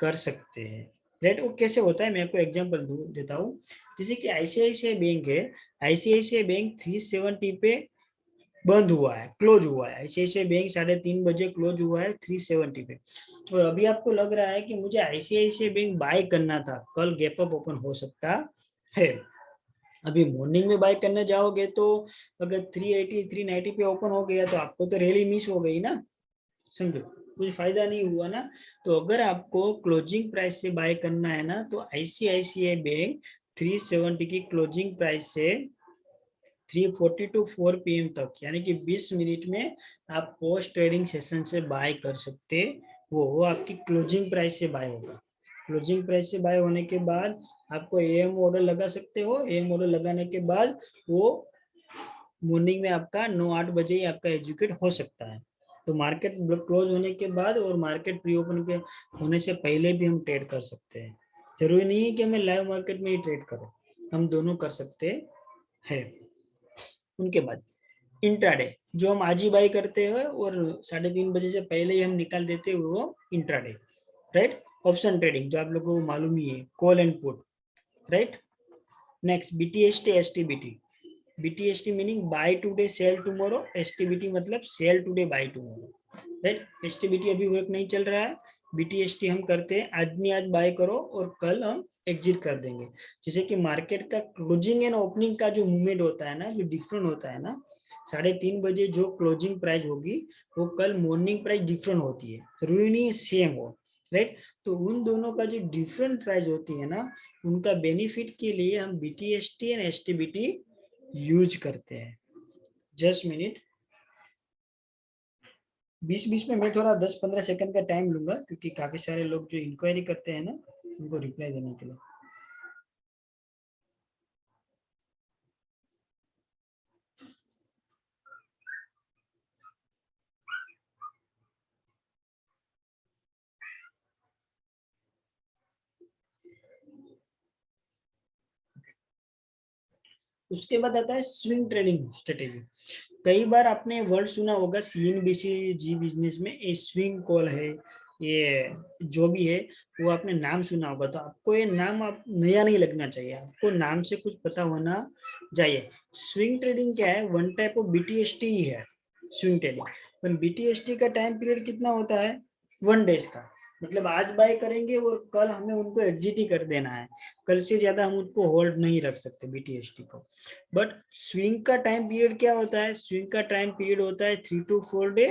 Speaker 3: कर सकते हैं, राइट। वो कैसे होता है, मैं आपको एग्जांपल देता हूँ। जैसे कि आईसीआईसीआई बैंक है, आईसीआईसीआई बैंक 370 पे बंद हुआ है, क्लोज हुआ है। आईसीआईसीआई बैंक 3:30 बजे क्लोज हुआ है 370 पे। और अभी आपको लग रहा है कि मुझे आईसीआईसीआई बैंक बाय करना था, कल गैप अप ओपन हो सकता है। अभी मॉर्निंग में बाय करने जाओगे तो अगर 380 390 पे ओपन हो गया तो आपको तो रैली मिस हो गई ना, समझो, कुछ फायदा नहीं हुआ ना। तो अगर आपको क्लोजिंग प्राइस से बाय करना है ना, तो आईसीआईसीआई बैंक 370 की क्लोजिंग प्राइस से 3:40 to 4 PM तक, यानी कि 20 मिनट में आप पोस्ट ट्रेडिंग सेशन से बाय कर सकते। वो आपकी क्लोजिंग प्राइस से बाय होगा। क्लोजिंग प्राइस से बाय होने के बाद आपको एएम ऑर्डर लगा सकते हो। एएम ऑर्डर लगाने के बाद वो मॉर्निंग में आपका 9-8 बजे ही आपका एजुकेट हो सकता है। तो मार्केट क्लोज होने के बाद और मार्केट प्री ओपन के होने से पहले भी हम ट्रेड कर सकते हैं। जरूरी नहीं है कि हमें लाइव मार्केट में ही ट्रेड करो, हम दोनों कर सकते हैं। उनके बाद इंट्राडे, जो हम आज ही बाई करते हैं और 3:30 बजे से पहले ही हम निकाल देते हैं, वो इंट्राडे, राइट। ऑप्शन ट्रेडिंग जो आप लोगों को मालूम ही है, call and put, right. Next BTST STBT. BTST meaning buy today sell tomorrow, STBT मतलब sell today buy tomorrow, right. STBT अभी वर्क नहीं चल रहा है, बीटीएसटी हम करते हैं आज बाय करो और कल हम एग्जिट कर देंगे। जैसे कि मार्केट का क्लोजिंग एंड ओपनिंग का जो मूवमेंट होता है ना, जो डिफरेंट होता है ना, 3:30 बजे जो क्लोजिंग प्राइस होगी वो कल मॉर्निंग प्राइस डिफरेंट होती है, जरूरी नहीं है सेम हो, राइट। तो उन दोनों का जो डिफरेंट प्राइस होती है ना, उनका बेनिफिट के लिए हम बीटीएसटी एंड एसटीबीटी यूज करते हैं। जस्ट मिनट, 20-20 में मैं थोड़ा 10-15 सेकंड का टाइम लूंगा, क्योंकि काफी सारे लोग जो इंक्वायरी करते हैं ना, उनको रिप्लाई देने के लिए। उसके बाद आता है स्विंग ट्रेडिंग स्ट्रेटेजी। कई बार आपने वर्ड सुना होगा सीएनबीसी जी बिजनेस में, ये स्विंग कॉल है, ये जो भी है वो आपने नाम सुना होगा। तो आपको ये नाम आप नया नहीं लगना चाहिए, आपको नाम से कुछ पता होना चाहिए। स्विंग ट्रेडिंग क्या है, वन टाइप ऑफ बीटीएसटी ही है स्विंग ट्रेडिंग। पर बीटीएसटी का टाइम पीरियड कितना होता है, 1 डेज का। मतलब आज बाय करेंगे और कल हमें उनको एग्जिट ही कर देना है, कल से ज्यादा हम उनको होल्ड नहीं रख सकते BTST को। बट स्विंग का टाइम पीरियड क्या होता है? स्विंग का टाइम पीरियड होता है 3 to 4 डे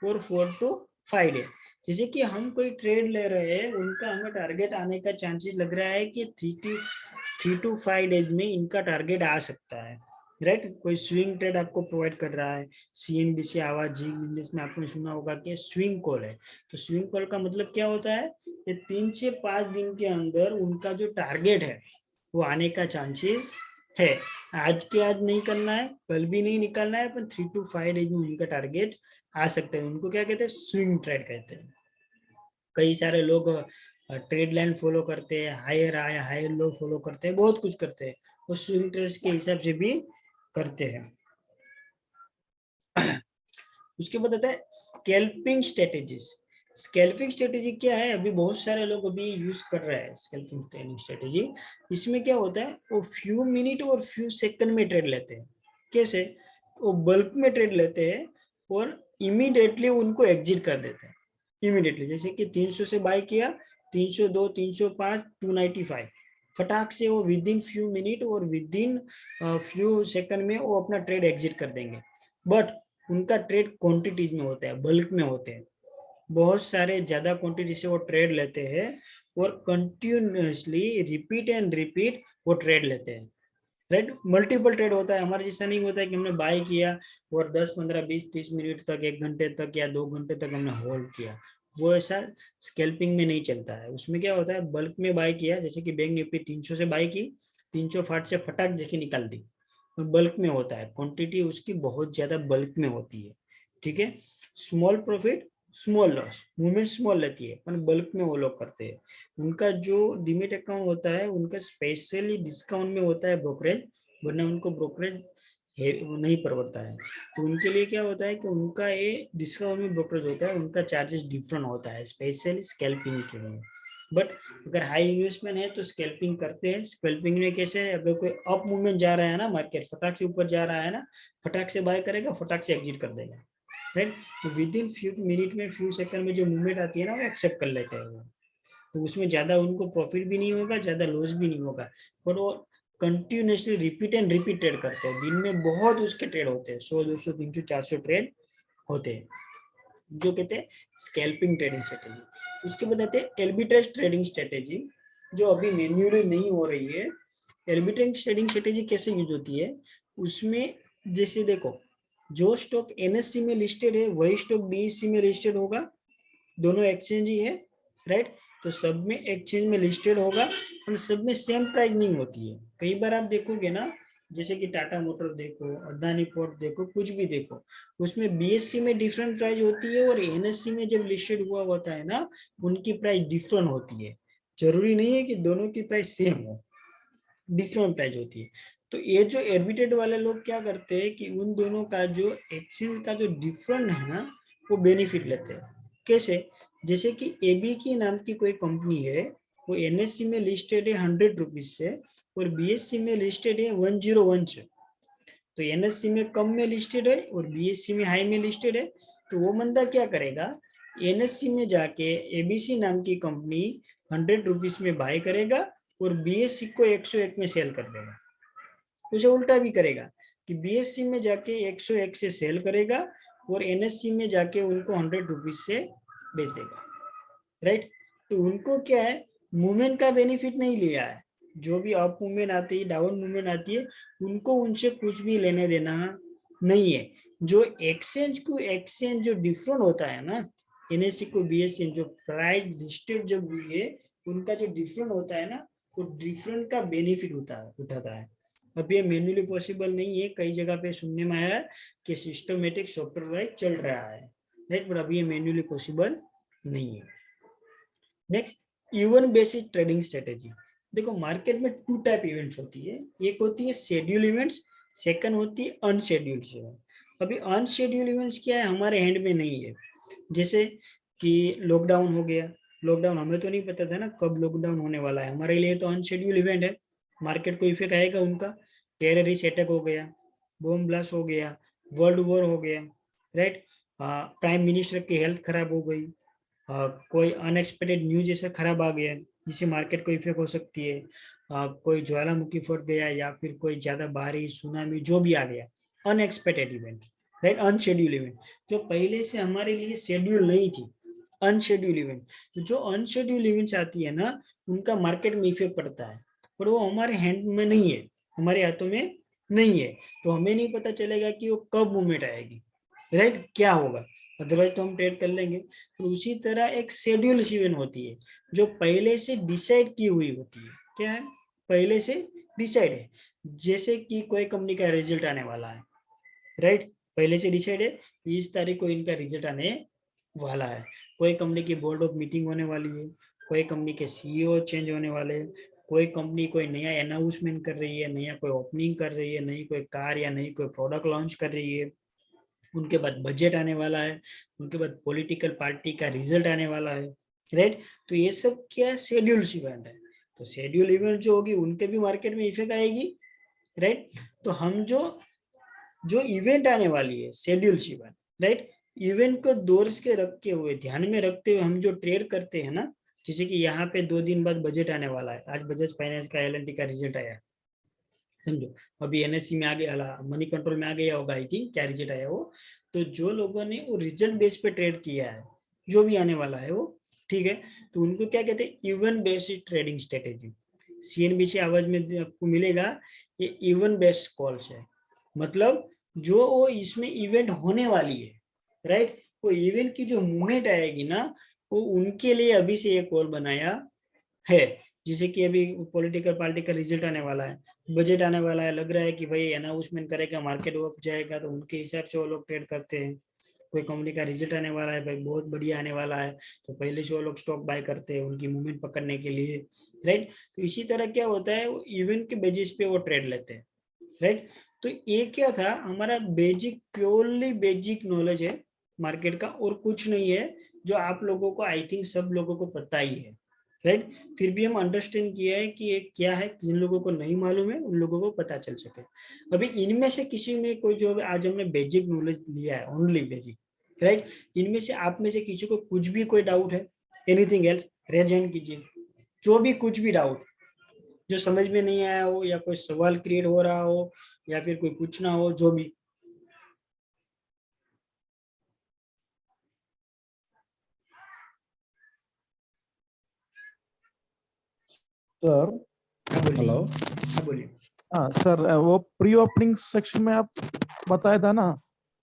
Speaker 3: और 4 to 5 डे। जैसे कि हम कोई ट्रेड ले रहे हैं, उनका हमें टारगेट आने का चांसेस लग रहा है कि 3 to 5 डेज में इनका टारगेट आ सकता है, राइट। कोई स्विंग ट्रेड आपको प्रोवाइड कर रहा है, CNBC आवाज जी बिजनेस में आपने सुना होगा कि स्विंग कॉल है। तो स्विंग कॉल का मतलब क्या होता है? ये 3 से 5 दिन के अंदर उनका जो टारगेट है वो आने का चांसेस है। आज के आज नहीं करना है, कल भी नहीं निकालना है, पर 3 to 5 डेज में उनका टारगेट आ सकते हैं। उनको क्या कहते हैं? स्विंग ट्रेड कहते हैं। कई सारे लोग ट्रेड लाइन फॉलो करते हैं, higher high higher low follow करते हैं, बहुत कुछ करते हैं, वो स्विंग ट्रेड्स के हिसाब से भी करते हैं। उसके बाद आता है स्कैल्पिंग स्ट्रेटेजीज। स्कैल्पिंग स्ट्रेटेजी क्या है? अभी बहुत सारे लोग अभी यूज कर रहे हैं स्कैल्पिंग ट्रेडिंग स्ट्रेटेजी। इसमें क्या होता है? वो फ्यू मिनट और फ्यू सेकंड में ट्रेड लेते हैं। कैसे? वो बल्क में ट्रेड लेते हैं और इमीडिएटली उनको एग्जिट कर देते हैं। इमीडिएटली, जैसे कि 300 से बाय किया, 302, 305, 295, फटाक से वो विद इन फ्यू मिनट और विद इन फ्यू सेकंड में वो अपना ट्रेड एग्जिट कर देंगे। बट उनका ट्रेड क्वांटिटीज में होता है, बल्क में होते हैं, बहुत सारे ज्यादा क्वांटिटी से वो ट्रेड लेते हैं और कंटिन्यूअसली रिपीट एंड रिपीट वो ट्रेड लेते हैं, राइट। मल्टीपल ट्रेड होता है, हमारे जैसा नहीं होता है कि हमने बाय किया और 10, 15, 20, 30 मिनट तक, 1 घंटे तक या 2 घंटे तक हमने होल्ड किया। वो ऐसा स्कैल्पिंग में नहीं चलता है। उसमें क्या होता है? बल्क में बाय किया, जैसे कि बैंक निफ्टी 300 से बाय की, 360 से फटाक देखी निकाल दी, बल्क में होता है, क्वांटिटी उसकी बहुत ज्यादा बल्क में होती है, ठीक है। Small profit small loss, movement small रहती है, पर बल्क में वो लोग करते हैं। उनका जो डीमेट अकाउंट होता है, उनका स्पेशली डिस्काउंट में होता है ब्रोकरेज, वरना उनको ब्रोकरेज नहीं परवड़ता है। तो उनके लिए क्या होता है कि उनका ये डिस्काउंट में ब्रोकरेज होता है, उनका चार्जेस डिफरेंट होता है, स्पेशली स्कैल्पिंग के लिए। बट अगर हाई इन्वेस्टमेंट है तो स्कैल्पिंग करते हैं। स्कैल्पिंग में कैसे है? अगर कोई अप मूवमेंट जा रहा है ना, मार्केट फटाक से ऊपर जा रहा है ना, फटाक से बाय करेगा, फटाक से एग्जिट कर देगा, राइट। तो विद इन फ्यू मिनट में, फ्यू सेकंड में जो मूवमेंट आती है ना, वो एक्सेप्ट कर लेते हैं वो। तो उसमें ज्यादा उनको प्रॉफिट भी नहीं होगा, ज्यादा लॉस भी नहीं होगा, पर वो continuously repeat and repeat trade करते हैं। दिन में बहुत उसके ट्रेड होते हैं, 100, 200, 300, 400 ट्रेड होते हैं, जो कहते हैं स्कैल्पिंग ट्रेडिंग स्ट्रेटेजी। उसके बाद आते हैं एल्बिट्रेज ट्रेडिंग स्ट्रेटेजी, जो अभी मैन्युअली नहीं हो रही है। एल्बिट्रेज ट्रेडिंग स्ट्रेटेजी कैसे यूज होती है? उसमें जैसे देखो, जो स्टॉक NSE में लिस्टेड है वही स्टॉक BSE में लिस्टेड होगा, दोनों एक्सचेंज ही है, राइट। तो सब में एक्सचेंज में लिस्टेड होगा, पर सब में सेम प्राइस नहीं होती है। कई बार आप देखोगे ना, जैसे कि टाटा मोटर देखो, अदानी पोर्ट देखो, कुछ भी देखो, उसमें BSE में डिफरेंट प्राइस होती है और NSE में जब लिस्टेड हुआ होता है ना, उनकी प्राइस डिफरेंट होती है। जरूरी नहीं है कि दोनों की प्राइस सेम हो, डिफरेंट प्राइस होती है। तो ये जो एर्बिट्रेज वाले लोग क्या करते हैं कि उन दोनों का जो एक्सचेंज का जो डिफरेंट है ना, वो बेनिफिट लेते हैं। कैसे? जैसे कि ABK नाम की कोई कंपनी है, वो NSE में लिस्टेड है 100 रुपीज से और BSE में लिस्टेड है 101 से। तो NSE में कम में लिस्टेड है और BSE में हाई में लिस्टेड है। तो वो बंदा क्या करेगा? NSE में जाके ABC नाम की कंपनी 100 रुपीज में बाय करेगा और BSE को 101 में सेल कर देगा। उसे उल्टा भी करेगा कि BSE में जाके 101 से सेल करेगा और NSE में जाके उनको 100 रुपीज से बेच देगा, राइट। तो उनको क्या है? मूवमेंट का बेनिफिट नहीं लिया है। जो भी अप मूवमेंट आती है, डाउन मूवमेंट आती है, उनको उनसे कुछ भी लेने देना नहीं है। जो एक्सचेंज को एक्सचेंज जो डिफरेंट होता है ना, NSE को BSE जो प्राइस लिस्टेड जो भी है, उनका जो डिफरेंट होता है ना, वो डिफरेंट का बेनिफिट उठाता है। अब ये मैन्युअली पॉसिबल नहीं है। कई जगह पे सुनने में आया कि सिस्टमेटिक सॉफ्टवेयर वाइज चल रहा है, राइट, पर अभी ये मैन्युअली पॉसिबल नहीं है। Next, even basis trading strategy. देखो, मार्केट में 2 टाइप इवेंट्स होती है। एक होती है शेड्यूल इवेंट्स, सेकंड होती है अनशेड्यूल्ड इवेंट। अभी अनशेड्यूल्ड इवेंट्स क्या है? हमारे हैंड में नहीं है। जैसे कि लॉकडाउन हो गया, लॉकडाउन हमें तो नहीं पता था ना कब लॉकडाउन होने वाला है, हमारे लिए तो अनशेड्यूल्ड इवेंट है। मार्केट को इफेक्ट आएगा उनका, टेररिस्ट अटैक हो गया, बॉम्ब ब्लास्ट हो गया, वर्ल्ड वॉर हो गया, राइट, प्राइम मिनिस्टर की हेल्थ खराब हो गई, कोई अनएक्सपेक्टेड न्यूज जैसे खराब आ गया जिससे मार्केट को इफेक्ट हो सकती है, कोई ज्वालामुखी फट गया या फिर कोई ज्यादा बारिश सुनामी जो भी आ गया, unexpected event, right, unscheduled event जो पहले से हमारे लिए शेड्यूल नहीं थी, अनशेड्यूल इवेंट, जो अनशेड्यूल इवेंट्स आती है ना उनका मार्केट में इफेक्ट पड़ता है, पर वो हमारे हैंड में नहीं है, हमारे हाथों में नहीं है, तो हमें नहीं पता चलेगा कि वो कब मूवमेंट आएगी, राइट, क्या होगा, अदरवाइज तो हम ट्रेड कर लेंगे। तो उसी तरह एक शेड्यूल इवेंट होती है जो पहले से डिसाइड की हुई होती है, क्या है, पहले से डिसाइड है, जैसे कि कोई कंपनी का रिजल्ट आने वाला है, राइट, पहले से डिसाइड है इस तारीख को इनका रिजल्ट आने वाला है, कोई कंपनी की बोर्ड ऑफ मीटिंग होने वाली है, कोई कंपनी के सीईओ चेंज होने वाले हैं, कोई कंपनी कोई नया अनाउंसमेंट कर रही है, नया कोई ओपनिंग कर रही है, नई कोई कार या नई कोई प्रोडक्ट लॉन्च कर रही है, उनके बाद बजट आने वाला है, उनके बाद पॉलिटिकल पार्टी का रिजल्ट आने वाला है, राइट, तो ये सब क्या शेड्यूल इवेंट है, तो शेड्यूल इवेंट जो होगी उनके भी मार्केट में इफेक्ट आएगी, राइट, तो हम जो इवेंट आने वाली है शेड्यूल इवेंट, राइट, इवेंट को दूर के रखते हुए ध्यान में रखते हुए हम जो ट्रेड करते हैं ना, जैसे कि यहाँ पे 2 दिन बाद बजट आने वाला है, आज बजाज फाइनेंस का L&T का रिजल्ट आया, समझो, अभी NSE में आ गया, मनी कंट्रोल में आ गया होगा, आई थिंक क्या रिजल्ट आया वो, तो जो लोगों ने वो रिजल्ट बेस पे ट्रेड किया है जो भी आने वाला है वो, ठीक है, तो उनको क्या कहते हैं, event based trading strategy, CNBC आवाज में आपको मिलेगा, ये इवेंट बेस्ड कॉल्स है, मतलब जो वो इसमें इवेंट होने वाली है, राइट, वो इवेंट की जो मूवमेंट आएगी ना वो उनके लिए अभी से ये कॉल बनाया है, जैसे कि अभी पॉलिटिकल पार्टी का रिजल्ट आने वाला है, बजट आने वाला है, लग रहा है कि भाई अनाउंसमेंट करेगा, मार्केट अप जाएगा, तो उनके हिसाब से वो लोग ट्रेड करते हैं, कोई कंपनी का रिजल्ट आने वाला है, भाई बहुत बढ़िया आने वाला है, तो पहले से वो लोग स्टॉक बाय करते हैं उनकी मूवमेंट पकड़ने के लिए, राइट, तो इसी तरह क्या होता है इवेंट के बेसिस पे वो ट्रेड लेते हैं, राइट, तो ये क्या था हमारा बेसिक, प्योरली बेसिक नॉलेज है मार्केट का, और कुछ नहीं है, जो आप लोगों को आई थिंक सब लोगों को पता ही है, राइट, फिर भी हम अंडरस्टैंड किया है कि ये क्या है, जिन लोगों को नहीं मालूम है उन लोगों को पता चल सके। अभी इनमें से किसी में कोई जो आज हमने बेसिक नॉलेज लिया है, ओनली बेसिक, राइट, इनमें से आप में से किसी को कुछ भी कोई डाउट है, एनीथिंग एल्स, रेज हैंड कीजिए, जो भी कुछ भी डाउट जो समझ में नहीं आया हो, या कोई सवाल क्रिएट हो रहा हो, या फिर कोई पूछना हो, जो भी।
Speaker 7: सर,
Speaker 3: हेलो,
Speaker 7: बोलिए। हाँ सर, वो प्री ओपनिंग सेक्शन में आप बताया था ना,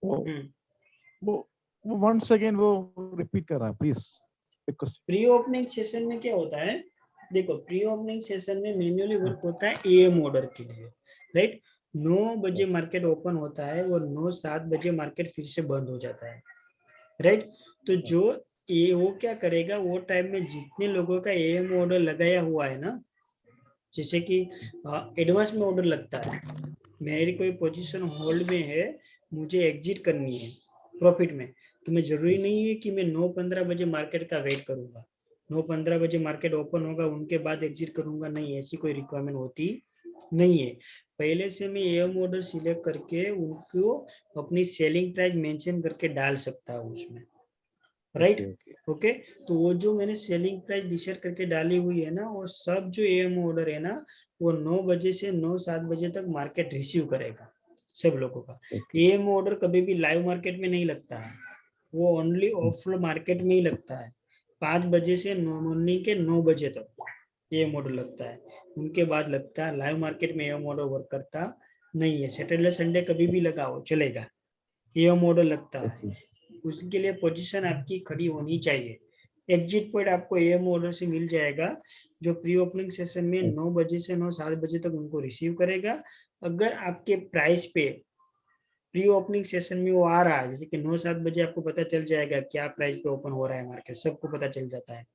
Speaker 7: वो वंस अगेन वो रिपीट कर रहा है प्लीज।
Speaker 3: प्री ओपनिंग सेशन में क्या होता है, देखो प्री ओपनिंग सेशन में मैन्युअली वर्क होता है AM ऑर्डर के लिए, राइट, 9 बजे मार्केट ओपन होता है, वो 9-7 बजे मार्केट फिर से बंद हो जाता है, राइट, तो जो ये वो क्या करेगा, वो टाइम में जितने लोगों का AM ऑर्डर लगाया हुआ है ना, जैसे कि एडवांस में ऑर्डर लगता है, मेरी कोई पोजीशन होल्ड में है, मुझे एग्जिट करनी है प्रॉफिट में, तो मैं जरूरी नहीं है कि मैं 9-15 बजे मार्केट का वेट करूंगा, 9-15 बजे मार्केट ओपन होगा उनके बाद एग्जिट करूंगा, नहीं, ऐसी कोई रिक्वायरमेंट होती नहीं है, पहले से मैं AM ऑर्डर सिलेक्ट करके उनको अपनी सेलिंग प्राइस मेंशन करके डाल सकता हूँ उसमें, राइट, ओके, तो वो जो मैंने सेलिंग प्राइस डिसाइड करके डाली हुई है ना, वो सब जो AM ऑर्डर है ना, वो 9 बजे से 9-7 बजे तक मार्केट रिसीव करेगा सब लोगों का। AM ऑर्डर कभी भी लाइव मार्केट में नहीं लगता है, वो ओनली ऑफ मार्केट में ही लगता है, 5 बजे से मॉर्निंग के 9 बजे तक AM ऑर्डर लगता है, उनके बाद लगता है लाइव मार्केट में AM ऑर्डर वर्क करता नहीं है, सैटरडे संडे कभी भी लगाओ चलेगा, AM ऑर्डर लगता है, उसके लिए पोजीशन आपकी खड़ी होनी चाहिए, एग्जिट पॉइंट आपको AM ऑर्डर से मिल जाएगा, जो प्री ओपनिंग सेशन में 9 बजे से 9-7 बजे तक उनको रिसीव करेगा। अगर आपके प्राइस पे प्री ओपनिंग सेशन में वो आ रहा है, जैसे कि 9-7 बजे आपको पता चल जाएगा क्या प्राइस पे ओपन हो रहा है मार्केट, सबको पता चल जाता है,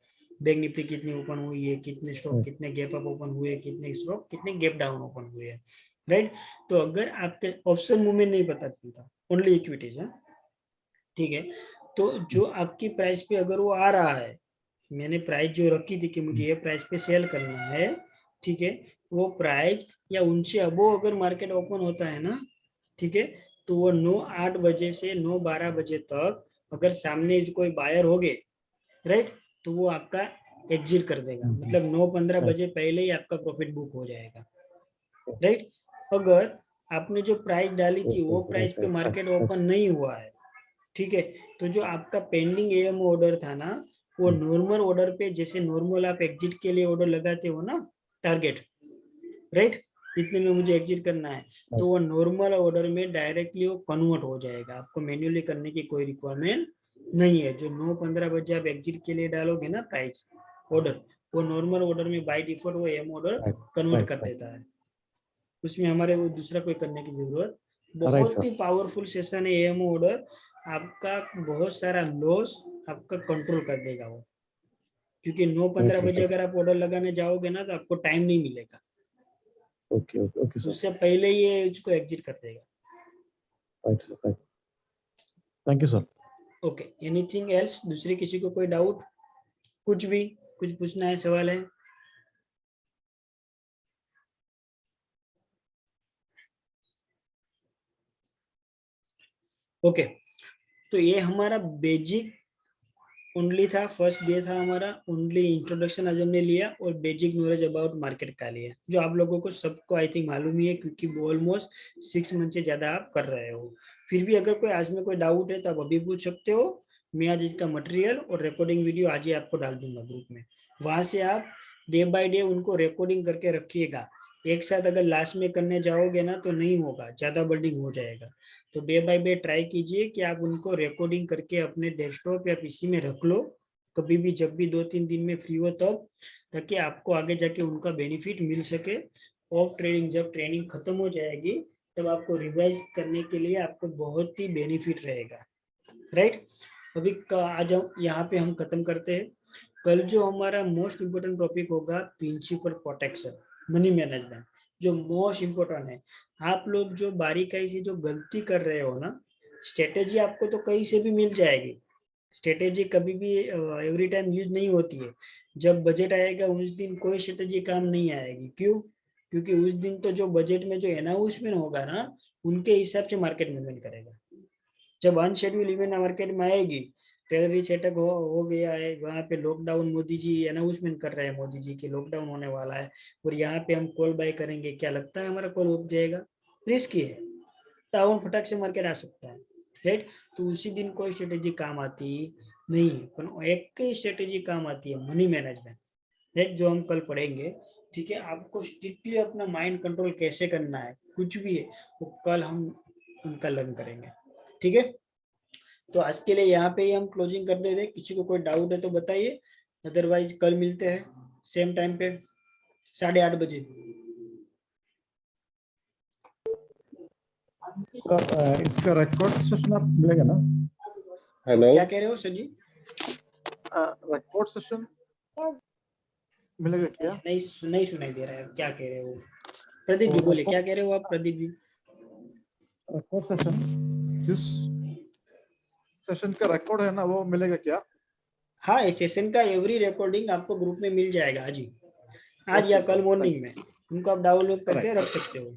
Speaker 3: बैंक निफ्टी कितनी ओपन हुई है, कितने स्टॉक कितने गैप अप ओपन हुए, कितने स्टॉक कितने गैप डाउन ओपन हुए हैं, राइट, तो अगर आपके ऑप्शन मूवमेंट नहीं पता चलता, ओनली इक्विटीज है, ठीक है, तो जो आपकी प्राइस पे अगर वो आ रहा है, मैंने प्राइस जो रखी थी कि मुझे ये प्राइस पे सेल करना है, ठीक है, वो प्राइस या उनसे अबो अगर मार्केट ओपन होता है ना, ठीक है, तो वो 9-8 बजे से 9-12 बजे तक अगर सामने कोई बायर हो गए, राइट, तो वो आपका एग्जिट कर देगा, मतलब 9:15 बजे पहले ही आपका प्रॉफिट बुक हो जाएगा, राइट। अगर आपने जो प्राइस डाली थी वो प्राइस पे मार्केट ओपन नहीं हुआ है, ठीक है, तो जो आपका पेंडिंग एएम ऑर्डर था ना, वो नॉर्मल ऑर्डर पे, जैसे नॉर्मल आप एग्जिट के लिए ऑर्डर लगाते हो ना, टारगेट, राइट, इतने में मुझे एग्जिट करना है, तो वो नॉर्मल ऑर्डर में डायरेक्टली वो कन्वर्ट हो जाएगा, आपको मैन्युअली करने की कोई रिक्वायरमेंट नहीं है। जो 9:15 बजे आप एग्जिट के लिए डालोगे ना प्राइस ऑर्डर, वो नॉर्मल ऑर्डर में बाय डिफॉल्ट वो एम ऑर्डर कन्वर्ट कर देता है, उसमें हमारे वो दूसरा कोई करने की जरूरत। बहुत ही पावरफुल सेशन है एम ऑर्डर, आपका बहुत सारा लॉस आपका कंट्रोल कर देगा वो, क्योंकि 9:15 बजे अगर आप ऑर्डर लगाने जाओगे ना तो आपको टाइम नहीं मिलेगा,
Speaker 7: ओके ओके ओके सर,
Speaker 3: उससे पहले ये उसको एग्जिट कर देगा।
Speaker 7: Right sir, right, thank you sir.
Speaker 3: Okay, anything else, दूसरी किसी को कोई डाउट, कुछ भी कुछ पूछना है, सवाल है? ओके, तो ये हमारा बेसिक ओनली था, फर्स्ट डे था हमारा, ओनली इंट्रोडक्शन आज हमने लिया और बेसिक नॉलेज अबाउट मार्केट का लिया, जो आप लोगों को सबको आई थिंक मालूम ही है, क्योंकि ऑलमोस्ट 6 मंथ से ज्यादा आप कर रहे हो। फिर भी अगर कोई आज में कोई डाउट है तो आप अभी पूछ सकते हो, मैं आज इसका मटेरियल और रिकॉर्डिंग वीडियो आज ही आपको डाल दूंगा ग्रुप में, वहां से आप डे बाय डे उनको रिकॉर्डिंग करके रखिएगा। एक साथ अगर लास्ट में करने जाओगे ना तो नहीं होगा, ज्यादा बर्डिंग हो जाएगा, तो डे बाय डे ट्राई कीजिए कि आप उनको रिकॉर्डिंग करके अपने डेस्कटॉप या पीसी में रख लो, कभी भी जब भी 2-3 दिन में फ्री हो तब, ताकि आपको आगे जाके उनका बेनिफिट मिल सके। ऑफ ट्रेडिंग जब ट्रेनिंग खत्म हो जाएगी तब आपको रिवाइज करने के लिए आपको बहुत ही बेनिफिट रहेगा, राइट। अभी आज हम यहाँ पे हम खत्म करते हैं। कल जो हमारा मोस्ट इम्पोर्टेंट टॉपिक होगा प्रिंसिपल प्रोटेक्शन, मनी मैनेजमेंट, जो मोस्ट इम्पोर्टेंट है। आप लोग जो बारीकाई से जो गलती कर रहे हो ना, स्ट्रेटेजी आपको तो कहीं से भी मिल जाएगी, स्ट्रेटेजी कभी भी एवरी टाइम यूज नहीं होती है, जब बजट आएगा उस दिन कोई स्ट्रेटेजी काम नहीं आएगी। क्यों? क्योंकि उस दिन तो जो बजट में जो अनाउंसमेंट होगा ना, उनके हिसाब से मार्केट मूवमेंट करेगा। जब अनशेड्यूल इवेंट मार्केट में आएगी, टेररिस्ट अटैक हो गया है, वहाँ पे लॉकडाउन, मोदी जी अनाउंसमेंट कर रहे हैं मोदी जी की लॉकडाउन होने वाला है, और यहाँ पे हम कॉल बाय करेंगे, क्या लगता है हमारा कॉल उठ जाएगा? रिस्क है, डाउन फटाक से मार्केट आ सकता है, राइट। तो उसी दिन कोई स्ट्रेटेजी काम आती नहीं है, पर एक ही स्ट्रेटेजी काम आती है, मनी मैनेजमेंट, राइट, जो हम कल पढ़ेंगे, ठीक है। आपको स्ट्रिक्टली अपना माइंड कंट्रोल कैसे करना है, कुछ भी है वो कल हम उनका लर्न करेंगे, ठीक है। तो आज के लिए यहाँ पे ही हम क्लोजिंग कर देते हैं। किसी को कोई डाउट है तो बताइए, अदरवाइज कल मिलते हैं सेम टाइम पे 8:30 बजे।
Speaker 7: इसका रिकॉर्ड सेशन आप मिलेगा ना?
Speaker 2: हेलो,
Speaker 3: क्या कह रहे हो सर जी?
Speaker 7: रिकॉर्ड सेशन मिलेगा क्या?
Speaker 3: नहीं सुनाई दे रहा है, क्या कह रहे हो? प्रदीप जी बोले, क्या कह रहे हो आप प्रदीप जी?
Speaker 7: रिकॉर्ड सेशन, जिस सेशन का रिकॉर्ड है ना वो मिलेगा क्या?
Speaker 3: हाँ, इस सेशन का एवरी रिकॉर्डिंग आपको ग्रुप में मिल जाएगा आज ही, आज या कल मॉर्निंग में, उनको आप डाउनलोड करके रख सकते हो।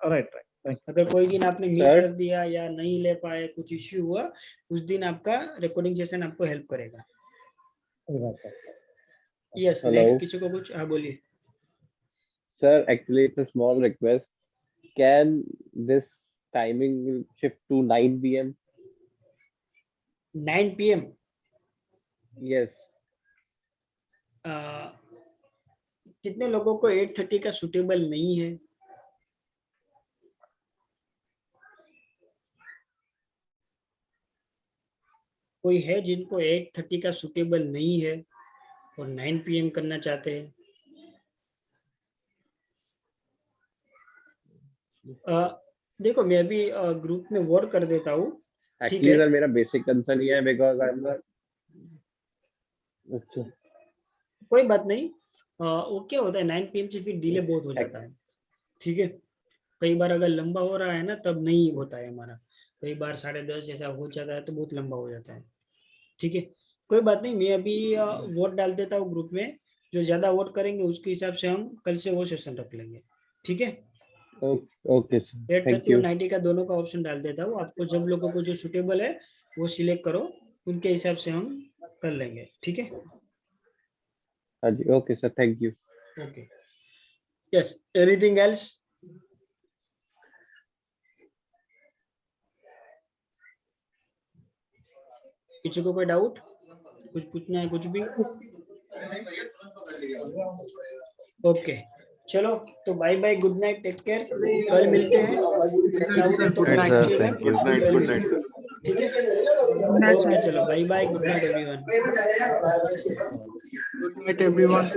Speaker 7: राइट राइट,
Speaker 3: अगर कोई दिन आपने मिस कर दिया या नहीं ले पाए, कुछ इश्यू हुआ, उस दिन आपका रिकॉर्डिंग सेशन आपको हेल्प करेगा। यस, नेक्स्ट किसी को कुछ? हाँ बोलिए
Speaker 2: sir. Actually it's a small request, can this timing shift to 9 PM?
Speaker 3: 9 PM?
Speaker 2: Yes.
Speaker 3: कितने लोगों को 8:30 का सुटेबल नहीं है? कोई है जिनको 8:30 का सुटेबल नहीं है और 9 PM करना चाहते हैं? देखो, मैं अभी ग्रुप में वोट कर देता हूँ, ठीक है।
Speaker 2: सर मेरा बेसिक कंसर्न ये है, बिकॉज़ आई एम नॉट। अच्छा,
Speaker 3: कोई बात नहीं, वो क्या होता है 9 PM से फिर डिले बहुत हो जाता है, ठीक है। कई बार अगर लंबा हो रहा है ना तब नहीं होता है हमारा, कई बार 10:30 ऐसा हो जाता है तो बहुत लंबा हो जाता है, ठीक है। कोई बात नहीं, मैं अभी वोट डाल देता हूँ ग्रुप में, जो ज्यादा वोट करेंगे उसके हिसाब से हम कल से वो सेशन रख लेंगे, ठीक है।
Speaker 2: Okay sir, thank
Speaker 3: 8:30
Speaker 2: you.
Speaker 3: और 90 का दोनों का ऑप्शन डाल देता हूँ, आपको जब लोगों को जो सुटेबल है वो सिलेक्ट करो, उनके हिसाब से हम कर लेंगे, ठीक है?
Speaker 2: हाँ जी, okay sir, thank you.
Speaker 3: Okay, yes, anything else? किसी को कोई डाउट, कुछ पूछना है, कुछ भी? ओके, चलो तो bye bye, good night, take care, कल मिलते हैं। ठीक है, ओके, चलो bye bye, good night everyone.
Speaker 11: Good night, everyone.